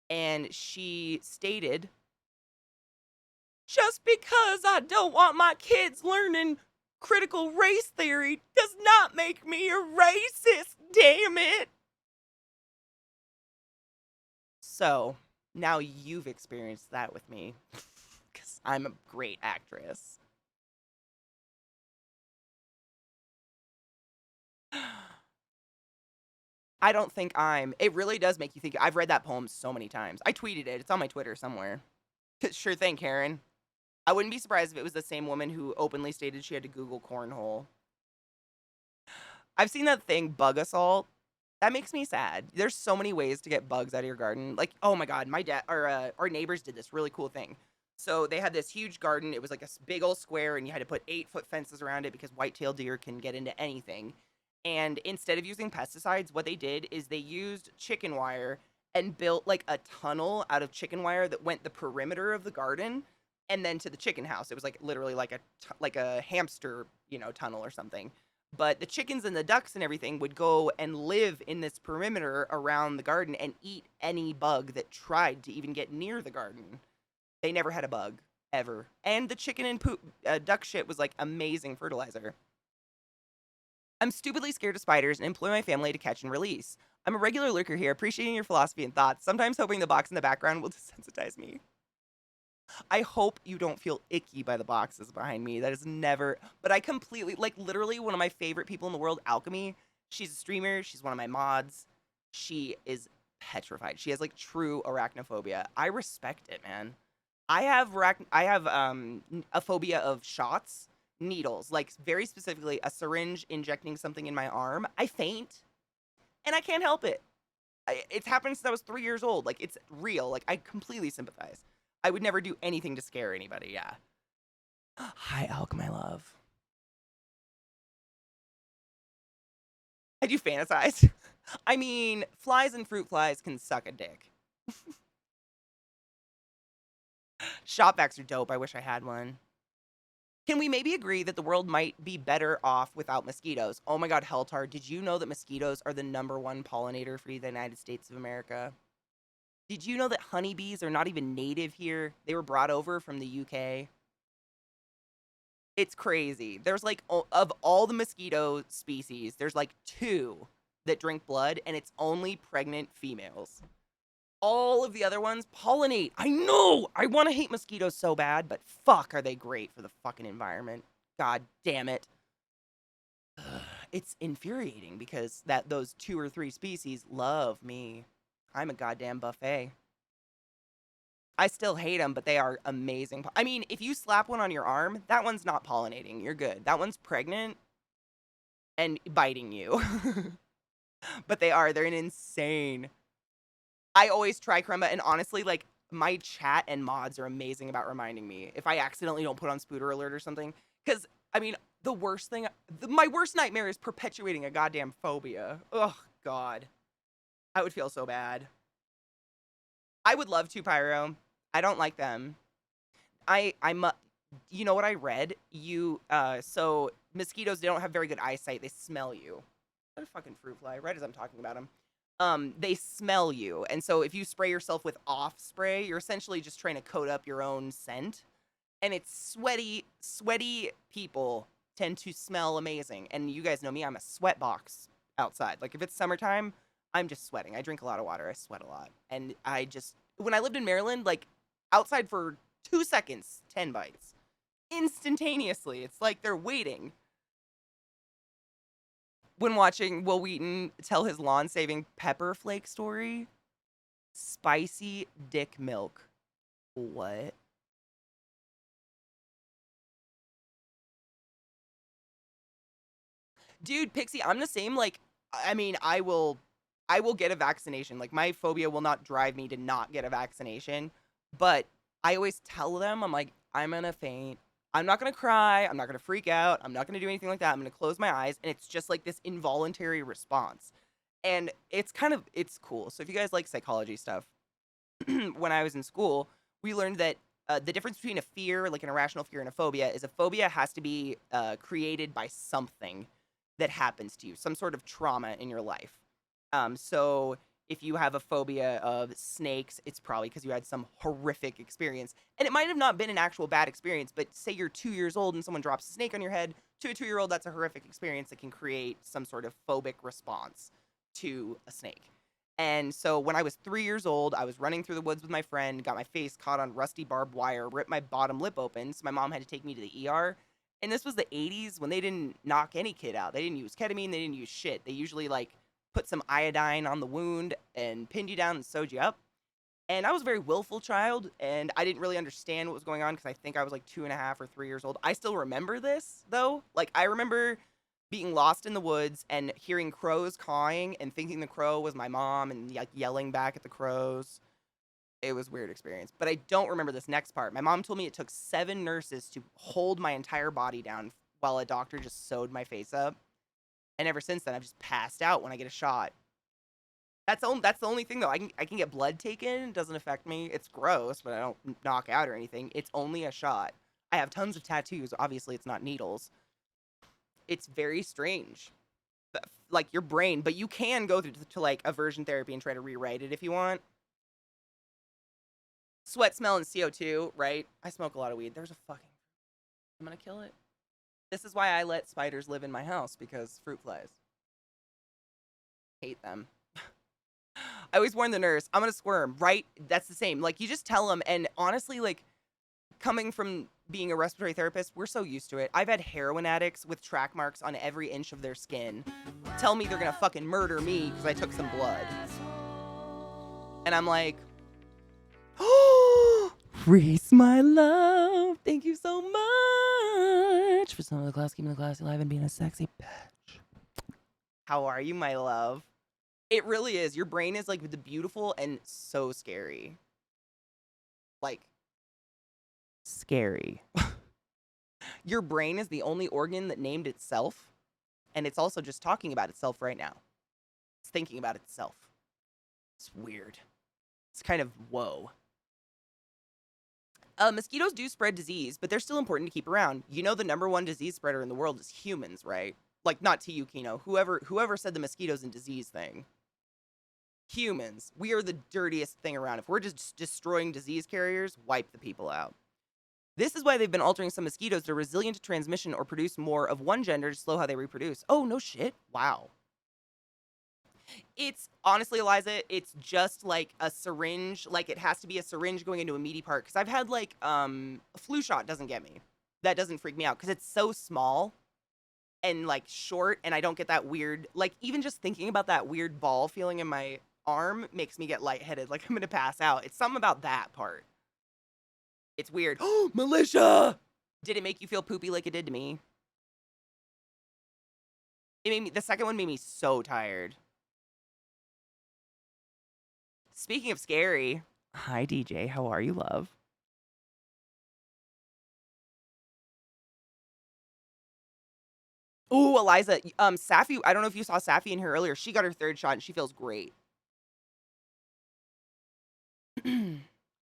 and she stated, "Just because I don't want my kids learning critical race theory does not make me a racist, damn it." So, now you've experienced that with me, because I'm a great actress. I don't think it really does make you think. I've read that poem so many times. I tweeted it. It's on my Twitter somewhere. Sure thing, Karen. I wouldn't be surprised if it was the same woman who openly stated she had to Google cornhole. I've seen that thing, bug assault. That makes me sad. There's so many ways to get bugs out of your garden. Like, oh my god, my dad or our neighbors did this really cool thing. So they had this huge garden. It was like a big old square, and you had to put 8-foot fences around it because white-tailed deer can get into anything. And instead of using pesticides, what they did is they used chicken wire and built like a tunnel out of chicken wire that went the perimeter of the garden and then to the chicken house. It was like literally like a hamster, tunnel or something. But the chickens and the ducks and everything would go and live in this perimeter around the garden and eat any bug that tried to even get near the garden. They never had a bug ever. And the chicken and duck shit was like amazing fertilizer. I'm stupidly scared of spiders and employ my family to catch and release. I'm a regular lurker here, appreciating your philosophy and thoughts, sometimes hoping the box in the background will desensitize me. I hope you don't feel icky by the boxes behind me. That is never, but I completely, like, literally one of my favorite people in the world, Alchemy. She's a streamer. She's one of my mods. She is petrified. She has, like, true arachnophobia. I respect it, man. I have a phobia of shots, needles, like very specifically a syringe injecting something in my arm. I faint, and I can't help it. It's happened since I was 3 years old. Like, it's real. Like, I completely sympathize. I would never do anything to scare anybody. Yeah. Hi, Alk, my love. I do fantasize. I mean, flies and fruit flies can suck a dick. Shop vacs are dope. I wish I had one. Can we maybe agree that the world might be better off without mosquitoes? Oh my god, Heltar, did you know that mosquitoes are the #1 pollinator for the United States of America? Did you know that honeybees are not even native here? They were brought over from the UK. It's crazy. There's like, of all the mosquito species, there's like 2 that drink blood, and it's only pregnant females. All of the other ones pollinate. I know! I want to hate mosquitoes so bad, but fuck, are they great for the fucking environment. God damn it. It's infuriating because those 2 or 3 species love me. I'm a goddamn buffet. I still hate them, but they are amazing. I mean, if you slap one on your arm, that one's not pollinating. You're good. That one's pregnant and biting you. But they're insane. I always try Crumba, and honestly, like, my chat and mods are amazing about reminding me if I accidentally don't put on Spooter Alert or something. Because, I mean, my worst nightmare is perpetuating a goddamn phobia. Ugh, God. I would feel so bad. I would love to, Pyro. I don't like them. You know what I read? So mosquitoes, they don't have very good eyesight. They smell you. What a fucking fruit fly, right as I'm talking about them. They smell you. And so if you spray yourself with off spray, you're essentially just trying to coat up your own scent. And it's sweaty people tend to smell amazing. And you guys know me, I'm a sweat box outside. Like, if it's summertime, I'm just sweating. I drink a lot of water. I sweat a lot. And when I lived in Maryland, like, outside for 2 seconds, 10 bites. Instantaneously. It's like they're waiting. When watching Will Wheaton tell his lawn-saving pepper flake story, spicy dick milk. What? Dude, Pixie, I'm the same. Like, I mean, I will get a vaccination. Like, my phobia will not drive me to not get a vaccination. But I always tell them, I'm like, I'm gonna faint. I'm not gonna cry. I'm not gonna freak out. I'm not gonna do anything like that. I'm gonna close my eyes. And it's just like this involuntary response. And it's cool. So if you guys like psychology stuff, when I was in school, we learned that the difference between a fear, like an irrational fear, and a phobia is a phobia has to be created by something that happens to you, some sort of trauma in your life. So if you have a phobia of snakes, it's probably because you had some horrific experience. And it might have not been an actual bad experience, but say you're 2 years old and someone drops a snake on your head, to a 2-year-old, that's a horrific experience that can create some sort of phobic response to a snake. And so when I was 3 years old, I was running through the woods with my friend, got my face caught on rusty barbed wire, ripped my bottom lip open, so my mom had to take me to the ER. And this was the 80s when they didn't knock any kid out. They didn't use ketamine, they didn't use shit. They usually, like, put some iodine on the wound and pinned you down and sewed you up. And I was a very willful child, and I didn't really understand what was going on because I think I was like 2.5 or 3 years old. I still remember this, though. Like, I remember being lost in the woods and hearing crows cawing and thinking the crow was my mom and, like, yelling back at the crows. It was a weird experience. But I don't remember this next part. My mom told me it took 7 nurses to hold my entire body down while a doctor just sewed my face up. And ever since then, I've just passed out when I get a shot. That's the only thing, though. I can get blood taken. It doesn't affect me. It's gross, but I don't knock out or anything. It's only a shot. I have tons of tattoos. Obviously, it's not needles. It's very strange. Like, your brain. But you can go through to like, aversion therapy and try to rewrite it if you want. Sweat smell and CO2, right? I smoke a lot of weed. There's a fucking... I'm gonna kill it. This is why I let spiders live in my house, because fruit flies. Hate them. I always warn the nurse, I'm gonna squirm, right? That's the same. Like, you just tell them, and honestly, like, coming from being a respiratory therapist, we're so used to it. I've had heroin addicts with track marks on every inch of their skin tell me they're gonna fucking murder me because I took some blood. And I'm like, oh, Reese, my love, thank you so much for some of the class, keeping the class alive and being a sexy bitch. How are you, my love? It really is. Your brain is like the beautiful and so scary. Like, scary. Your brain is the only organ that named itself, and it's also just talking about itself right now. It's thinking about itself. It's weird. It's kind of whoa. Mosquitoes do spread disease, but they're still important to keep around. You know the #1 disease spreader in the world is humans, right? Like, not to you, Kino. Whoever said the mosquitoes and disease thing. Humans. We are the dirtiest thing around. If we're just destroying disease carriers, wipe the people out. This is why they've been altering some mosquitoes that are resilient to transmission or produce more of one gender to slow how they reproduce. Oh, no shit. Wow. It's, honestly, Eliza, it's just like a syringe. Like, it has to be a syringe going into a meaty part. Because I've had, like, a flu shot doesn't get me. That doesn't freak me out. Because it's so small and, like, short. And I don't get that weird, like, even just thinking about that weird ball feeling in my arm makes me get lightheaded. Like, I'm going to pass out. It's something about that part. It's weird. Oh, militia! Did it make you feel poopy like it did to me? It made me, the second one made me so tired. Speaking of scary, hi DJ, how are you, love? Ooh, Eliza, Safi, I don't know if you saw Safi in here earlier. She got her 3rd shot and she feels great.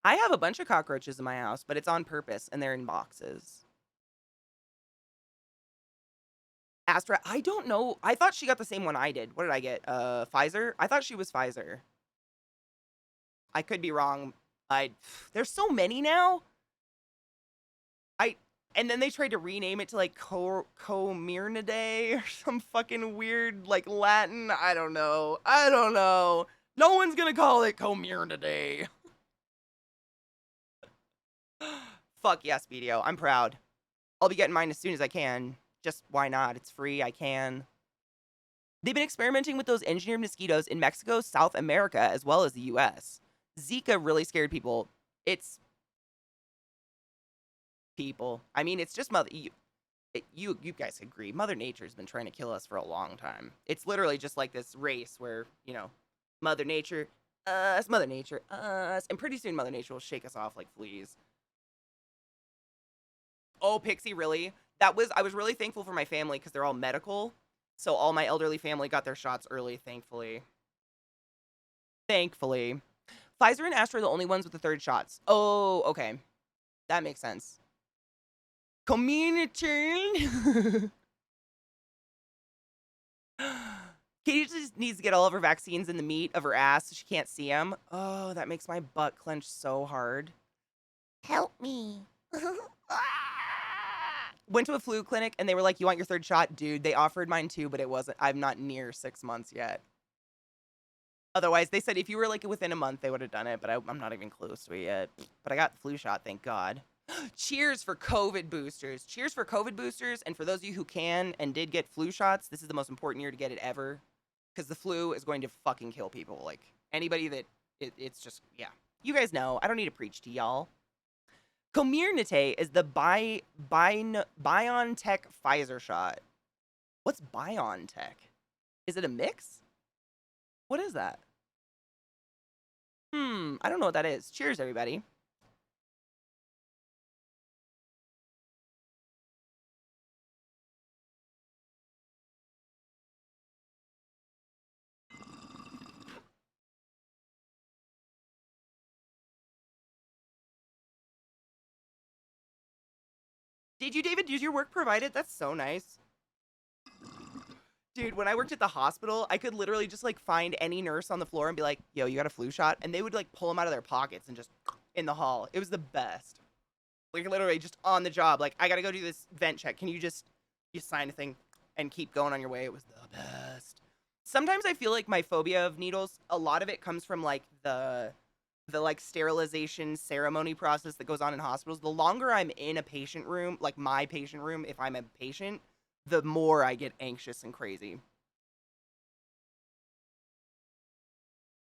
I have a bunch of cockroaches in my house, but it's on purpose and they're in boxes. Astra, I don't know. I thought she got the same one I did. What did I get? Pfizer? I thought she was Pfizer. I could be wrong. There's so many now. And then they tried to rename it to like Comirnaday or some fucking weird like Latin. I don't know. No one's gonna call it Comirnaday. Fuck yes, Speedio. I'm proud. I'll be getting mine as soon as I can. Just why not? It's free. I can. They've been experimenting with those engineered mosquitoes in Mexico, South America, as well as the US. Zika really scared people. It's people. I mean, it's just you guys agree. Mother Nature's been trying to kill us for a long time. It's literally just like this race where, you know, Mother Nature, us, Mother Nature, us, and pretty soon Mother Nature will shake us off like fleas. Oh, Pixie, really? I was really thankful for my family because they're all medical. So all my elderly family got their shots early, thankfully. Thankfully. Pfizer and Astra are the only ones with the 3rd shots. Oh, okay. That makes sense. Community. Katie just needs to get all of her vaccines in the meat of her ass so she can't see them. Oh, that makes my butt clench so hard. Help me. Went to a flu clinic and they were like, you want your 3rd shot? Dude, they offered mine too, but it wasn't. I'm not near 6 months yet. Otherwise, they said if you were like within a month, they would have done it, but I'm not even close to it yet. But I got the flu shot, thank God. Cheers for COVID boosters. Cheers for COVID boosters. And for those of you who can and did get flu shots, this is the most important year to get it ever. Because the flu is going to fucking kill people. Like, anybody that, it's just, yeah. You guys know. I don't need to preach to y'all. Comirnaty is the BioNTech Pfizer shot. What's BioNTech? Is it a mix? What is that? I don't know what that is. Cheers, everybody. Did you, David? Did your work provide it? That's so nice. Dude, when I worked at the hospital, I could literally just like find any nurse on the floor and be like, yo, you got a flu shot? And they would like pull them out of their pockets and just in the hall. It was the best. Like literally just on the job. Like, I gotta go do this vent check. Can you just sign a thing and keep going on your way? It was the best. Sometimes I feel like my phobia of needles, a lot of it comes from like the like sterilization ceremony process that goes on in hospitals. The longer I'm in a patient room, like my patient room, if I'm a patient, the more I get anxious and crazy.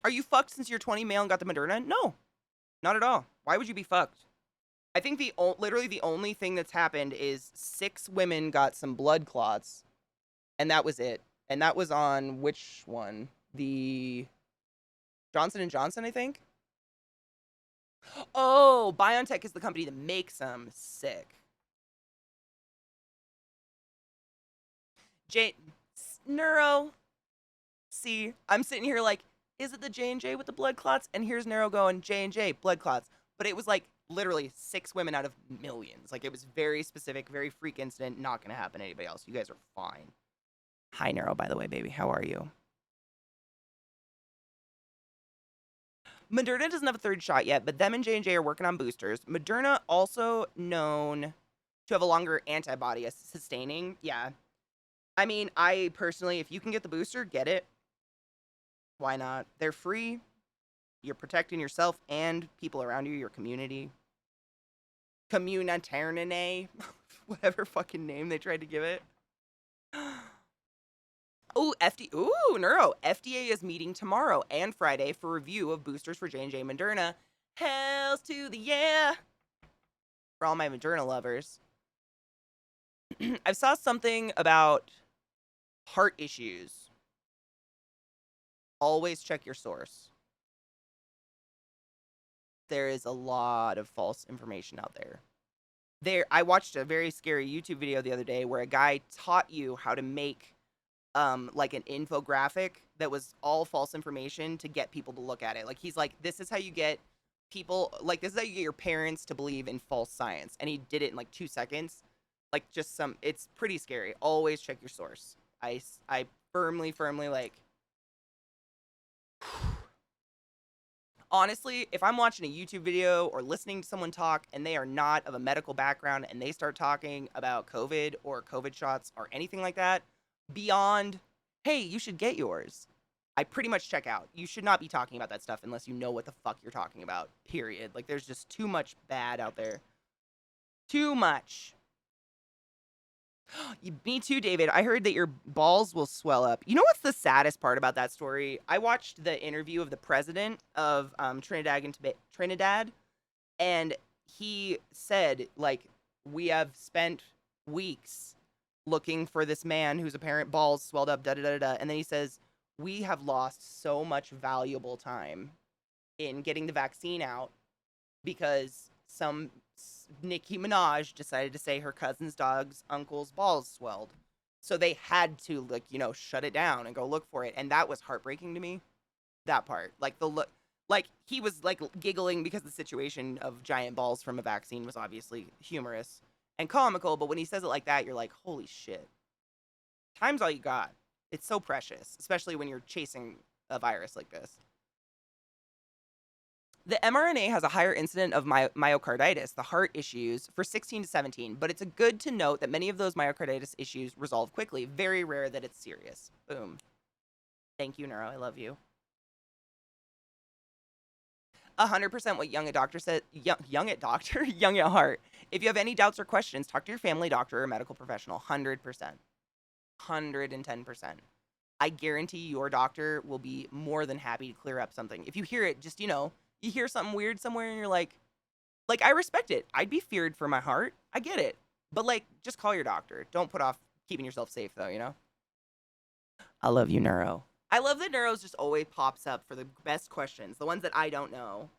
Are you fucked since you're 20 male and got the Moderna? No, not at all. Why would you be fucked? I think literally the only thing that's happened is 6 women got some blood clots, and that was it. And that was on which one? The Johnson and Johnson, I think. Oh, BioNTech is the company that makes them. Sick. Neuro. See, I'm sitting here like, is it the J&J with the blood clots? And here's Neuro going, J&J, blood clots. But it was like literally 6 women out of millions. Like, it was very specific, very freak incident, not going to happen to anybody else. You guys are fine. Hi, Neuro, by the way, baby. How are you? Moderna doesn't have a 3rd shot yet, but them and J&J are working on boosters. Moderna also known to have a longer antibody sustaining. Yeah. I mean, I personally, if you can get the booster, get it. Why not? They're free. You're protecting yourself and people around you, your community. Communitarian, whatever fucking name they tried to give it. Oh, Neuro. FDA is meeting tomorrow and Friday for review of boosters for J&J Moderna. Hells to the yeah. For all my Moderna lovers. I saw something about heart issues. Always check your source. There is a lot of false information out there. I watched a very scary YouTube video the other day where a guy taught you how to make like an infographic that was all false information to get people to look at it. Like, he's like, this is how you get people, like, this is how you get your parents to believe in false science. And he did it in like 2 seconds. Like, it's pretty scary. Always check your source. I firmly, like, honestly, if I'm watching a YouTube video or listening to someone talk and they are not of a medical background and they start talking about COVID or COVID shots or anything like that, beyond, hey, you should get yours, I pretty much check out. You should not be talking about that stuff unless you know what the fuck you're talking about, period. Like, there's just too much bad out there. Too much. Me too, David. I heard that your balls will swell up. You know what's the saddest part about that story? I watched the interview of the president of Trinidad, and he said, like, we have spent weeks looking for this man whose apparent balls swelled up, da-da-da-da-da. And then he says, we have lost so much valuable time in getting the vaccine out because some Nicki Minaj decided to say her cousin's dog's uncle's balls swelled. So they had to, like, you know, shut it down and go look for it. And that was heartbreaking to me. That part. Like, like, he was, like, giggling because the situation of giant balls from a vaccine was obviously humorous and comical. But when he says it like that, you're like, holy shit. Time's all you got. It's so precious, especially when you're chasing a virus like this. The mRNA has a higher incidence of myocarditis, the heart issues, for 16 to 17, but it's good to note that many of those myocarditis issues resolve quickly. Very rare that it's serious. Boom. Thank you, Neuro. I love you. 100% what Young at Doctor said. Young at Doctor? Young at Heart. If you have any doubts or questions, talk to your family doctor or medical professional. 100%. 110%. I guarantee your doctor will be more than happy to clear up something. If you hear it, just, you know, you hear something weird somewhere and you're like, I respect it. I'd be feared for my heart. I get it. But, like, just call your doctor. Don't put off keeping yourself safe, though, you know? I love you, Neuro. I love that Neuro's just always pops up for the best questions, the ones that I don't know.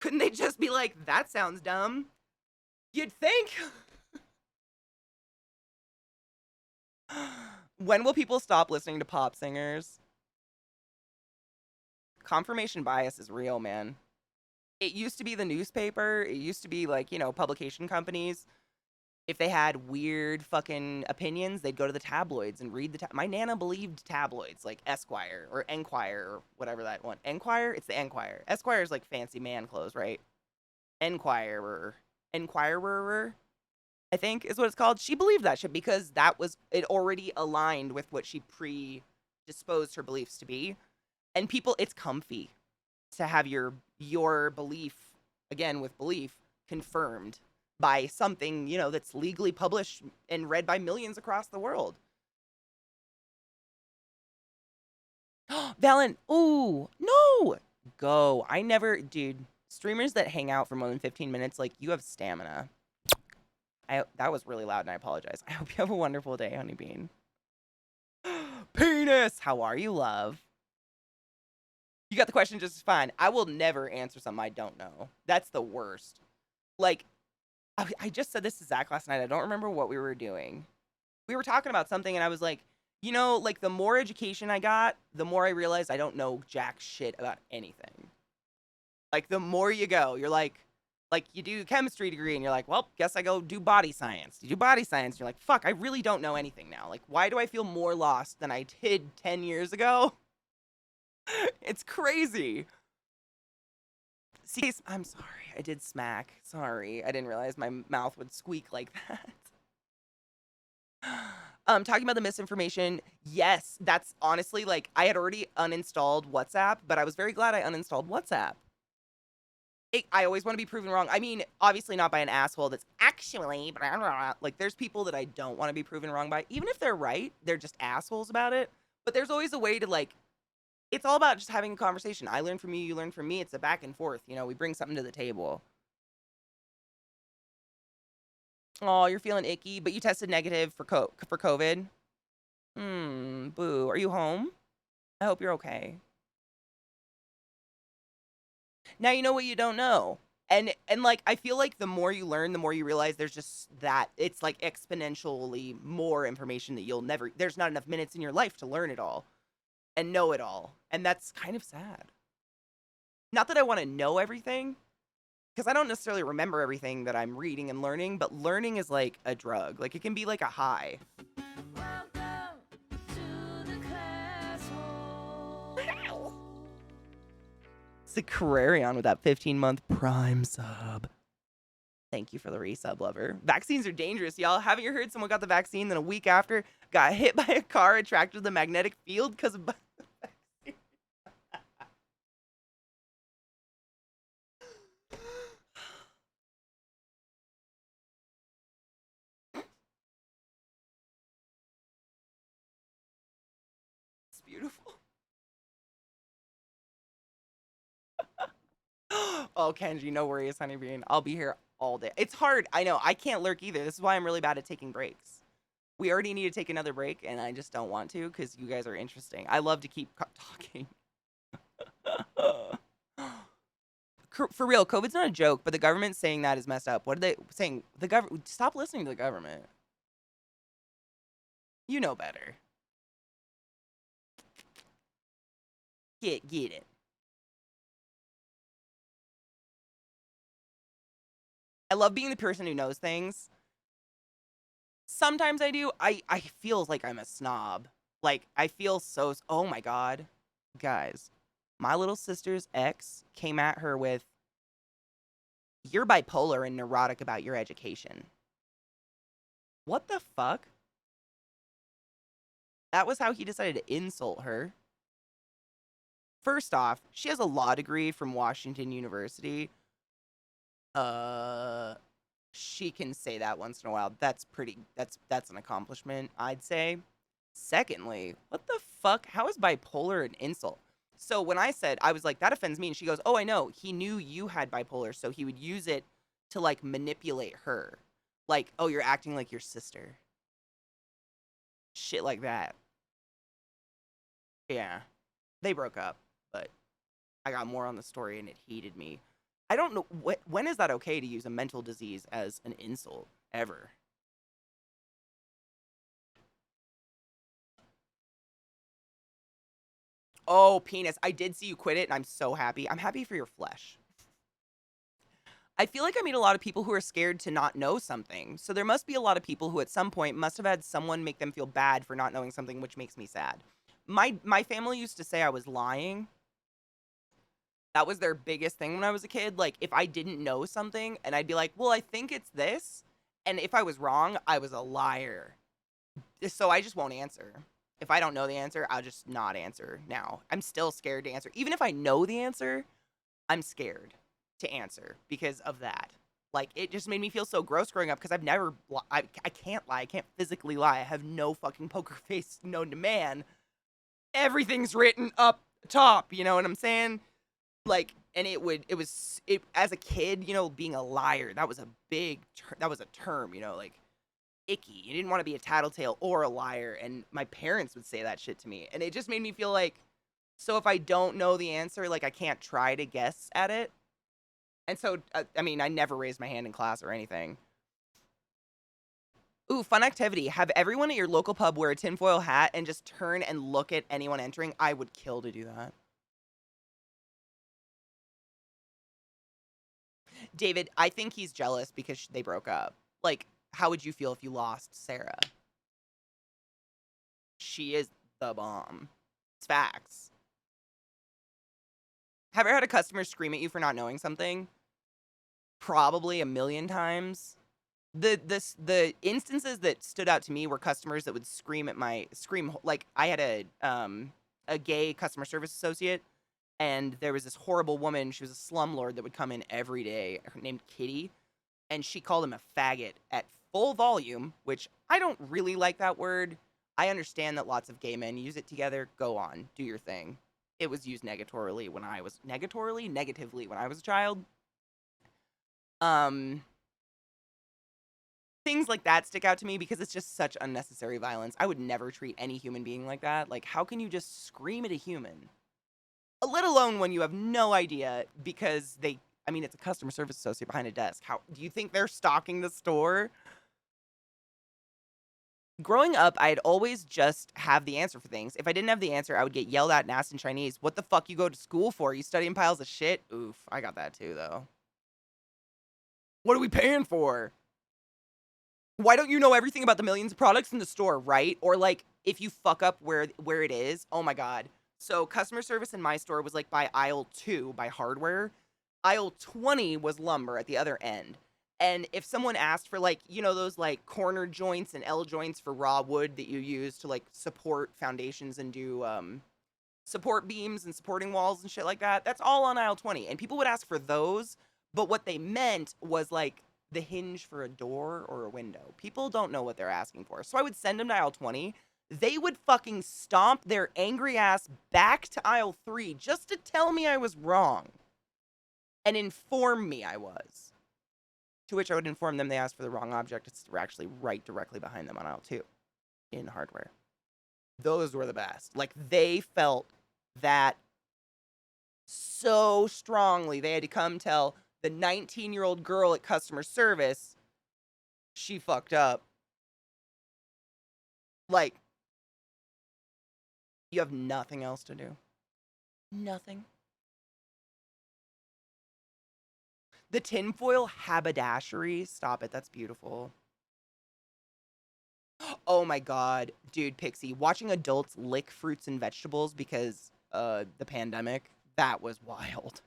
Couldn't they just be like, that sounds dumb? You'd think. When will people stop listening to pop singers? Confirmation bias is real, man. It used to be the newspaper. It used to be, like, you know, publication companies. If they had weird fucking opinions, they'd go to the tabloids and read my nana believed tabloids like Esquire or Enquire or whatever that one. Enquire? It's the Enquire. Esquire is like fancy man clothes, right? Enquirer. Enquirer, I think is what it's called. She believed that shit because it already aligned with what she predisposed her beliefs to be. And people, it's comfy to have your belief, again with belief, confirmed by something, that's legally published and read by millions across the world. Valen, ooh, no, go. Dude, streamers that hang out for more than 15 minutes, like, you have stamina. That was really loud and I apologize. I hope you have a wonderful day, Honeybean. Penis! How are you, love? You got the question just fine. I will never answer something I don't know. That's the worst. Like, I just said this to Zach last night. I don't remember what we were doing. We were talking about something, and I was like, like, the more education I got, the more I realized I don't know jack shit about anything. Like, the more you go, you're like, you do chemistry degree, and you're like, well, guess I go do body science. You do body science, and you're like, fuck, I really don't know anything now. Like, why do I feel more lost than I did 10 years ago? It's crazy. See, I'm sorry. I did smack. Sorry. I didn't realize my mouth would squeak like that. Talking about the misinformation. Yes, that's honestly, like, I had already uninstalled WhatsApp, but I was very glad I uninstalled WhatsApp. I always want to be proven wrong. I mean, obviously not by an asshole that's actually, blah, blah, blah. Like, there's people that I don't want to be proven wrong by. Even if they're right, they're just assholes about it. But there's always a way to, like, it's all about just having a conversation. I learn from you, you learn from me. It's a back and forth. We bring something to the table. Oh, you're feeling icky, but you tested negative for COVID. Boo. Are you home? I hope you're okay. Now you know what you don't know. And like, I feel like the more you learn, the more you realize there's just that it's like exponentially more information that there's not enough minutes in your life to learn it all and know it all. And that's kind of sad. Not that I want to know everything, because I don't necessarily remember everything that I'm reading and learning, but learning is like a drug. Like, it can be like a high. Welcome to the classroom. It's a Carrarion with that 15-month Prime sub. Thank you for the resub, lover. Vaccines are dangerous, y'all. Haven't you heard someone got the vaccine, then a week after got hit by a car attracted to the magnetic field because of vaccine? It's beautiful. Oh, Kenji, no worries, Honeybean. I'll be here all day. It's hard. I know. I can't lurk either. This is why I'm really bad at taking breaks. We already need to take another break, and I just don't want to because you guys are interesting. I love to keep talking. For real, COVID's not a joke, but the government saying that is messed up. What are they saying? The government, stop listening to the government. You know better. Get it. I love being the person who knows things. Sometimes I do. I feel like I'm a snob. Like, I feel so, oh my God. Guys, my little sister's ex came at her with, you're bipolar and neurotic about your education. What the fuck? That was how he decided to insult her. First off, she has a law degree from Washington University. She can say that once in a while. That's an accomplishment, I'd say. Secondly, what the fuck? How is bipolar an insult? So when I said, I was like, that offends me, and she goes, oh, I know. He knew you had bipolar, so he would use it to, like, manipulate her. Like, oh, you're acting like your sister. Shit like that. Yeah. They broke up, but I got more on the story, and it heated me. I don't know, when is that okay to use a mental disease as an insult, ever? Oh, penis. I did see you quit it, and I'm so happy. I'm happy for your flesh. I feel like I meet a lot of people who are scared to not know something. So there must be a lot of people who at some point must have had someone make them feel bad for not knowing something, which makes me sad. My family used to say I was lying. That was their biggest thing when I was a kid. Like, if I didn't know something and I'd be like, well, I think it's this. And if I was wrong, I was a liar. So I just won't answer. If I don't know the answer, I'll just not answer now. I'm still scared to answer. Even if I know the answer, I'm scared to answer because of that. Like, it just made me feel so gross growing up because I've never, I can't lie. I can't physically lie. I have no fucking poker face known to man. Everything's written up top, you know what I'm saying? Like, and it was as a kid, you know, being a liar, that was a big, that was a term, you know, like, icky. You didn't want to be a tattletale or a liar, and my parents would say that shit to me, and it just made me feel like, so if I don't know the answer, like, I can't try to guess at it. And so, I mean, I never raised my hand in class or anything. Ooh, fun activity. Have everyone at your local pub wear a tinfoil hat and just turn and look at anyone entering. I would kill to do that. David, I think he's jealous because they broke up. Like, how would you feel if you lost Sarah? She is the bomb. It's facts. Have you ever had a customer scream at you for not knowing something? Probably a million times. The instances that stood out to me were customers that would scream at my like I had a gay customer service associate, and there was this horrible woman. She was a slumlord that would come in every day, named Kitty, and she called him a faggot at full volume, which I don't really like that word. I understand that lots of gay men use it together. Go on, do your thing. It was used negatively when I was a child. Things like that stick out to me because it's just such unnecessary violence. I would never treat any human being like that. Like, how can you just scream at a human? Let alone when you have no idea because I mean, it's a customer service associate behind a desk. How do you think they're stalking the store? Growing up, I'd always just have the answer for things. If I didn't have the answer, I would get yelled at and asked in Chinese, what the fuck you go to school for? You studying piles of shit? Oof, I got that too, though. What are we paying for? Why don't you know everything about the millions of products in the store, right? Or like, if you fuck up where it is, oh my God. So customer service in my store was like by aisle 2 by hardware. Aisle 20 was lumber at the other end. And if someone asked for like, you know, those like corner joints and L joints for raw wood that you use to like support foundations and do support beams and supporting walls and shit like that, that's all on aisle 20. And people would ask for those, but what they meant was like the hinge for a door or a window. People don't know what they're asking for. So I would send them to aisle 20. They would fucking stomp their angry ass back to aisle 3 just to tell me I was wrong and inform me I was. To which I would inform them they asked for the wrong object. It's actually right directly behind them on aisle 2 in hardware. Those were the best. Like, they felt that so strongly. They had to come tell the 19-year-old girl at customer service she fucked up. Like, you have nothing else to do. Nothing. The tinfoil haberdashery. Stop it. That's beautiful. Oh my God. Dude, Pixie, watching adults lick fruits and vegetables because the pandemic, that was wild.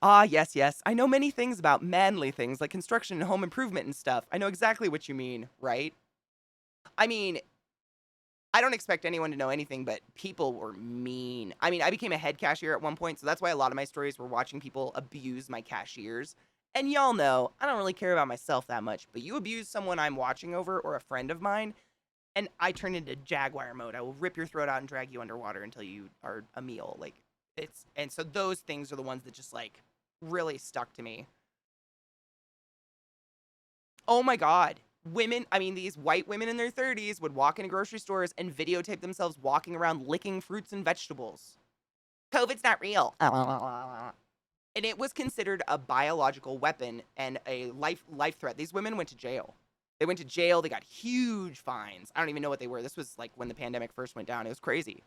Ah, yes, yes. I know many things about manly things like construction and home improvement and stuff. I know exactly what you mean, right? I mean, I don't expect anyone to know anything, but people were mean. I mean, I became a head cashier at one point, so that's why a lot of my stories were watching people abuse my cashiers. And y'all know, I don't really care about myself that much, but you abuse someone I'm watching over or a friend of mine, and I turn into Jaguar mode. I will rip your throat out and drag you underwater until you are a meal. Like, and so those things are the ones that just, like, really stuck to me. Oh my God. Women, I mean, these white women in their 30s would walk into grocery stores and videotape themselves walking around licking fruits and vegetables. COVID's not real. And it was considered a biological weapon and a life threat. These women went to jail. They went to jail. They got huge fines. I don't even know what they were. This was like when the pandemic first went down. It was crazy.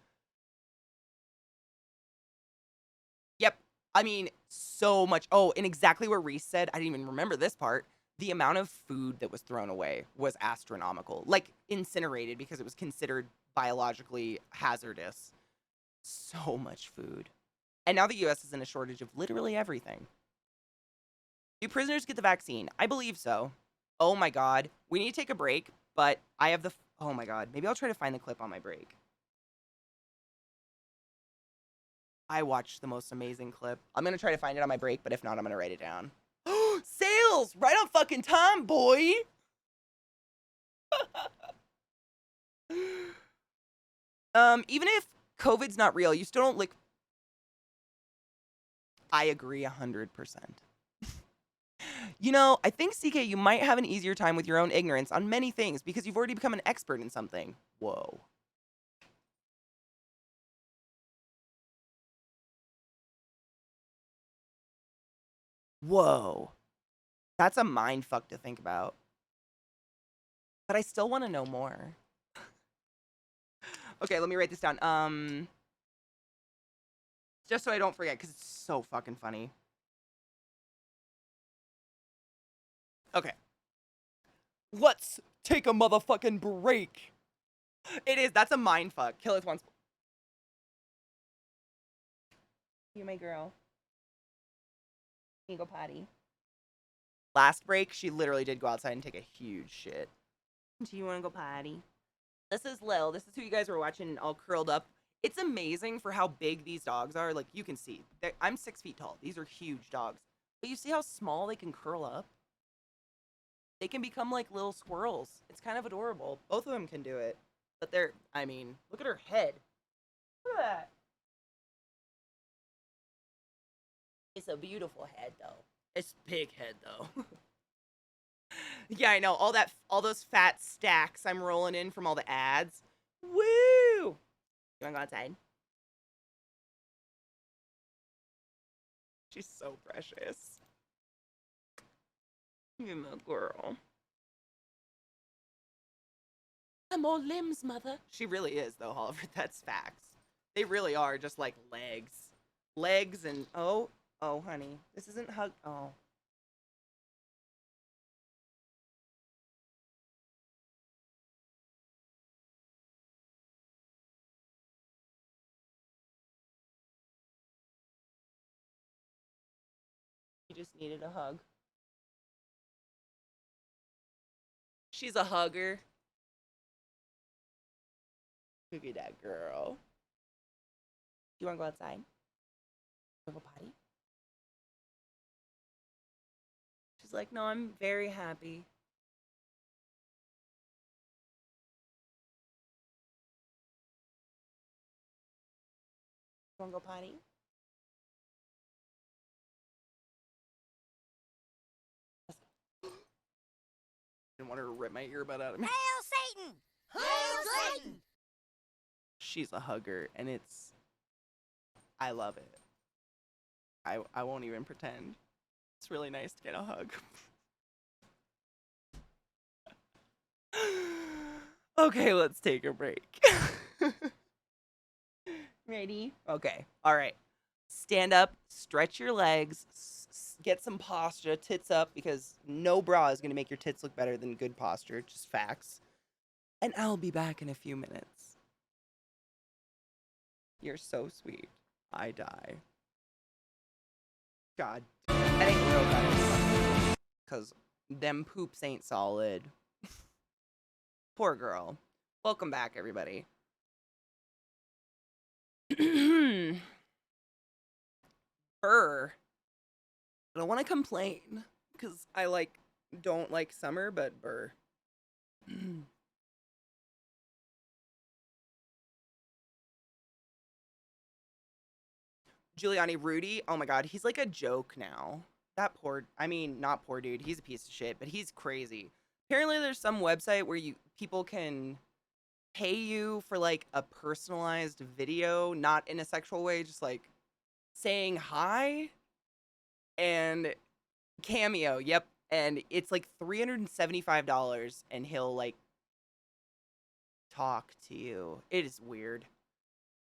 Yep. I mean, so much. Oh, and exactly what Reese said. I didn't even remember this part. The amount of food that was thrown away was astronomical. Like incinerated because it was considered biologically hazardous. So much food. And now the US is in a shortage of literally everything. Do prisoners get the vaccine? I believe so. Oh my god. We need to take a break, but I have the. Oh my god. Maybe I'll try to find the clip on my break. I watched the most amazing clip. I'm gonna try to find it on my break, but if not, I'm gonna write it down. Sales! Right on fucking time, boy! Even if COVID's not real, you still don't like. I agree 100%. You know, I think, CK, you might have an easier time with your own ignorance on many things because you've already become an expert in something. Whoa. Whoa. That's a mind fuck to think about. But I still want to know more. Okay, let me write this down. Just so I don't forget, because it's so fucking funny. Okay. Let's take a motherfucking break. It is. That's a mind fuck. Kill it once. You, my girl. Can you go potty? Last break, she literally did go outside and take a huge shit. Do you want to go potty? This is Lil. This is who you guys were watching all curled up. It's amazing for how big these dogs are. Like, you can see. I'm 6 feet tall. These are huge dogs. But you see how small they can curl up? They can become like little squirrels. It's kind of adorable. Both of them can do it. But they're, I mean, look at her head. Look at that. It's a beautiful head, though. It's a big head, though. Yeah, I know. All those fat stacks I'm rolling in from all the ads. Woo! You wanna go outside? She's so precious. You my girl. I'm all limbs, mother. She really is, though, Oliver. That's facts. They really are just like legs. Legs and oh, honey. This isn't hug. Oh. She just needed a hug. She's a hugger. Look at that girl. You wanna go outside? Go potty? She's like, no, I'm very happy. You wanna go potty? I didn't want her to rip my earbud out of me. Hail Satan! Hail Satan! She's a hugger, and I love it. I won't even pretend. It's really nice to get a hug. Okay, let's take a break. Ready? Okay. All right. Stand up, stretch your legs, get some posture, tits up, because no bra is going to make your tits look better than good posture. Just facts. And I'll be back in a few minutes. You're so sweet. I die. God. That ain't real, guys. Because them poops ain't solid. Poor girl. Welcome back, everybody. Burr. I don't want to complain because I don't like summer, but burr. Giuliani Rudy, oh my god, he's like a joke now. That poor, I mean, not poor dude, he's a piece of shit, but he's crazy. Apparently there's some website where people can pay you for like a personalized video, not in a sexual way, just like saying hi and Cameo, yep. And it's like $375 and he'll like talk to you. It is weird.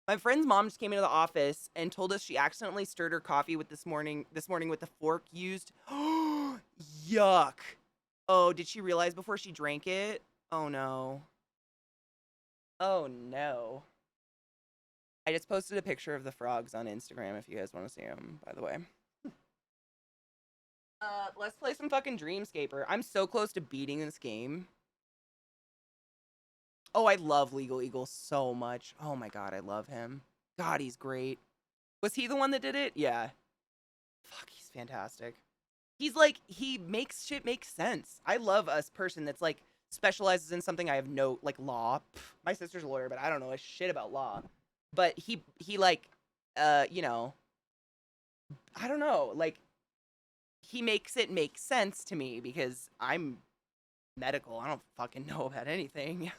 My friend's mom just came into the office and told us she accidentally stirred her coffee with this morning with the fork used. Yuck. Oh, did she realize before she drank it? Oh no. Oh no. I just posted a picture of the frogs on Instagram if you guys want to see them, by the way. Let's play some fucking Dreamscaper. I'm so close to beating this game. Oh, I love Legal Eagle so much. Oh my god, I love him. God, he's great. Was he the one that did it? Yeah. Fuck, he's fantastic. He's like, he makes shit make sense. I love a person that's like specializes in something I have no, like law. My sister's a lawyer, but I don't know a shit about law. But he like, you know, I don't know, like, he makes it make sense to me because I'm medical. I don't fucking know about anything.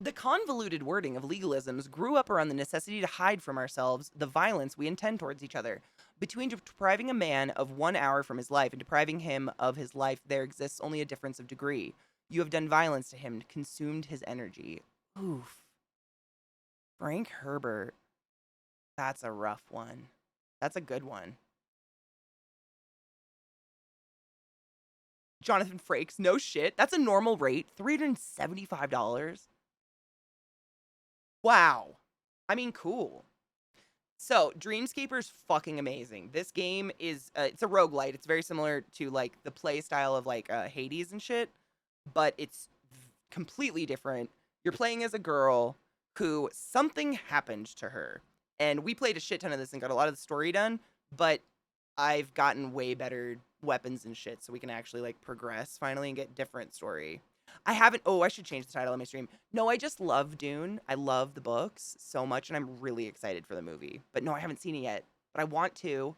The convoluted wording of legalisms grew up around the necessity to hide from ourselves the violence we intend towards each other. Between depriving a man of 1 hour from his life and depriving him of his life, there exists only a difference of degree. You have done violence to him, consumed his energy. Oof. Frank Herbert. That's a rough one. That's a good one. Jonathan Frakes, no shit. That's a normal rate. $375. Wow. I mean, cool. So, Dreamscaper's fucking amazing. This game is, it's a roguelite. It's very similar to, like, the play style of, like, Hades and shit, but it's completely different. You're playing as a girl who something happened to her, and we played a shit ton of this and got a lot of the story done, but I've gotten way better weapons and shit, so we can actually, like, progress finally and get different story. I haven't, oh, I should change the title of my stream. No, I just love Dune. I love the books so much, and I'm really excited for the movie. But no, I haven't seen it yet, but I want to.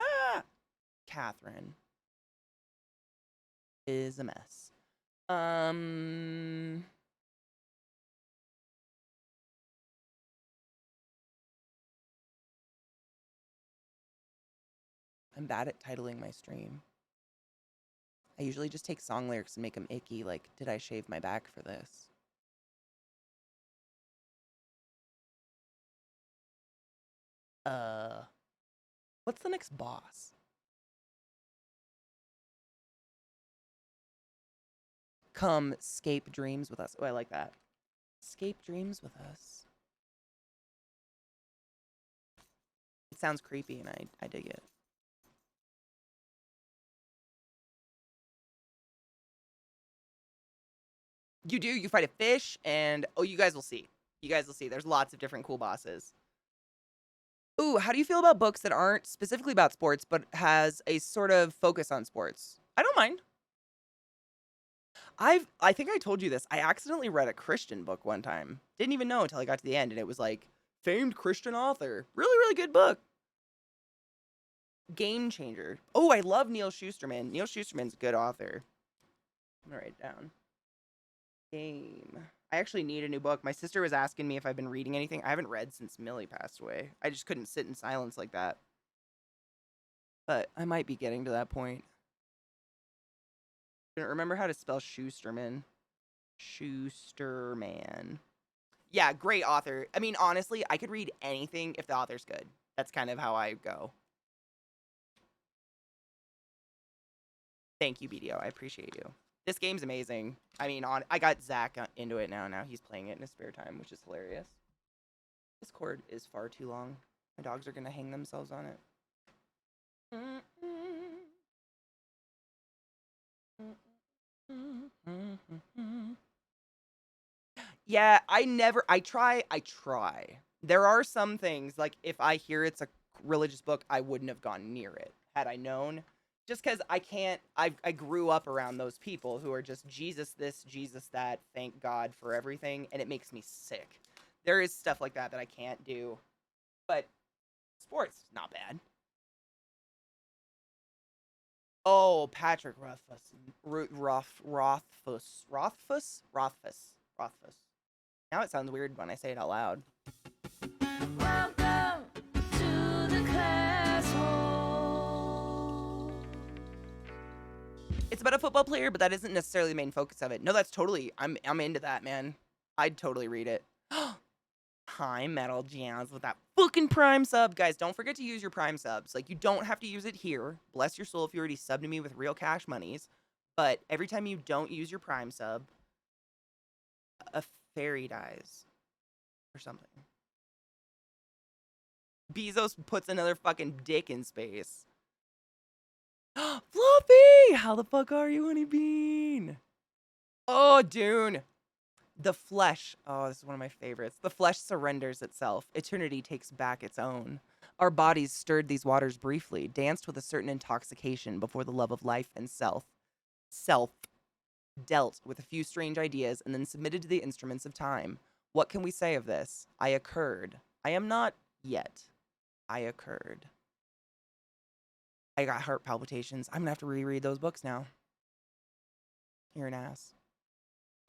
Ah! Catherine is a mess. I'm bad at titling my stream. I usually just take song lyrics and make them icky, like, did I shave my back for this? What's the next boss? Come scape dreams with us. Oh, I like that. Escape dreams with us. It sounds creepy and I dig it. You do, you fight a fish, and oh, you guys will see. You guys will see. There's lots of different cool bosses. Ooh, how do you feel about books that aren't specifically about sports, but has a sort of focus on sports? I don't mind. I think I told you this. I accidentally read a Christian book one time. Didn't even know until I got to the end, and it was like, famed Christian author. Really, really good book. Game changer. Oh, I love Neil Shusterman. Neil Shusterman's a good author. I'm gonna write it down. Game. I actually need a new book. My sister was asking me if I've been reading anything. I haven't read since Millie passed away. I just couldn't sit in silence like that. But I might be getting to that point. I don't remember how to spell Schusterman. Schusterman. Yeah, great author. I mean, honestly, I could read anything if the author's good. That's kind of how I go. Thank you, BDO. I appreciate you. This game's amazing. I mean, I got Zach into it now. Now he's playing it in his spare time, which is hilarious. This cord is far too long. My dogs are going to hang themselves on it. Yeah, I try. There are some things, like, if I hear it's a religious book, I wouldn't have gone near it had I known. Just because I grew up around those people who are just Jesus this, Jesus that, thank God for everything, and it makes me sick. There is stuff like that I can't do. But sports, not bad. Oh, Patrick Rothfuss. Now it sounds weird when I say it out loud. Welcome to the class hall. It's about a football player, but that isn't necessarily the main focus of it. No, that's totally, I'm into that, man. I'd totally read it. Hi, Metal Jazz with that fucking Prime sub. Guys, don't forget to use your Prime subs. Like, you don't have to use it here. Bless your soul if you already subbed to me with real cash monies. But every time you don't use your Prime sub, a fairy dies. Or something. Bezos puts another fucking dick in space. Fluffy! How the fuck are you, honey bean? Oh, Dune. The flesh. Oh, this is one of my favorites. The flesh surrenders itself. Eternity takes back its own. Our bodies stirred these waters briefly, danced with a certain intoxication before the love of life and self. Self. Dealt with a few strange ideas and then submitted to the instruments of time. What can we say of this? I occurred. I am not yet. I occurred. I got heart palpitations. I'm gonna have to reread those books now. You're an ass.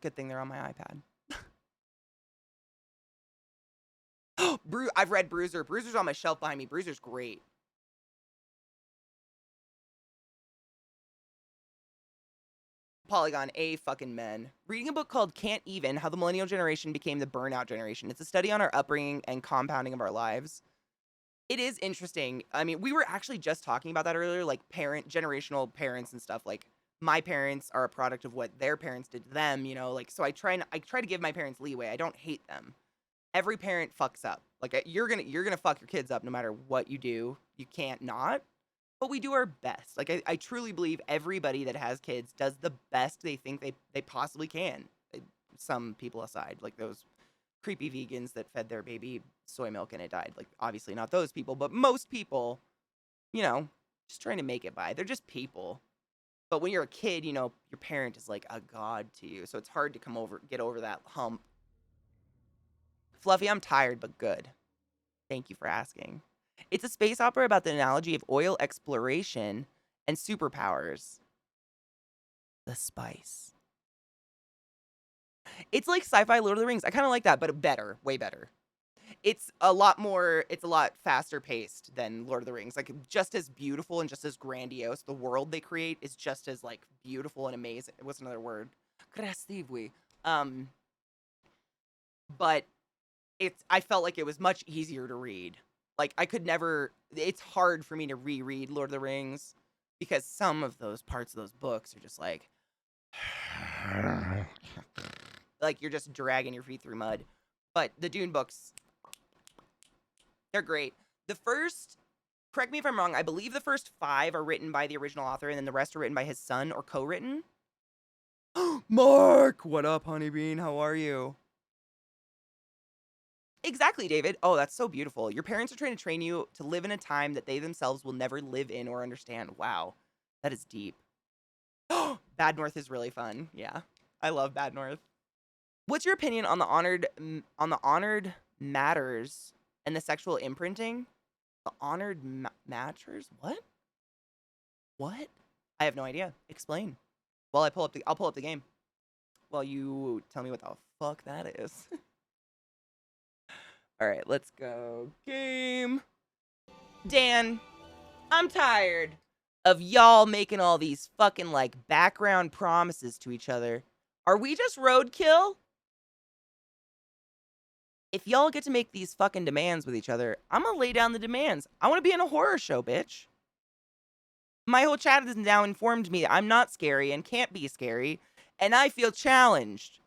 Good thing they're on my iPad. I've read Bruiser. Bruiser's on my shelf behind me. Bruiser's great. Polygon, A fucking men. Reading a book called Can't Even, How the Millennial Generation Became the Burnout Generation. It's a study on our upbringing and compounding of our lives. It is interesting. I mean, we were actually just talking about that earlier, like generational parents and stuff. Like, my parents are a product of what their parents did to them, you know, like, so I try to give my parents leeway. I don't hate them. Every parent fucks up. Like, you're gonna fuck your kids up no matter what you do. You can't not. But we do our best. Like, I truly believe everybody that has kids does the best they think they possibly can. Some people aside, like those creepy vegans that fed their baby soy milk and it died. Like, obviously not those people, but most people, you know, just trying to make it by. They're just people. But when you're a kid, you know, your parent is like a god to you. So it's hard to get over that hump. Fluffy, I'm tired, but good. Thank you for asking. It's a space opera about the analogy of oil exploration and superpowers. The spice. It's like sci-fi Lord of the Rings. I kind of like that, but better. Way better. It's a lot faster paced than Lord of the Rings. Like, just as beautiful and just as grandiose. The world they create is just as, like, beautiful and amazing. What's another word? Красивый. But I felt like it was much easier to read. Like, it's hard for me to reread Lord of the Rings because some of those parts of those books are just like, you're just dragging your feet through mud. But the Dune books, they're great. Correct me if I'm wrong, I believe the first 5 are written by the original author and then the rest are written by his son or co-written. Mark! What up, Honeybean? How are you? Exactly, David. Oh, that's so beautiful. Your parents are trying to train you to live in a time that they themselves will never live in or understand. Wow. That is deep. Bad North is really fun. Yeah. I love Bad North. What's your opinion on the honored matters and the sexual imprinting? The honored matters? What? What? I have no idea. Explain. Well, I'll pull up the game. Well, you tell me what the fuck that is. All right, let's go. Game. Dan, I'm tired of y'all making all these fucking, like, background promises to each other. Are we just roadkill? If y'all get to make these fucking demands with each other, I'm gonna lay down the demands. I want to be in a horror show, bitch. My whole chat has now informed me that I'm not scary and can't be scary, and I feel challenged.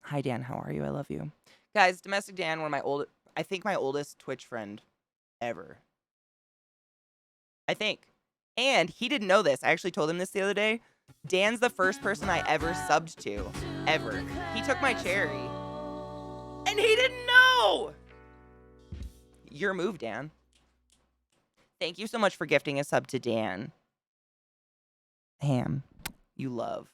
Hi, Dan. How are you? I love you. Guys, Domestic Dan, I think my oldest Twitch friend ever. I think. And he didn't know this. I actually told him this the other day. Dan's the first person I ever subbed to. Ever. He took my cherry. And he didn't know! Your move, Dan. Thank you so much for gifting a sub to Dan. Ham. You love.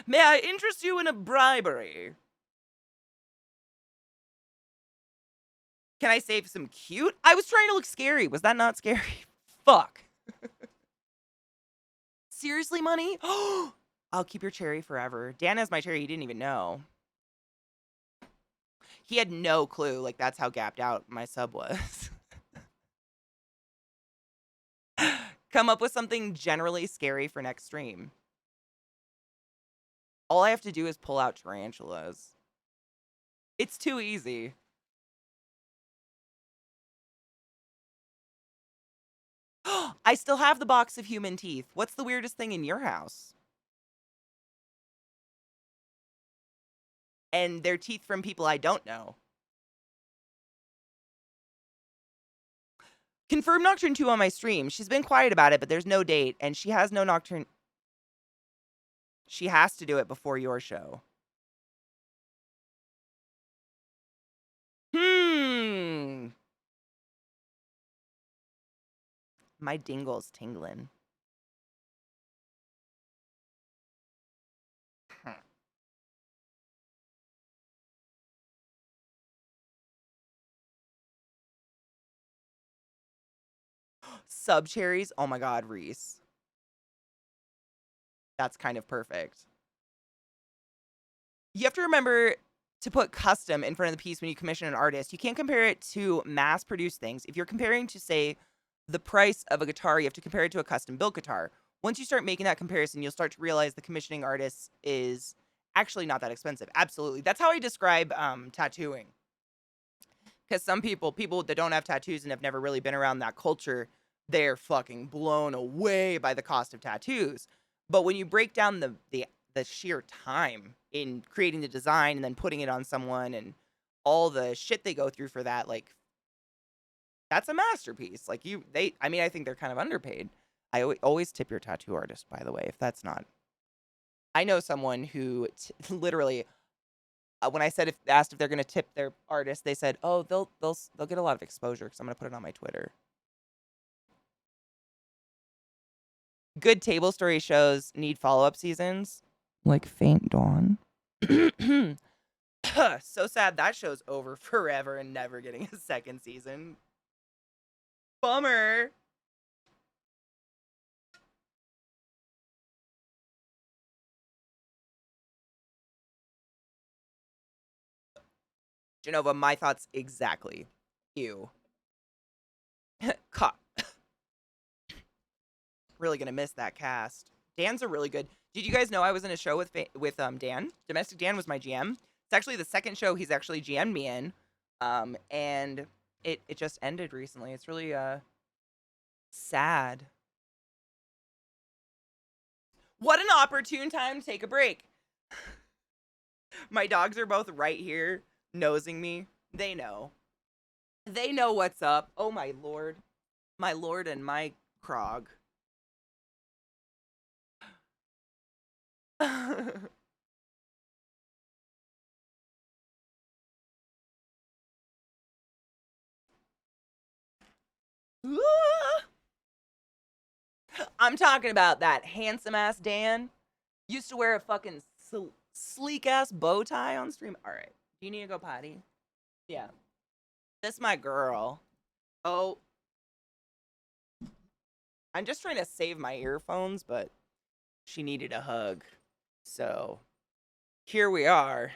May I interest you in a bribery? Can I save some cute? I was trying to look scary. Was that not scary? fuck? Seriously, money? I'll keep your cherry forever. Dan has my cherry. He didn't even know. He had no clue. Like, that's how gapped out my sub was. Come up with something generally scary for next stream. All I have to do is pull out tarantulas. It's too easy. I still have the box of human teeth. What's the weirdest thing in your house? And they're teeth from people I don't know. Confirm Nocturne 2 on my stream. She's been quiet about it, but there's no date, and she has no Nocturne. She has to do it before your show. My dingle's tingling. Sub cherries? Oh my god, Reese. That's kind of perfect. You have to remember to put custom in front of the piece when you commission an artist. You can't compare it to mass-produced things. If you're comparing to, say, the price of a guitar, you have to compare it to a custom-built guitar. Once you start making that comparison, you'll start to realize the commissioning artist is actually not that expensive. Absolutely. That's how I describe tattooing. Because some people that don't have tattoos and have never really been around that culture, they're fucking blown away by the cost of tattoos. But when you break down the sheer time in creating the design and then putting it on someone and all the shit they go through for that, like, that's a masterpiece. Like, I think they're kind of underpaid. I always tip your tattoo artist, by the way, if that's not. I know someone who literally, when I asked if they're going to tip their artist, they said, "Oh, they'll get a lot of exposure because I'm going to put it on my Twitter." Good table story shows need follow-up seasons, like Faint Dawn. So sad that show's over forever and never getting a second season. Bummer. Genova, my thoughts exactly. You. Caught. Really gonna miss that cast. Dan's a really good. Did you guys know I was in a show with Dan? Domestic Dan was my GM. It's actually the second show he's actually GM'd me in. And it just ended recently. It's really sad. What an opportune time to take a break. My dogs are both right here, nosing me. They know. They know what's up. Oh my lord. My lord and my Krog. I'm talking about that handsome ass Dan. Used to wear a fucking sleek ass bow tie on stream. All right. Do you need to go potty? Yeah. This my girl. Oh. I'm just trying to save my earphones, but she needed a hug. So here we are.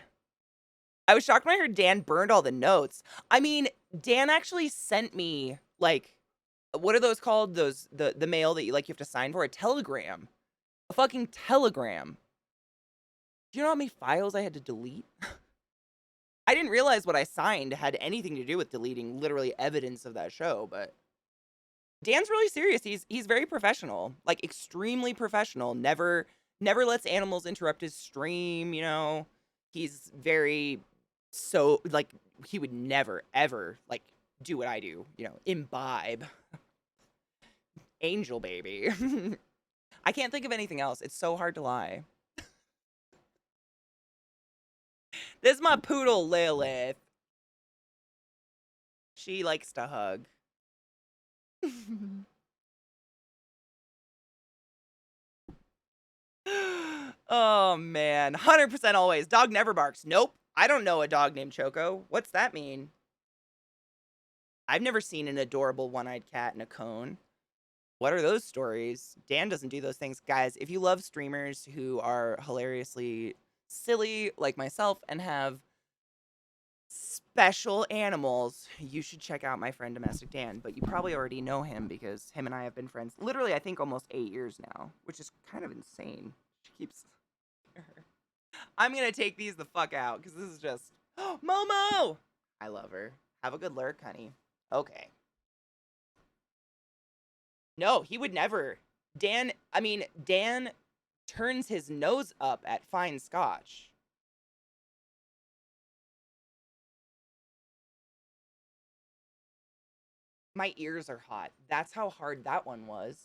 I was shocked when I heard Dan burned all the notes. I mean, Dan actually sent me, like, what are those called? The mail that you have to sign for? A telegram. A fucking telegram. Do you know how many files I had to delete? I didn't realize what I signed had anything to do with deleting literally evidence of that show, but Dan's really serious. He's very professional, like extremely professional. Never lets animals interrupt his stream, you know. He's very he would never ever do what I do, you know, imbibe. Angel baby. I can't think of anything else. It's so hard to lie. This is my poodle Lilith. She likes to hug. Oh man, 100% always. Dog never barks. Nope. I don't know a dog named Choco. What's that mean? I've never seen an adorable one-eyed cat in a cone. What are those stories? Dan doesn't do those things. Guys, if you love streamers who are hilariously silly like myself and have special animals, you should check out my friend Domestic Dan. But you probably already know him because him and I have been friends literally, I think, almost 8 years now, which is kind of insane. She keeps. I'm gonna take these the fuck out because this is just. Momo! I love her. Have a good lurk, honey. Okay. No, he would never. Dan turns his nose up at fine scotch. My ears are hot. That's how hard that one was.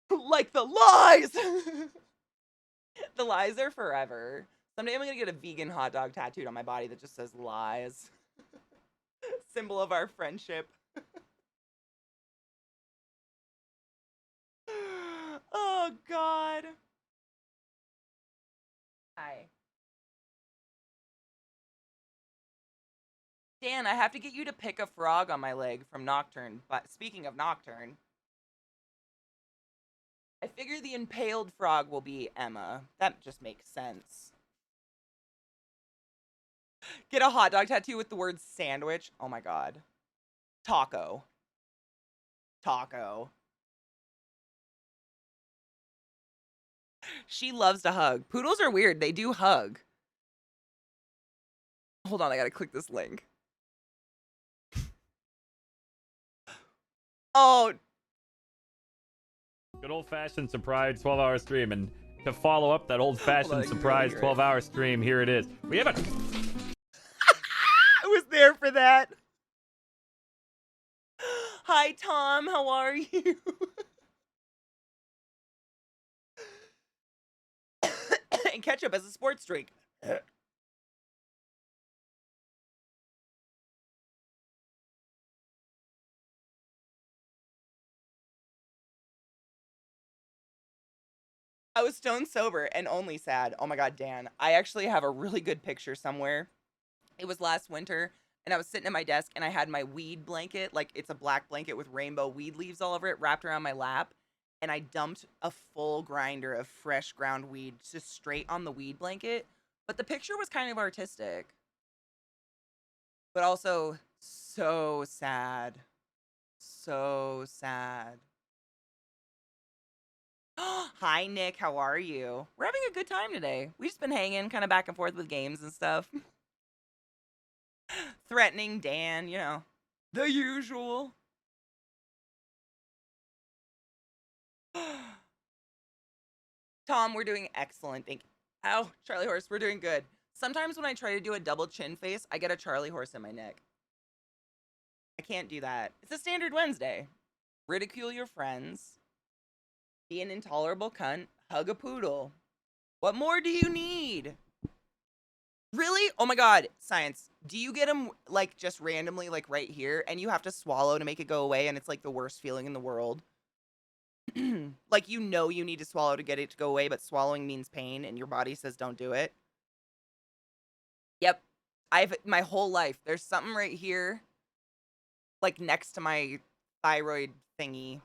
Like the lies! The lies are forever. Someday I'm gonna get a vegan hot dog tattooed on my body that just says lies. Symbol of our friendship. Oh, God. Hi. Dan, I have to get you to pick a frog on my leg from Nocturne. But speaking of Nocturne, I figure the impaled frog will be Emma. That just makes sense. Get a hot dog tattoo with the word sandwich. Oh my god. Taco. Taco. She loves to hug. Poodles are weird. They do hug. Hold on, I gotta click this link. Oh, Good old-fashioned surprise 12-hour stream, and to follow up that old-fashioned surprise 12-hour stream, here it is. We have a... I was there for that. Hi, Tom. How are you? And ketchup as a sports drink. I was stone sober and only sad. Oh my god, Dan. I actually have a really good picture somewhere. It was last winter, and I was sitting at my desk, and I had my weed blanket, like it's a black blanket with rainbow weed leaves all over it, wrapped around my lap, and I dumped a full grinder of fresh ground weed just straight on the weed blanket. But the picture was kind of artistic, but also so sad. So sad. Hi, Nick. How are you? We're having a good time today. We've just been hanging kind of back and forth with games and stuff. Threatening Dan, you know, the usual. Tom, we're doing excellent. Thank you. Ow, Charlie horse, we're doing good. Sometimes when I try to do a double chin face, I get a Charlie horse in my neck. I can't do that. It's a standard Wednesday. Ridicule your friends. Be an intolerable cunt. Hug a poodle. What more do you need? Really? Oh my god, science. Do you get them, like, just randomly, like, right here, and you have to swallow to make it go away, and it's, like, the worst feeling in the world? Like, you know you need to swallow to get it to go away, but swallowing means pain, and your body says don't do it? Yep. My whole life, there's something right here, like, next to my thyroid thingy.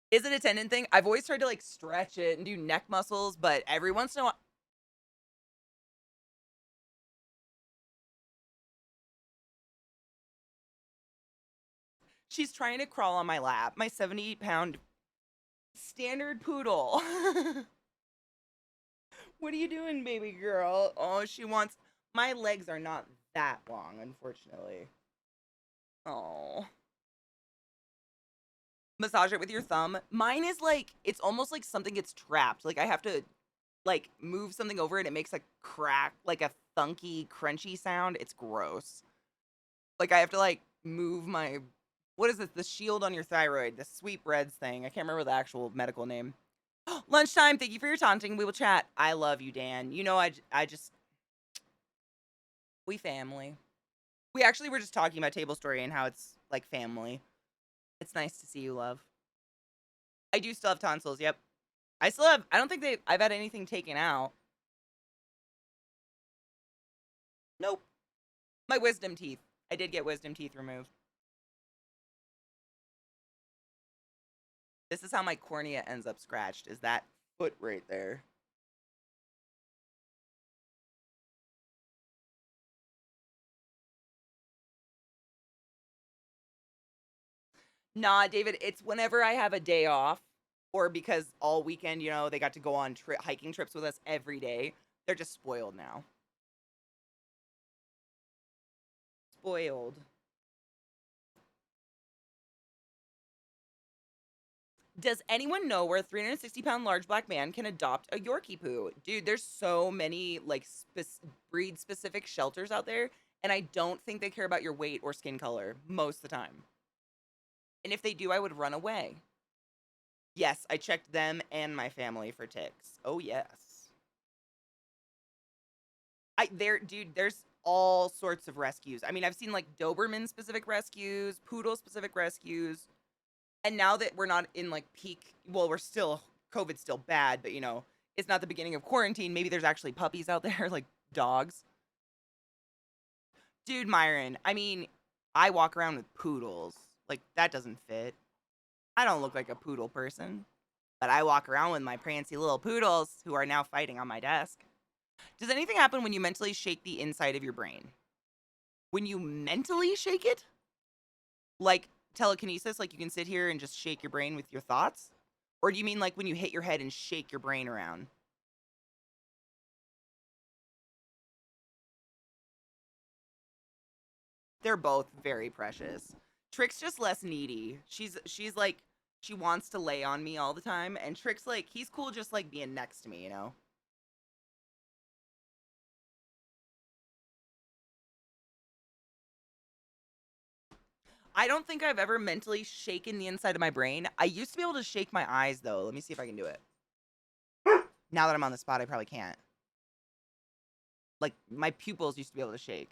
Is it a tendon thing? I've always tried to, like, stretch it and do neck muscles, but every once in a while... She's trying to crawl on my lap. My 78-pound standard poodle. What are you doing, baby girl? Oh, she wants... My legs are not that long, unfortunately. Oh. Massage it with your thumb. Mine is like, it's almost like something gets trapped. Like I have to like move something over it. It makes a crack, like a thunky, crunchy sound. It's gross. Like I have to like move my, what is it? The shield on your thyroid, the sweetbreads thing. I can't remember the actual medical name. Lunchtime. Thank you for your taunting. We will chat. I love you, Dan. You know, I just, we family. We actually were just talking about Table Story and how it's like family. It's nice to see you, love. I do still have tonsils. Yep. I still have. I don't think I've had anything taken out. Nope. My wisdom teeth. I did get wisdom teeth removed. This is how my cornea ends up scratched. Is that foot right there? Nah, David, it's whenever I have a day off or because all weekend, you know, they got to go on hiking trips with us every day. They're just spoiled now. Spoiled. Does anyone know where a 360-pound large black man can adopt a Yorkie poo? Dude, there's so many, like, breed-specific shelters out there, and I don't think they care about your weight or skin color most of the time. And if they do, I would run away. Yes, I checked them and my family for ticks. Oh, yes. Dude, there's all sorts of rescues. I mean, I've seen, like, Doberman-specific rescues, Poodle-specific rescues, and now that we're not in, like, peak, well, COVID's still bad, but, you know, it's not the beginning of quarantine. Maybe there's actually puppies out there, like dogs. Dude, Myron, I mean, I walk around with poodles. Like, that doesn't fit. I don't look like a poodle person, but I walk around with my prancy little poodles who are now fighting on my desk. Does anything happen when you mentally shake the inside of your brain? When you mentally shake it? Like telekinesis, like you can sit here and just shake your brain with your thoughts? Or do you mean like when you hit your head and shake your brain around? They're both very precious. Trick's just less needy. She's like she wants to lay on me all the time, and Trick's like he's cool just like being next to me, you know? I don't think I've ever mentally shaken the inside of my brain. I used to be able to shake my eyes though. Let me see if I can do it. Now that I'm on the spot, I probably can't. Like my pupils used to be able to shake.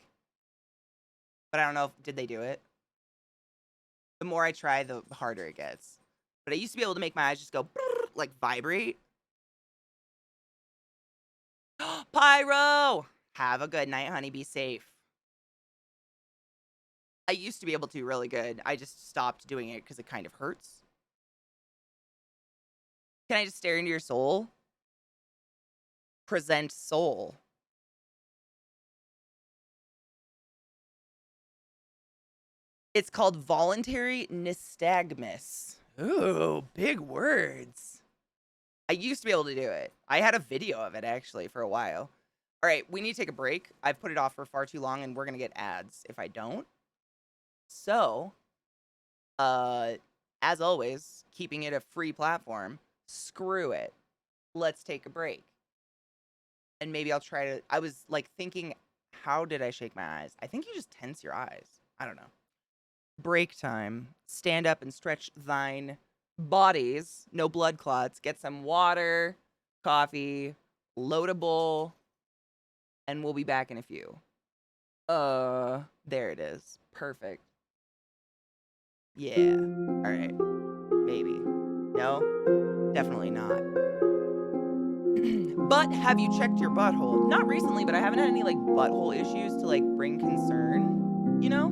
But I don't know did they do it? The more I try, the harder it gets. But I used to be able to make my eyes just go like vibrate. Pyro! Have a good night, honey. Be safe. I used to be able to really good. I just stopped doing it because it kind of hurts. Can I just stare into your soul? Present soul. It's called voluntary nystagmus. Ooh, big words. I used to be able to do it. I had a video of it actually for a while. All right, we need to take a break. I've put it off for far too long and we're going to get ads if I don't. So, as always, keeping it a free platform, screw it. Let's take a break. And maybe I'll try to I was like thinking how did I shake my eyes? I think you just tense your eyes. I don't know. Break time. Stand up and stretch thine bodies. No blood clots. Get some water, coffee, loadable, and we'll be back in a few. There it is. Perfect. Yeah. All right. Maybe. No? Definitely not. But have you checked your butthole? Not recently, but I haven't had any like butthole issues to like bring concern, you know?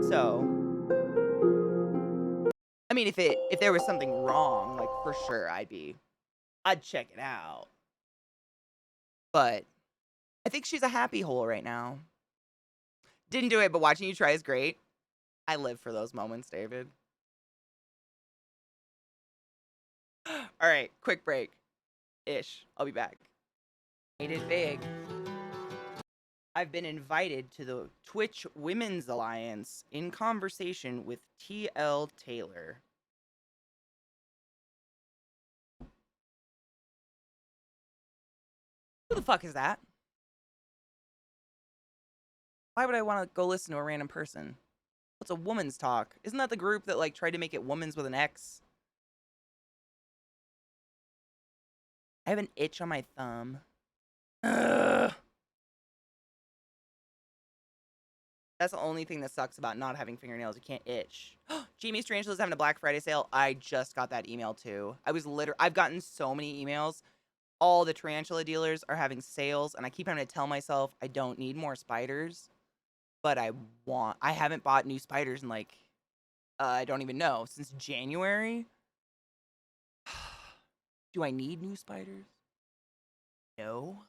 So, I mean, if there was something wrong, like for sure I'd check it out. But I think she's a happy hole right now. Didn't do it, but watching you try is great. I live for those moments, David. All right, quick break. Ish. I'll be back. Made it big. I've been invited to the Twitch Women's Alliance in conversation with TL Taylor. Who the fuck is that? Why would I want to go listen to a random person? What's a woman's talk? Isn't that the group that like tried to make it woman's with an X? I have an itch on my thumb. Ugh. That's the only thing that sucks about not having fingernails. You can't itch. Jamie's Tarantula's having a Black Friday sale. I just got that email too. I've gotten so many emails. All the tarantula dealers are having sales, and I keep having to tell myself I don't need more spiders, but I haven't bought new spiders in like, I don't even know, since January. Do I need new spiders? No.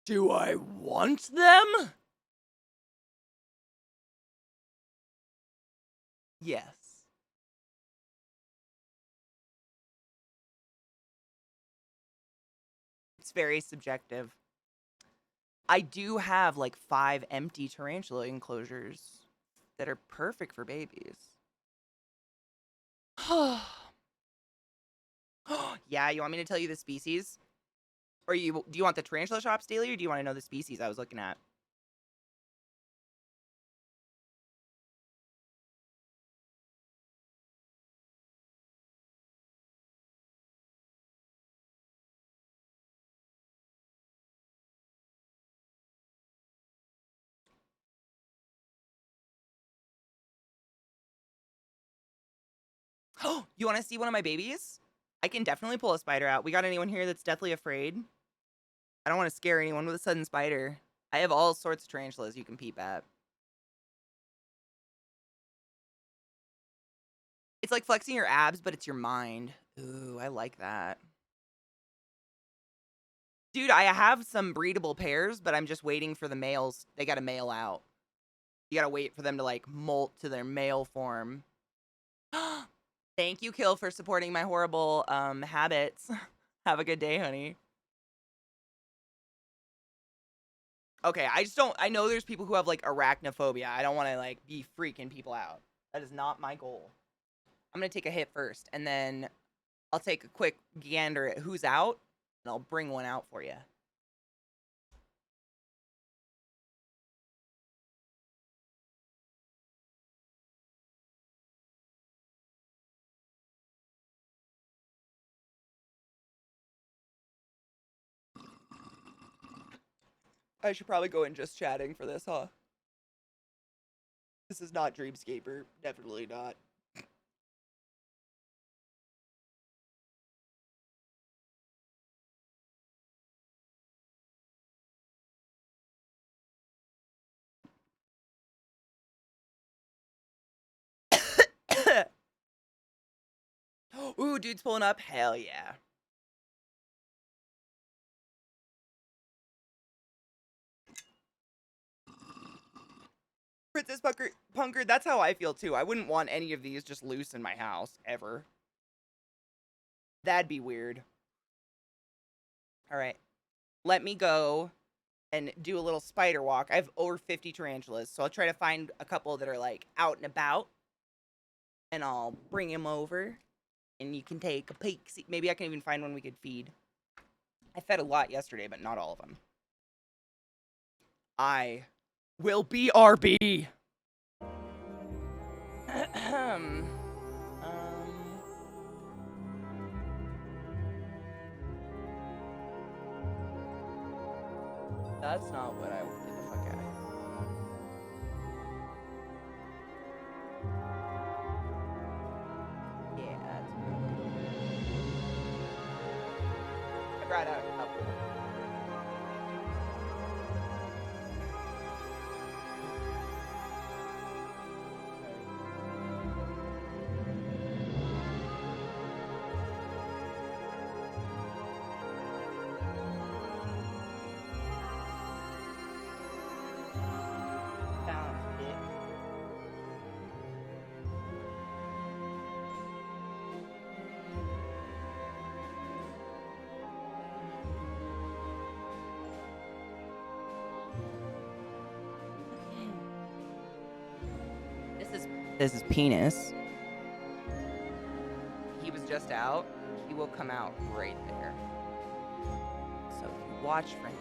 Do I want them? Yes. It's very subjective. I do have like 5 empty tarantula enclosures that are perfect for babies. Yeah, you want me to tell you the species? Or do you want the tarantula shops daily, or do you want to know the species I was looking at? Oh, you want to see one of my babies? I can definitely pull a spider out. We got anyone here that's deathly afraid? I don't want to scare anyone with a sudden spider. I have all sorts of tarantulas you can peep at. It's like flexing your abs, but it's your mind. Ooh, I like that. Dude, I have some breedable pairs, but I'm just waiting for the males. They gotta male out. You gotta wait for them to like molt to their male form. Thank you, Kill, for supporting my horrible habits. Have a good day, honey. Okay, I know there's people who have like arachnophobia. I don't want to like be freaking people out. That is not my goal. I'm gonna take a hit first, and then I'll take a quick gander at who's out, and I'll bring one out for you. I should probably go in just chatting for this, huh? This is not Dreamscaper. Definitely not. Ooh, dude's pulling up. Hell yeah. Princess Punker, that's how I feel too. I wouldn't want any of these just loose in my house, ever. That'd be weird. Alright. Let me go and do a little spider walk. I have over 50 tarantulas, so I'll try to find a couple that are like out and about. And I'll bring him over. And you can take a peek. See, maybe I can even find one we could feed. I fed a lot yesterday, but not all of them. I will be RB. That's not what I did the fuck out. Yeah, that's I brought out a couple. Found it. This is Penis. He was just out. He will come out right there. So if you watch for him.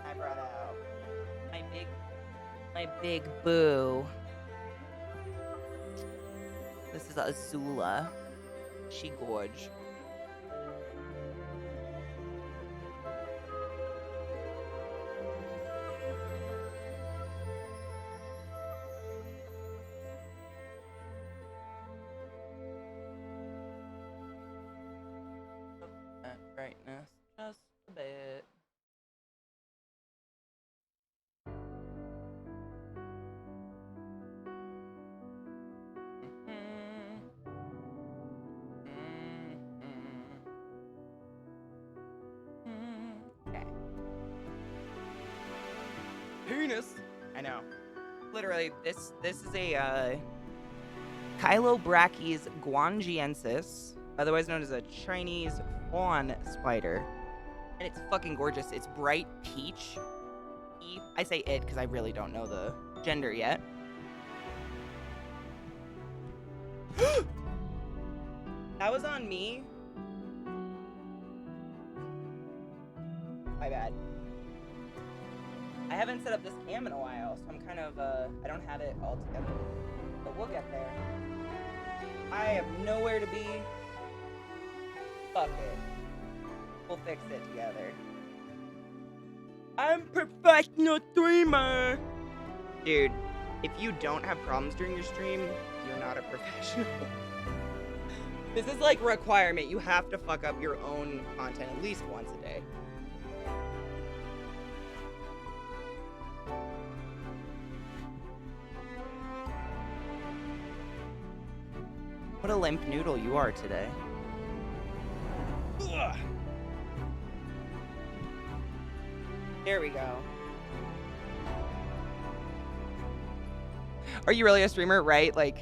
I brought out my big boo. This is Azula. She gorge. Brightness just a bit. Okay. Penis. I know. Literally, this is a Chilobrachys guangiensis, otherwise known as a Chinese fawn spider. And it's fucking gorgeous. It's bright peach. I say it because I really don't know the gender yet. That was on me. My bad. I haven't set up this cam in a while, so I'm kind of, I don't have it all together. But we'll get there. I have nowhere to be. Fuck it. We'll fix it together. I'm professional streamer. Dude, if you don't have problems during your stream, you're not a professional. This is like a requirement. You have to fuck up your own content at least once a day. What a limp noodle you are today. Ugh. There we go. Are you really a streamer, right? Like,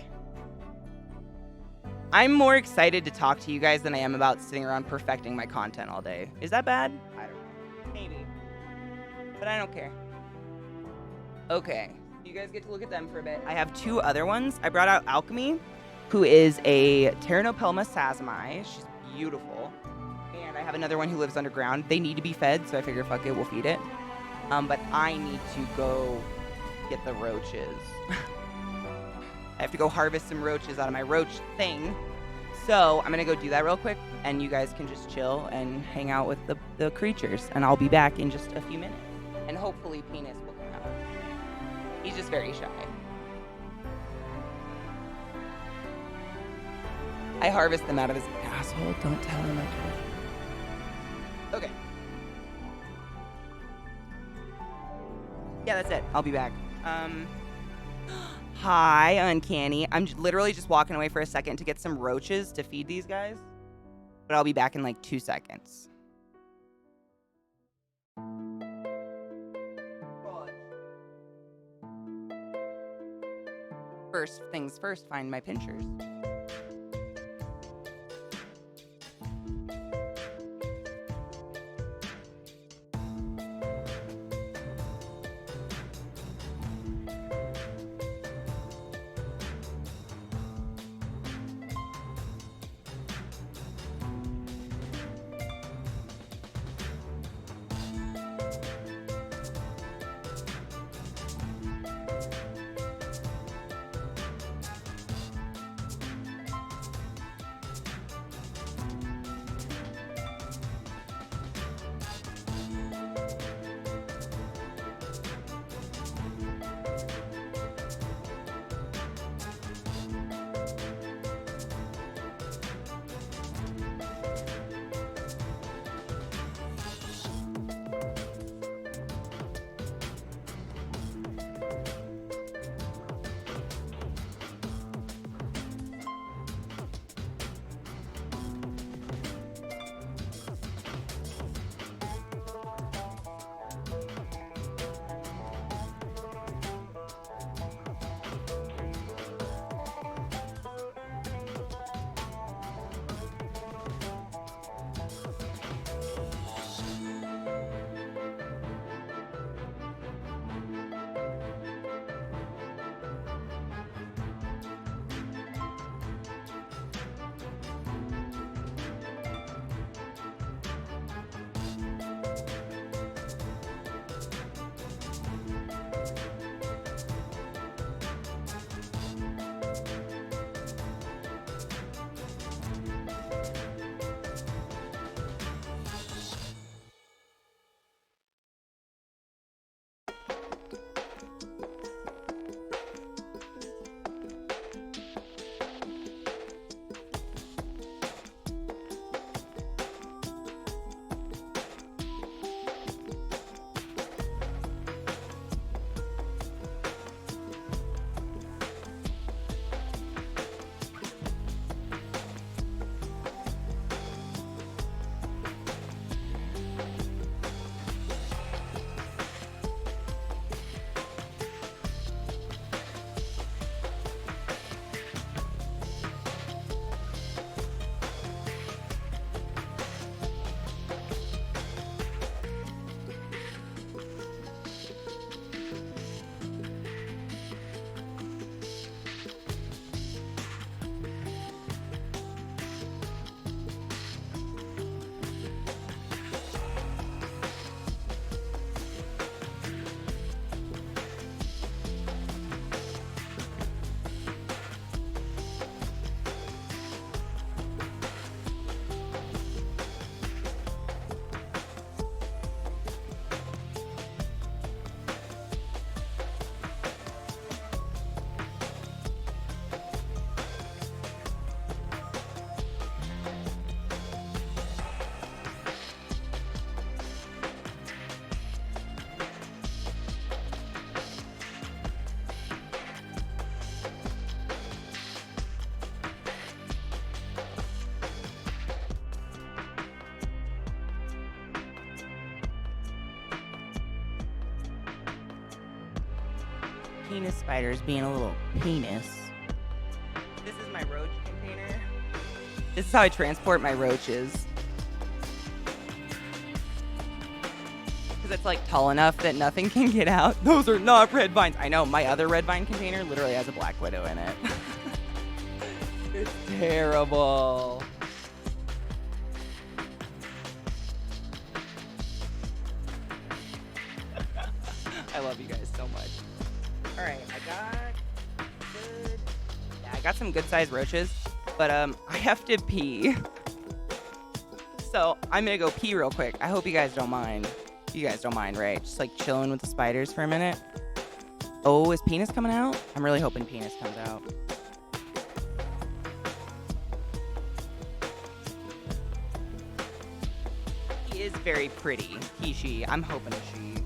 I'm more excited to talk to you guys than I am about sitting around perfecting my content all day. Is that bad? I don't know. Maybe. But I don't care. Okay. You guys get to look at them for a bit. I have two other ones. I brought out Alchemy, who is a Pteranopelma sazami. She's beautiful. And I have another one who lives underground. They need to be fed, so I figure, fuck it, we'll feed it. But I need to go get the roaches. I have to go harvest some roaches out of my roach thing. So I'm gonna go do that real quick, and you guys can just chill and hang out with the creatures. And I'll be back in just a few minutes. And hopefully Penis will come out. He's just very shy. I harvest them out of his asshole. Don't tell him I told you. Okay. Yeah, that's it. I'll be back. Hi, Uncanny. I'm literally just walking away for a second to get some roaches to feed these guys. But I'll be back in like 2 seconds. First things first, find my pinchers. Penis spider's being a little penis. This is my roach container. This is how I transport my roaches. Because it's like tall enough that nothing can get out. Those are not red vines. I know, my other red vine container literally has a black widow in it. It's terrible. I love you guys so much. All right, I got some good sized roaches, but I have to pee. So I'm gonna go pee real quick. I hope you guys don't mind. You guys don't mind, right? Just like chilling with the spiders for a minute. Oh, is Penis coming out? I'm really hoping Penis comes out. He is very pretty. He, she. I'm hoping a she.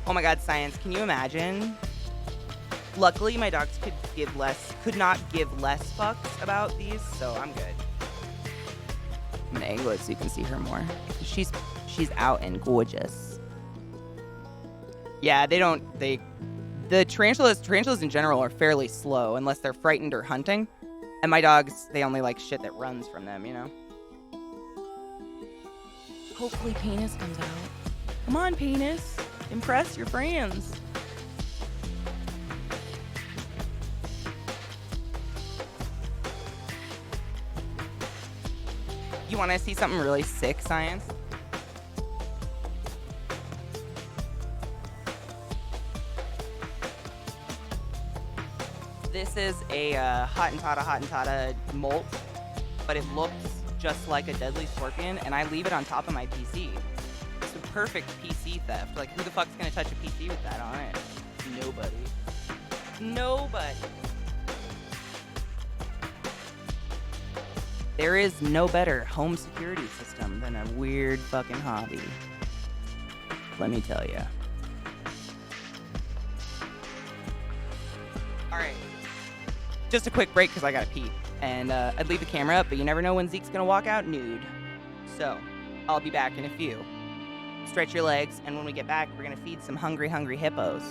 Oh my god, science, can you imagine? Luckily, my dogs could not give less fucks about these, so I'm good. I'm gonna angle it so you can see her more. She's out and gorgeous. Yeah, the tarantulas in general are fairly slow unless they're frightened or hunting. And my dogs, they only like shit that runs from them, you know? Hopefully Penis comes out. Come on, Penis. Impress your friends. You want to see something really sick, science? This is a Hottentotta molt, but it looks just like a deadly scorpion, and I leave it on top of my PC. It's a perfect PC theft. Like, who the fuck's gonna touch a PC with that on it? Nobody. Nobody. There is no better home security system than a weird fucking hobby. Let me tell you. Alright. Just a quick break because I gotta pee. And I'd leave the camera up, but you never know when Zeke's gonna walk out nude. So, I'll be back in a few. Stretch your legs, and when we get back, we're gonna feed some hungry, hungry hippos.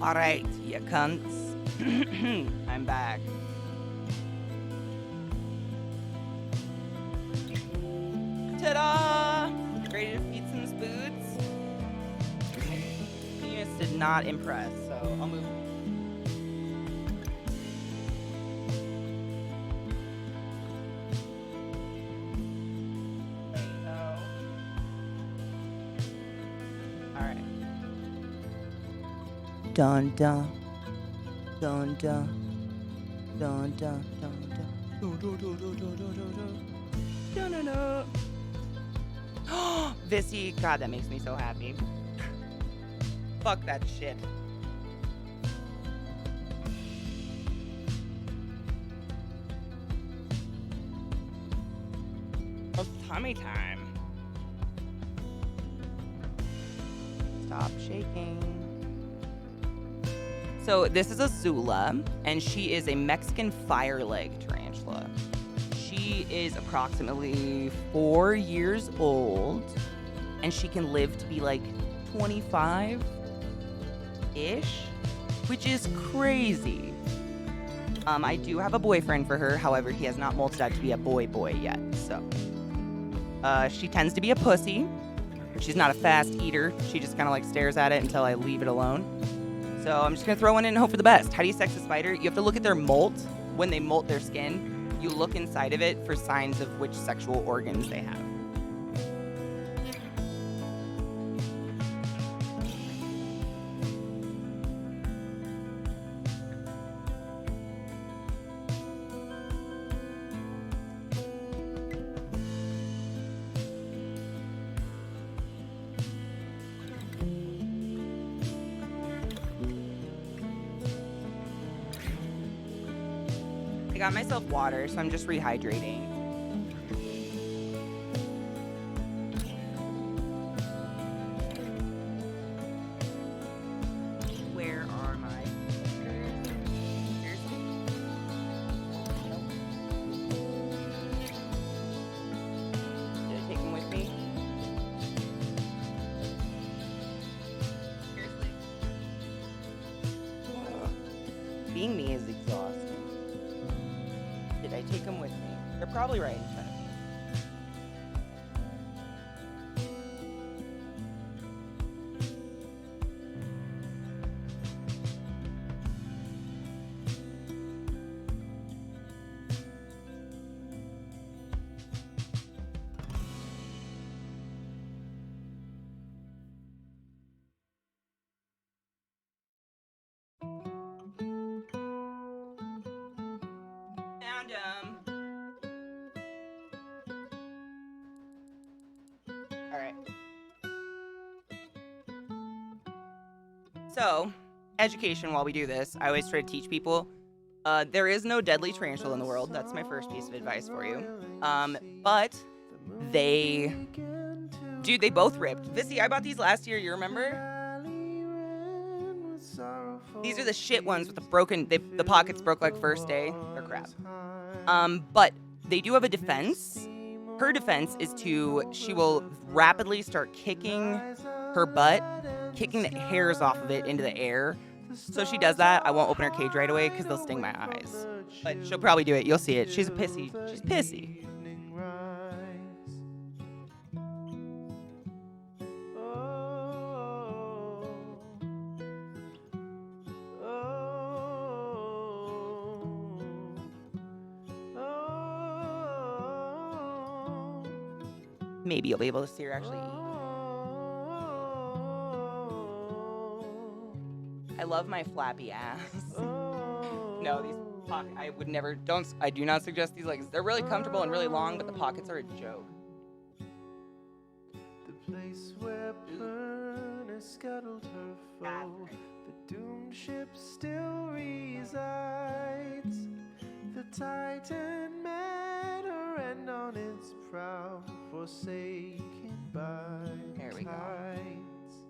All right, you cunts. I'm back. Ta-da! Ready to feed some spoods? Penis did not impress, so I'll move. Alright. Dun dun. Dun dun. Dun dun dun dun. Dun dun dun dun dun dun dun. Dun dun dun. Vissy, God, that makes me so happy. Fuck that shit. It's tummy time. Stop shaking. So this is a Zula, and she is a Mexican fireleg tarantula. She is approximately 4 years old, and she can live to be like 25-ish, which is crazy. I do have a boyfriend for her, however, he has not molted out to be a boy yet, so. She tends to be a pussy. She's not a fast eater. She just kind of like stares at it until I leave it alone. So I'm just gonna throw one in and hope for the best. How do you sex a spider? You have to look at their molt. When they molt their skin, you look inside of it for signs of which sexual organs they have. I got myself water, so I'm just rehydrating. Where are my Here's Nope. Did I take them with me? Seriously. Being me is exhausting. Did I take them with me? They're probably right in front of me. Found them. All right. So, education while we do this. I always try to teach people. There is no deadly tarantula in the world. That's my first piece of advice for you. But they... Dude, they both ripped. Vissy, I bought these last year. You remember? These are the shit ones with the broken... the pockets broke like first day. They're crap. But they do have a defense. Her defense is she will rapidly start kicking her butt, kicking the hairs off of it into the air. So if she does that, I won't open her cage right away because they'll sting my eyes. But she'll probably do it. You'll see it. She's pissy. She's pissy. Maybe you'll be able to see her actually eat. I love my flappy ass. No, these pockets, I do not suggest these legs. They're really comfortable and really long, but the pockets are a joke. The place where Pernus scuttled her foe, the doomed ship still resides. The Titan met her end on its prow, forsaken by There we go. tides.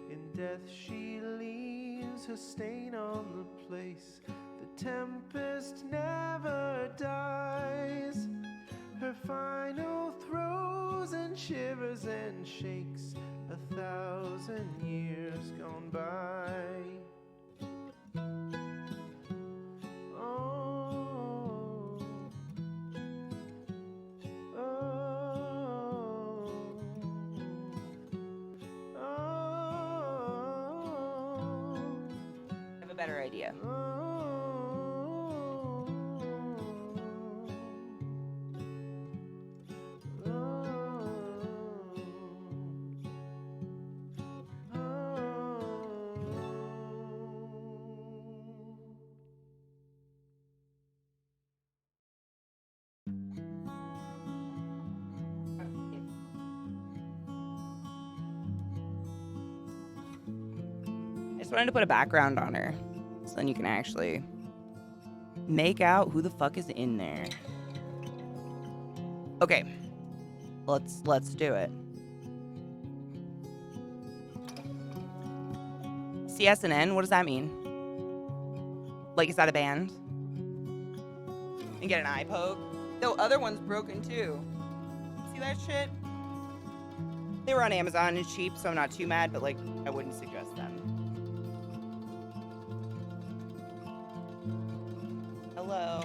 In death she leaves her stain on the place. The tempest never dies. Her final throes and shivers and shakes 1,000 years gone by. better idea. I just wanted to put a background on her, so then you can actually make out who the fuck is in there. Okay, let's do it. CSNN, what does that mean? Like, is that a band? And get an eye poke? No, other one's broken too. See that shit? They were on Amazon and cheap, so I'm not too mad, but like, I wouldn't suggest them. Hello.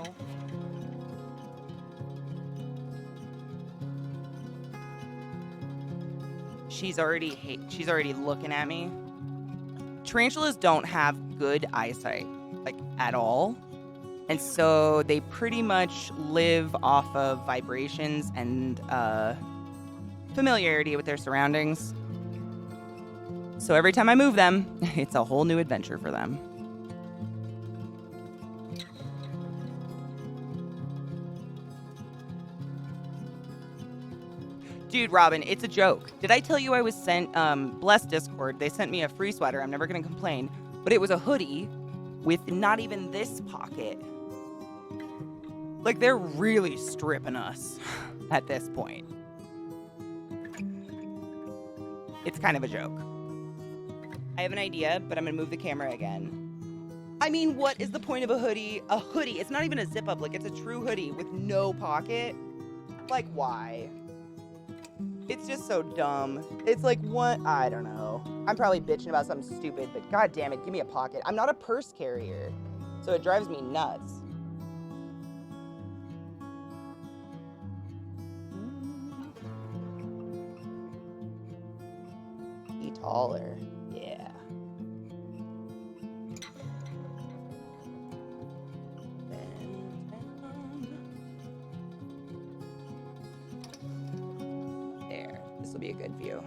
She's already looking at me. Tarantulas don't have good eyesight, like at all. And so they pretty much live off of vibrations and familiarity with their surroundings. So every time I move them, it's a whole new adventure for them. Dude, Robin, it's a joke. Did I tell you I was sent, bless Discord, they sent me a free sweater. I'm never going to complain. But it was a hoodie with not even this pocket. Like, they're really stripping us at this point. It's kind of a joke. I have an idea, but I'm going to move the camera again. I mean, what is the point of a hoodie? A hoodie, it's not even a zip up. Like, it's a true hoodie with no pocket. Like, why? It's just so dumb. It's like, what? I don't know. I'm probably bitching about something stupid, but god damn it, give me a pocket. I'm not a purse carrier, so it drives me nuts. Be taller. Yeah. There. This will be a good view.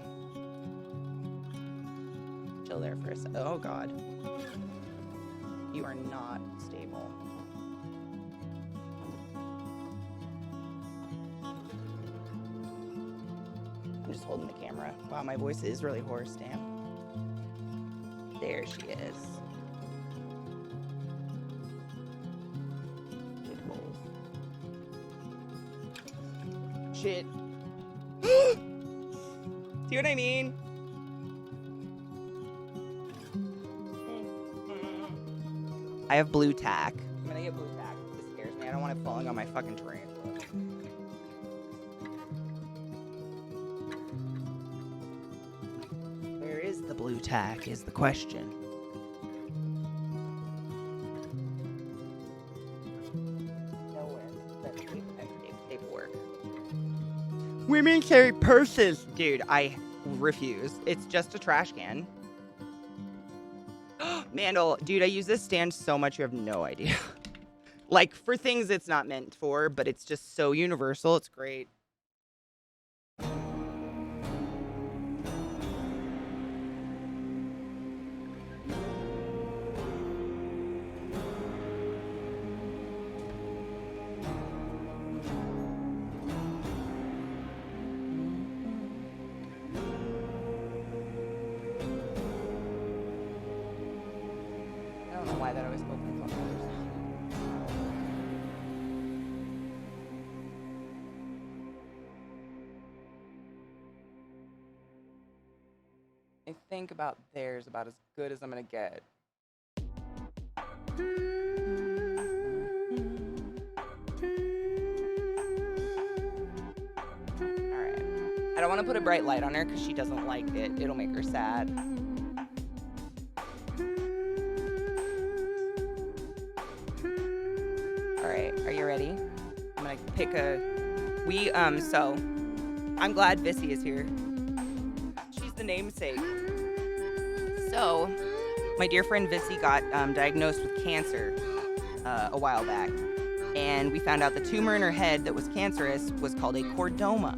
Chill there for a sec. Oh god. You are not stable. I'm just holding the camera. Wow, my voice is really hoarse, damn. There she is. Good balls. Shit. See what I mean? I have blue tack. I'm gonna get blue tack. This scares me. I don't want it falling on my fucking tarantula. Where is the blue tack is the question. Nowhere. That's paperwork. Women carry purses. Dude, I refuse. It's just a trash can. Mandel, dude, I use this stand so much you have no idea. Like, for things it's not meant for, but it's just so universal. It's great. Why that always opens on the other side. I think about theirs about as good as I'm gonna get. Alright. I don't want to put a bright light on her because she doesn't like it. It'll make her sad. Alright, are you ready? I'm gonna pick a... so... I'm glad Vissy is here. She's the namesake. So, My dear friend Vissy got diagnosed with cancer a while back, and we found out the tumor in her head that was cancerous was called a chordoma.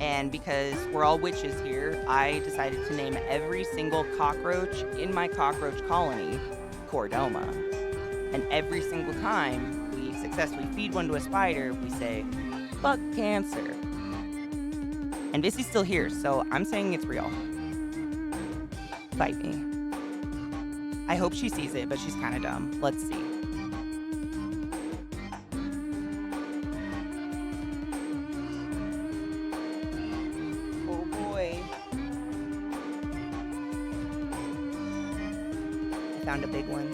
And because we're all witches here, I decided to name every single cockroach in my cockroach colony chordoma. And every single time we successfully feed one to a spider, we say, "Fuck cancer." And Vissy's still here, so I'm saying it's real. Fight me. I hope she sees it, but she's kind of dumb. Let's see. Oh boy. I found a big one.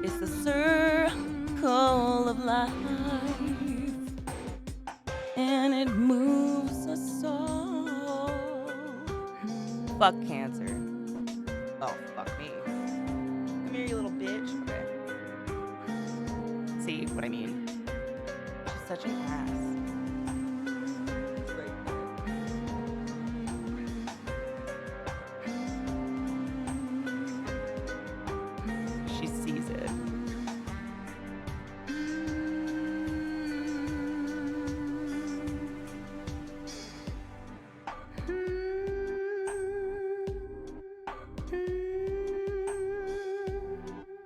It's the circle of life, and it moves us all. Fuck cancer. Oh, fuck me. Come here, you little bitch. Okay. See what I mean? She's such an ass. She sees it.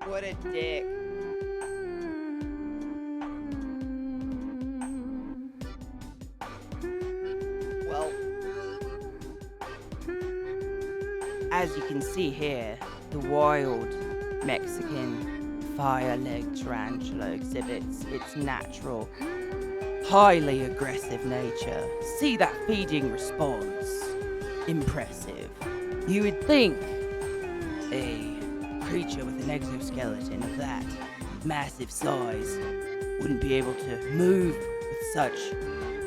What a dick. Well, as you can see here, the wild Mexican fire-leg tarantula exhibits its natural, highly aggressive nature. See that feeding response? Impressive. You would think a creature with an exoskeleton of that massive size wouldn't be able to move with such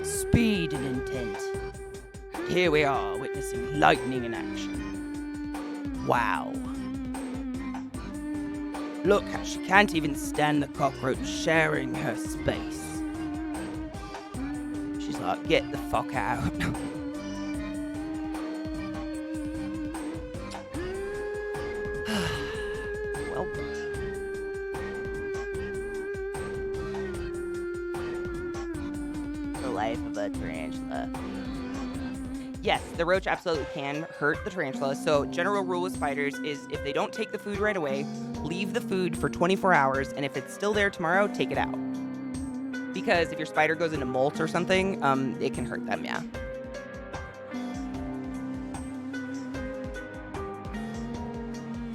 speed and intent. Here we are, witnessing lightning in action. Wow. Look how she can't even stand the cockroach sharing her space. She's like, get the fuck out. Well. The life of a tarantula. Yes, the roach absolutely can hurt the tarantula. So general rule with spiders is if they don't take the food right away, leave the food for 24 hours, and if it's still there tomorrow, take it out. Because if your spider goes into molt or something, it can hurt them, yeah.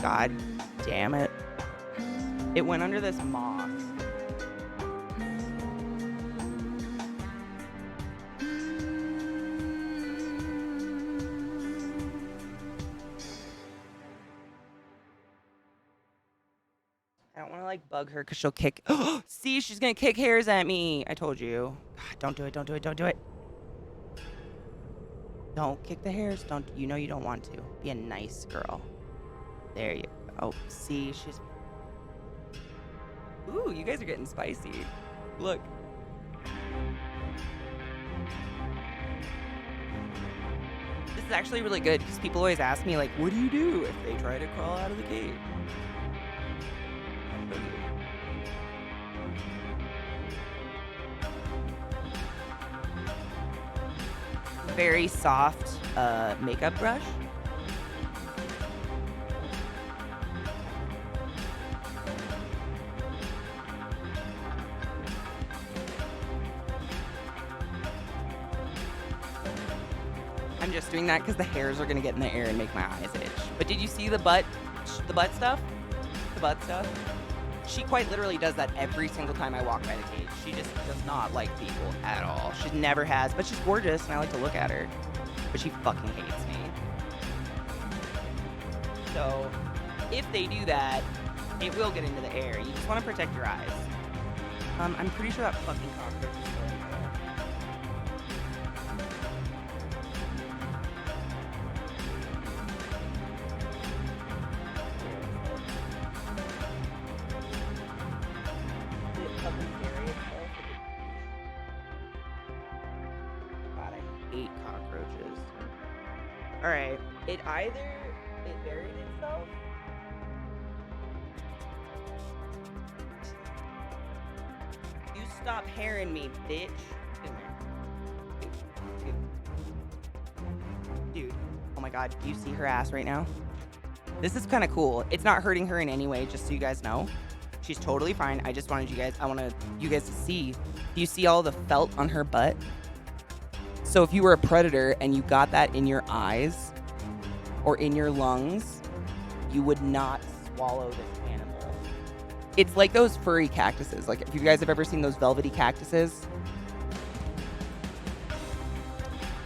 God damn it. It went under this moss. I don't want to like bug her because she'll kick. See, she's gonna kick hairs at me. I told you. God, don't do it. Don't do it. Don't do it. Don't kick the hairs. Don't. You know you don't want to. Be a nice girl. There you go. See, she's. Ooh, you guys are getting spicy. Look. This is actually really good because people always ask me like, what do you do if they try to crawl out of the cage? Very soft makeup brush. I'm just doing that because the hairs are gonna get in the air and make my eyes itch. But did you see the butt stuff? The butt stuff? She quite literally does that every single time I walk by the cage. She just does not like people at all. She never has, but she's gorgeous and I like to look at her. But she fucking hates me. So, if they do that, it will get into the air. You just want to protect your eyes. I'm pretty sure that fucking cockroach is still in there. All right. It buried itself. You stop hairing me, bitch. Come here. Dude. Oh my god, do you see her ass right now? This is kind of cool. It's not hurting her in any way, just so you guys know. She's totally fine. I just wanted you guys to see. Do you see all the felt on her butt? So if you were a predator and you got that in your eyes or in your lungs, you would not swallow this animal. It's like those furry cactuses. Like, if you guys have ever seen those velvety cactuses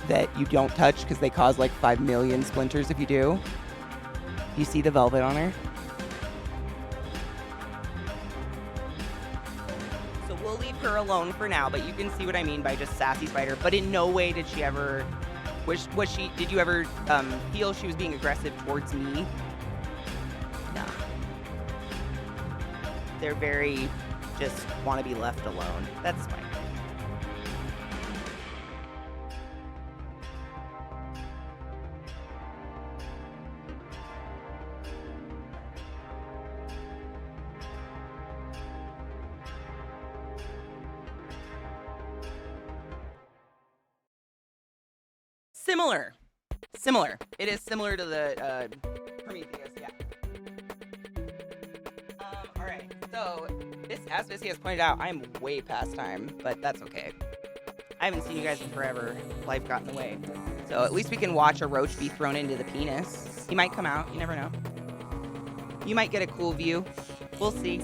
that you don't touch because they cause like 5 million splinters if you do. You see the velvet on her? So we'll leave her alone for now, but you can see what I mean by just sassy spider. But in no way did she ever, did you ever feel she was being aggressive towards me? No. They're very, just want to be left alone. That's fine. Similar. It is similar to the Prometheus, yeah. All right. So this, as Missy has pointed out, I'm way past time, but that's okay. I haven't seen you guys in forever. Life got in the way. So at least we can watch a roach be thrown into the penis. He might come out. You never know. You might get a cool view. We'll see.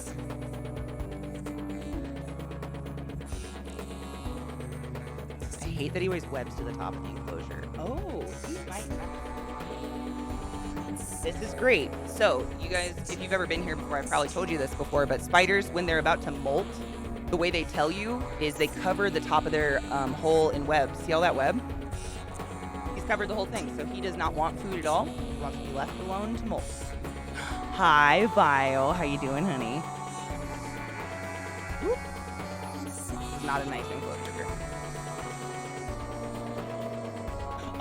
I hate that he always webs to the top of the enclosure. Oh, he might. This is great. So, you guys, if you've ever been here before, I've probably told you this before, but spiders, when they're about to molt, the way they tell you is they cover the top of their hole in web. See all that web? He's covered the whole thing, so he does not want food at all. He wants to be left alone to molt. Hi, Vile. How you doing, honey? Whoop. Not a nice enclosure.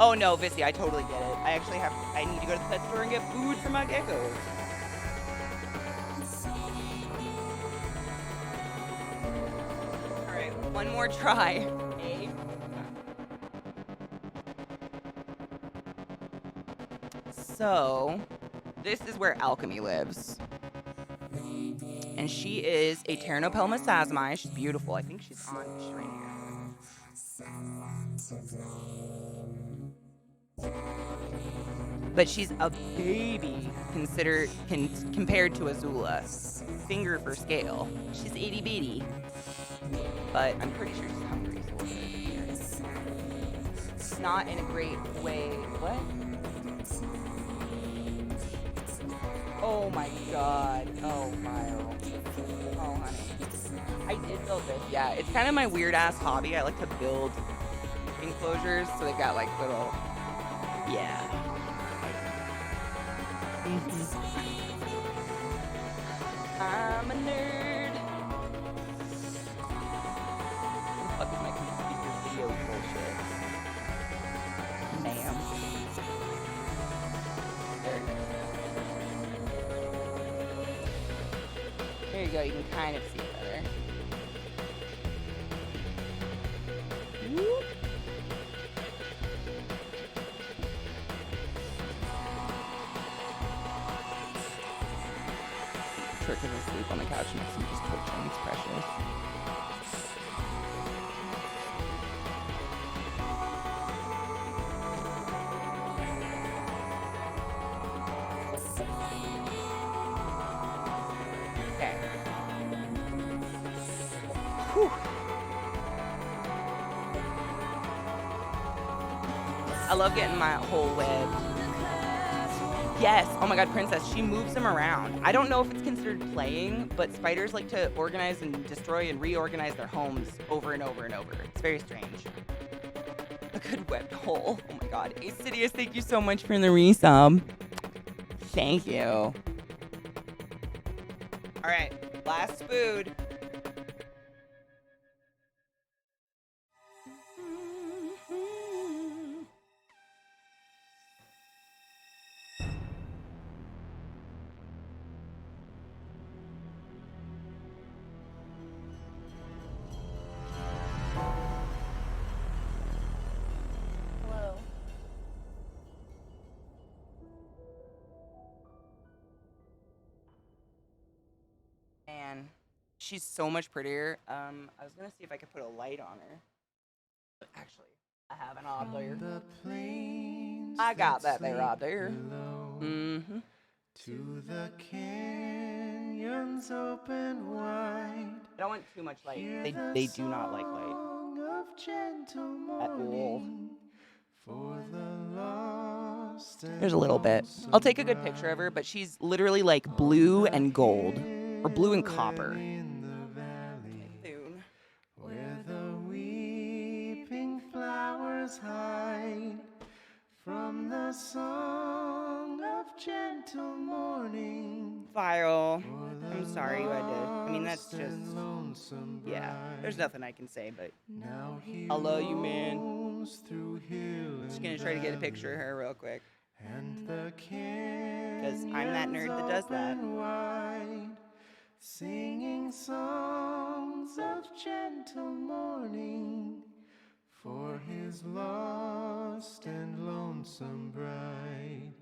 Oh no, Vissy, I totally get it. I need to go to the pet store and get food for my geckos. Alright, one more try. A. So, this is where Alchemy lives. And she is a Pteranopelma sasmi. She's beautiful. I think she's on right here. But she's a baby compared to Azula. Finger for scale. She's itty bitty. But I'm pretty sure she's hungry, so we'll put her here. It's not in a great way. What? Oh my god. Oh, Mile. Oh, honey. I did build this. Yeah, it's kind of my weird ass hobby. I like to build enclosures, so they've got like little. Yeah. I'm a nerd. What the fuck is my computer video bullshit? Ma'am. There you go. You can kind of see it better. Whoop. Trick is asleep on the couch next to me, just twitching. It's precious. Okay. Whew. I love getting my whole web. Yes. Oh my god, Princess. She moves them around. I don't know if it's considered playing, but spiders like to organize and destroy and reorganize their homes over and over and over. It's very strange. A good webbed hole. Oh my god. Acidius, thank you so much for the resub. Thank you. Alright, last food. she's so much prettier. I was gonna see if I could put a light on her. But actually, I have an odd there. The plains I got that sleep there odd there. below, Mm-hmm. to the canyons open wide. I don't want too much light. They do not like light Of gentle at all. morning for the lost and There's a little bit. I'll take a good picture of her, but she's literally like blue and gold, or blue and copper. in the valley Soon. where the weeping flowers hide from the song of gentle morning. File. I'm sorry you had to. I mean, that's Lost and just. lonesome Yeah. There's bride. nothing I can say, but Now he I love you, man. roams through hill just and gonna try to get a valley, picture of her real quick. and the Because I'm that nerd that does that. canyons open wide, singing songs of gentle morning for his lost and lonesome bride.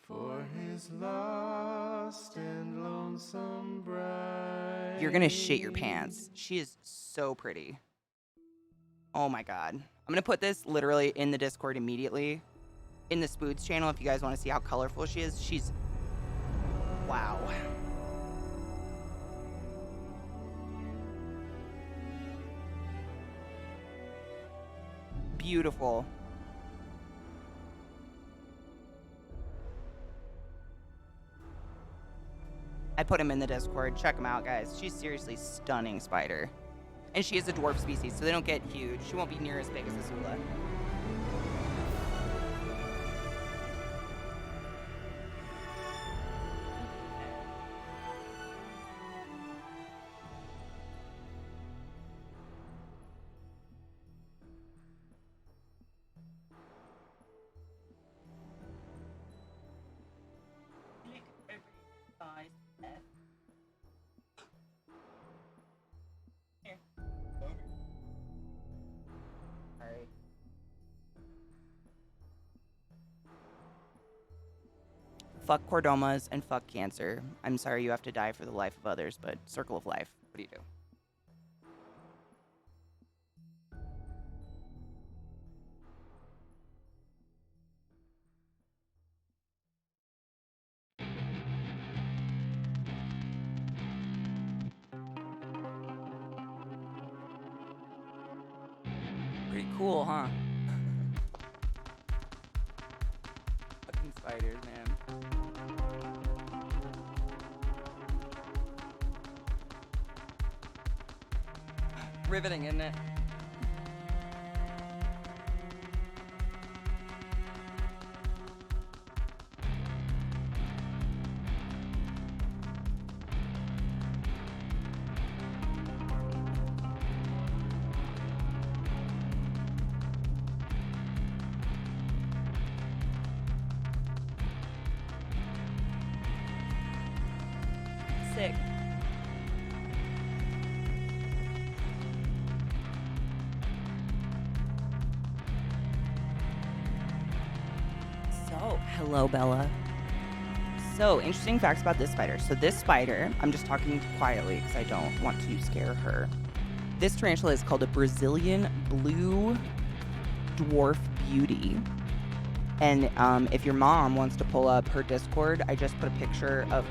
For his lost and lonesome bride. You're gonna shit your pants. She is so pretty. Oh my god. I'm gonna put this literally in the Discord immediately. In the Spoods channel if you guys want to see how colorful she is. She's... Wow. Beautiful. I put him in the Discord. Check him out, guys. She's seriously stunning spider. And she is a dwarf species, so they don't get huge. She won't be near as big as Azula. Alright. Fuck chordomas and fuck cancer. I'm sorry you have to die for the life of others, but circle of life. What do you do? Pretty cool, huh? Fucking spiders, man. Riveting, isn't it? Sick. So, hello, Bella. So, interesting facts about this spider. So, this spider, I'm just talking quietly because I don't want to scare her. This tarantula is called a Brazilian blue dwarf beauty. And if your mom wants to pull up her Discord, I just put a picture of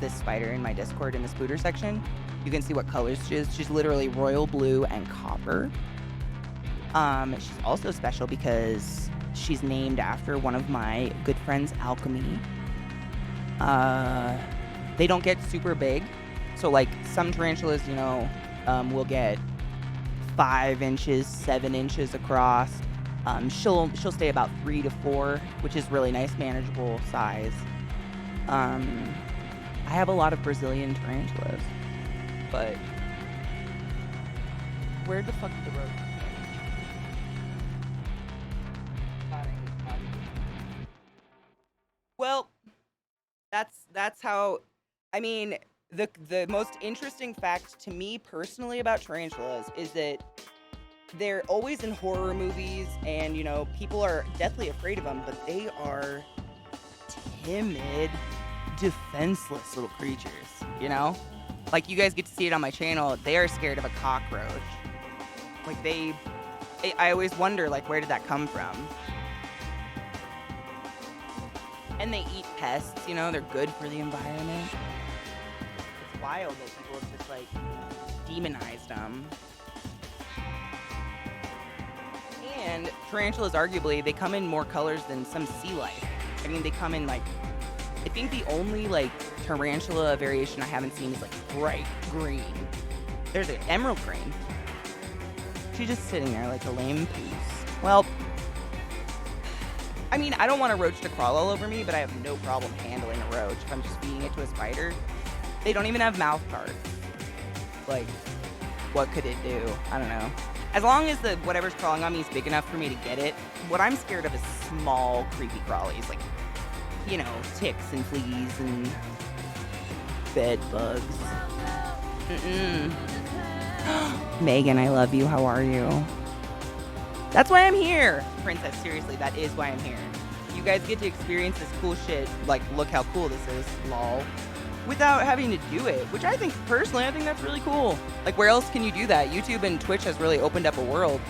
this spider in my Discord in the Spooder section. You can see what colors she is. She's literally royal blue and copper. She's also special because she's named after one of my good friends, Alchemy. They don't get super big. So like some tarantulas, you know, will get 5 inches, 7 inches across. She'll stay about 3 to 4, which is really nice, manageable size. I have a lot of Brazilian tarantulas, but where the fuck did the road? Well, that's how. I mean, the most interesting fact to me personally about tarantulas is that they're always in horror movies, and you know people are deathly afraid of them, but they are timid, defenseless little creatures. You know, Like, you guys get to see it on my channel. They are scared of a cockroach. Like, I always wonder, like, where did that come from? And they eat pests, you know, they're good for the environment. It's wild that people have just, like, demonized them. And tarantulas, arguably, they come in more colors than some sea life. I mean, they come in, like, I think the only, like, tarantula variation I haven't seen is, like, bright green. There's an emerald green. She's just sitting there like a lame piece. Well, I mean, I don't want a roach to crawl all over me, but I have no problem handling a roach if I'm just feeding it to a spider. They don't even have mouth parts. Like, what could it do? I don't know. As long as the whatever's crawling on me is big enough for me to get it, what I'm scared of is small, creepy crawlies. Like, you know, ticks and fleas and bed bugs. Megan, I love you. How are you? That's why I'm here. Princess, seriously, that is why I'm here. You guys get to experience this cool shit. Like, look how cool this is. Lol. Without having to do it, which I think, personally, I think that's really cool. Like, where else can you do that? YouTube and Twitch has really opened up a world.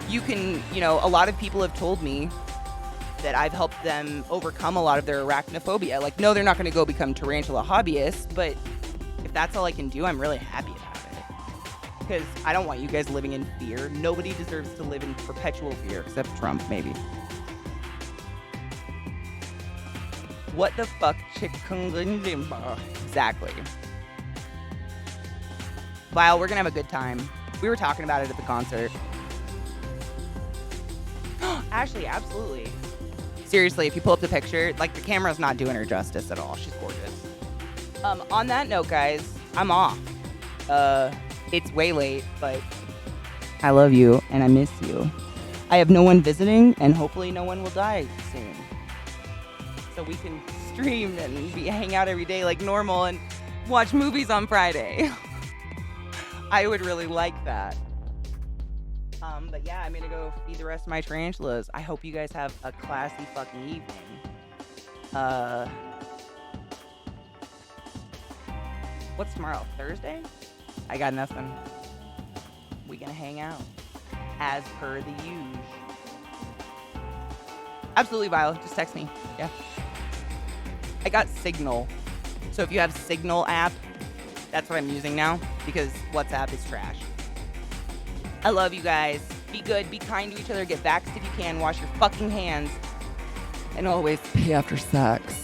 You can, you know, a lot of people have told me that I've helped them overcome a lot of their arachnophobia. Like, no, they're not going to go become tarantula hobbyists, but if that's all I can do, I'm really happy about it. Because I don't want you guys living in fear. Nobody deserves to live in perpetual fear, except Trump, maybe. What the fuck, chikungunya? Exactly. Vile, we're gonna have a good time. We were talking about it at the concert. Ashley, absolutely. Seriously, if you pull up the picture, like, the camera's not doing her justice at all. She's gorgeous. On that note, guys, I'm off. It's way late, but I love you and I miss you. I have no one visiting, and hopefully no one will die soon. So we can stream and hang out every day like normal and watch movies on Friday. I would really like that. But yeah, I'm gonna go feed the rest of my tarantulas. I hope you guys have a classy fucking evening. What's tomorrow? Thursday? I got nothing. We gonna hang out as per the usual. Absolutely, Violet. Just text me. Yeah. I got Signal. So if you have Signal app, that's what I'm using now, because WhatsApp is trash. I love you guys. Be good. Be kind to each other. Get vaxxed if you can. Wash your fucking hands. And always pay after sex.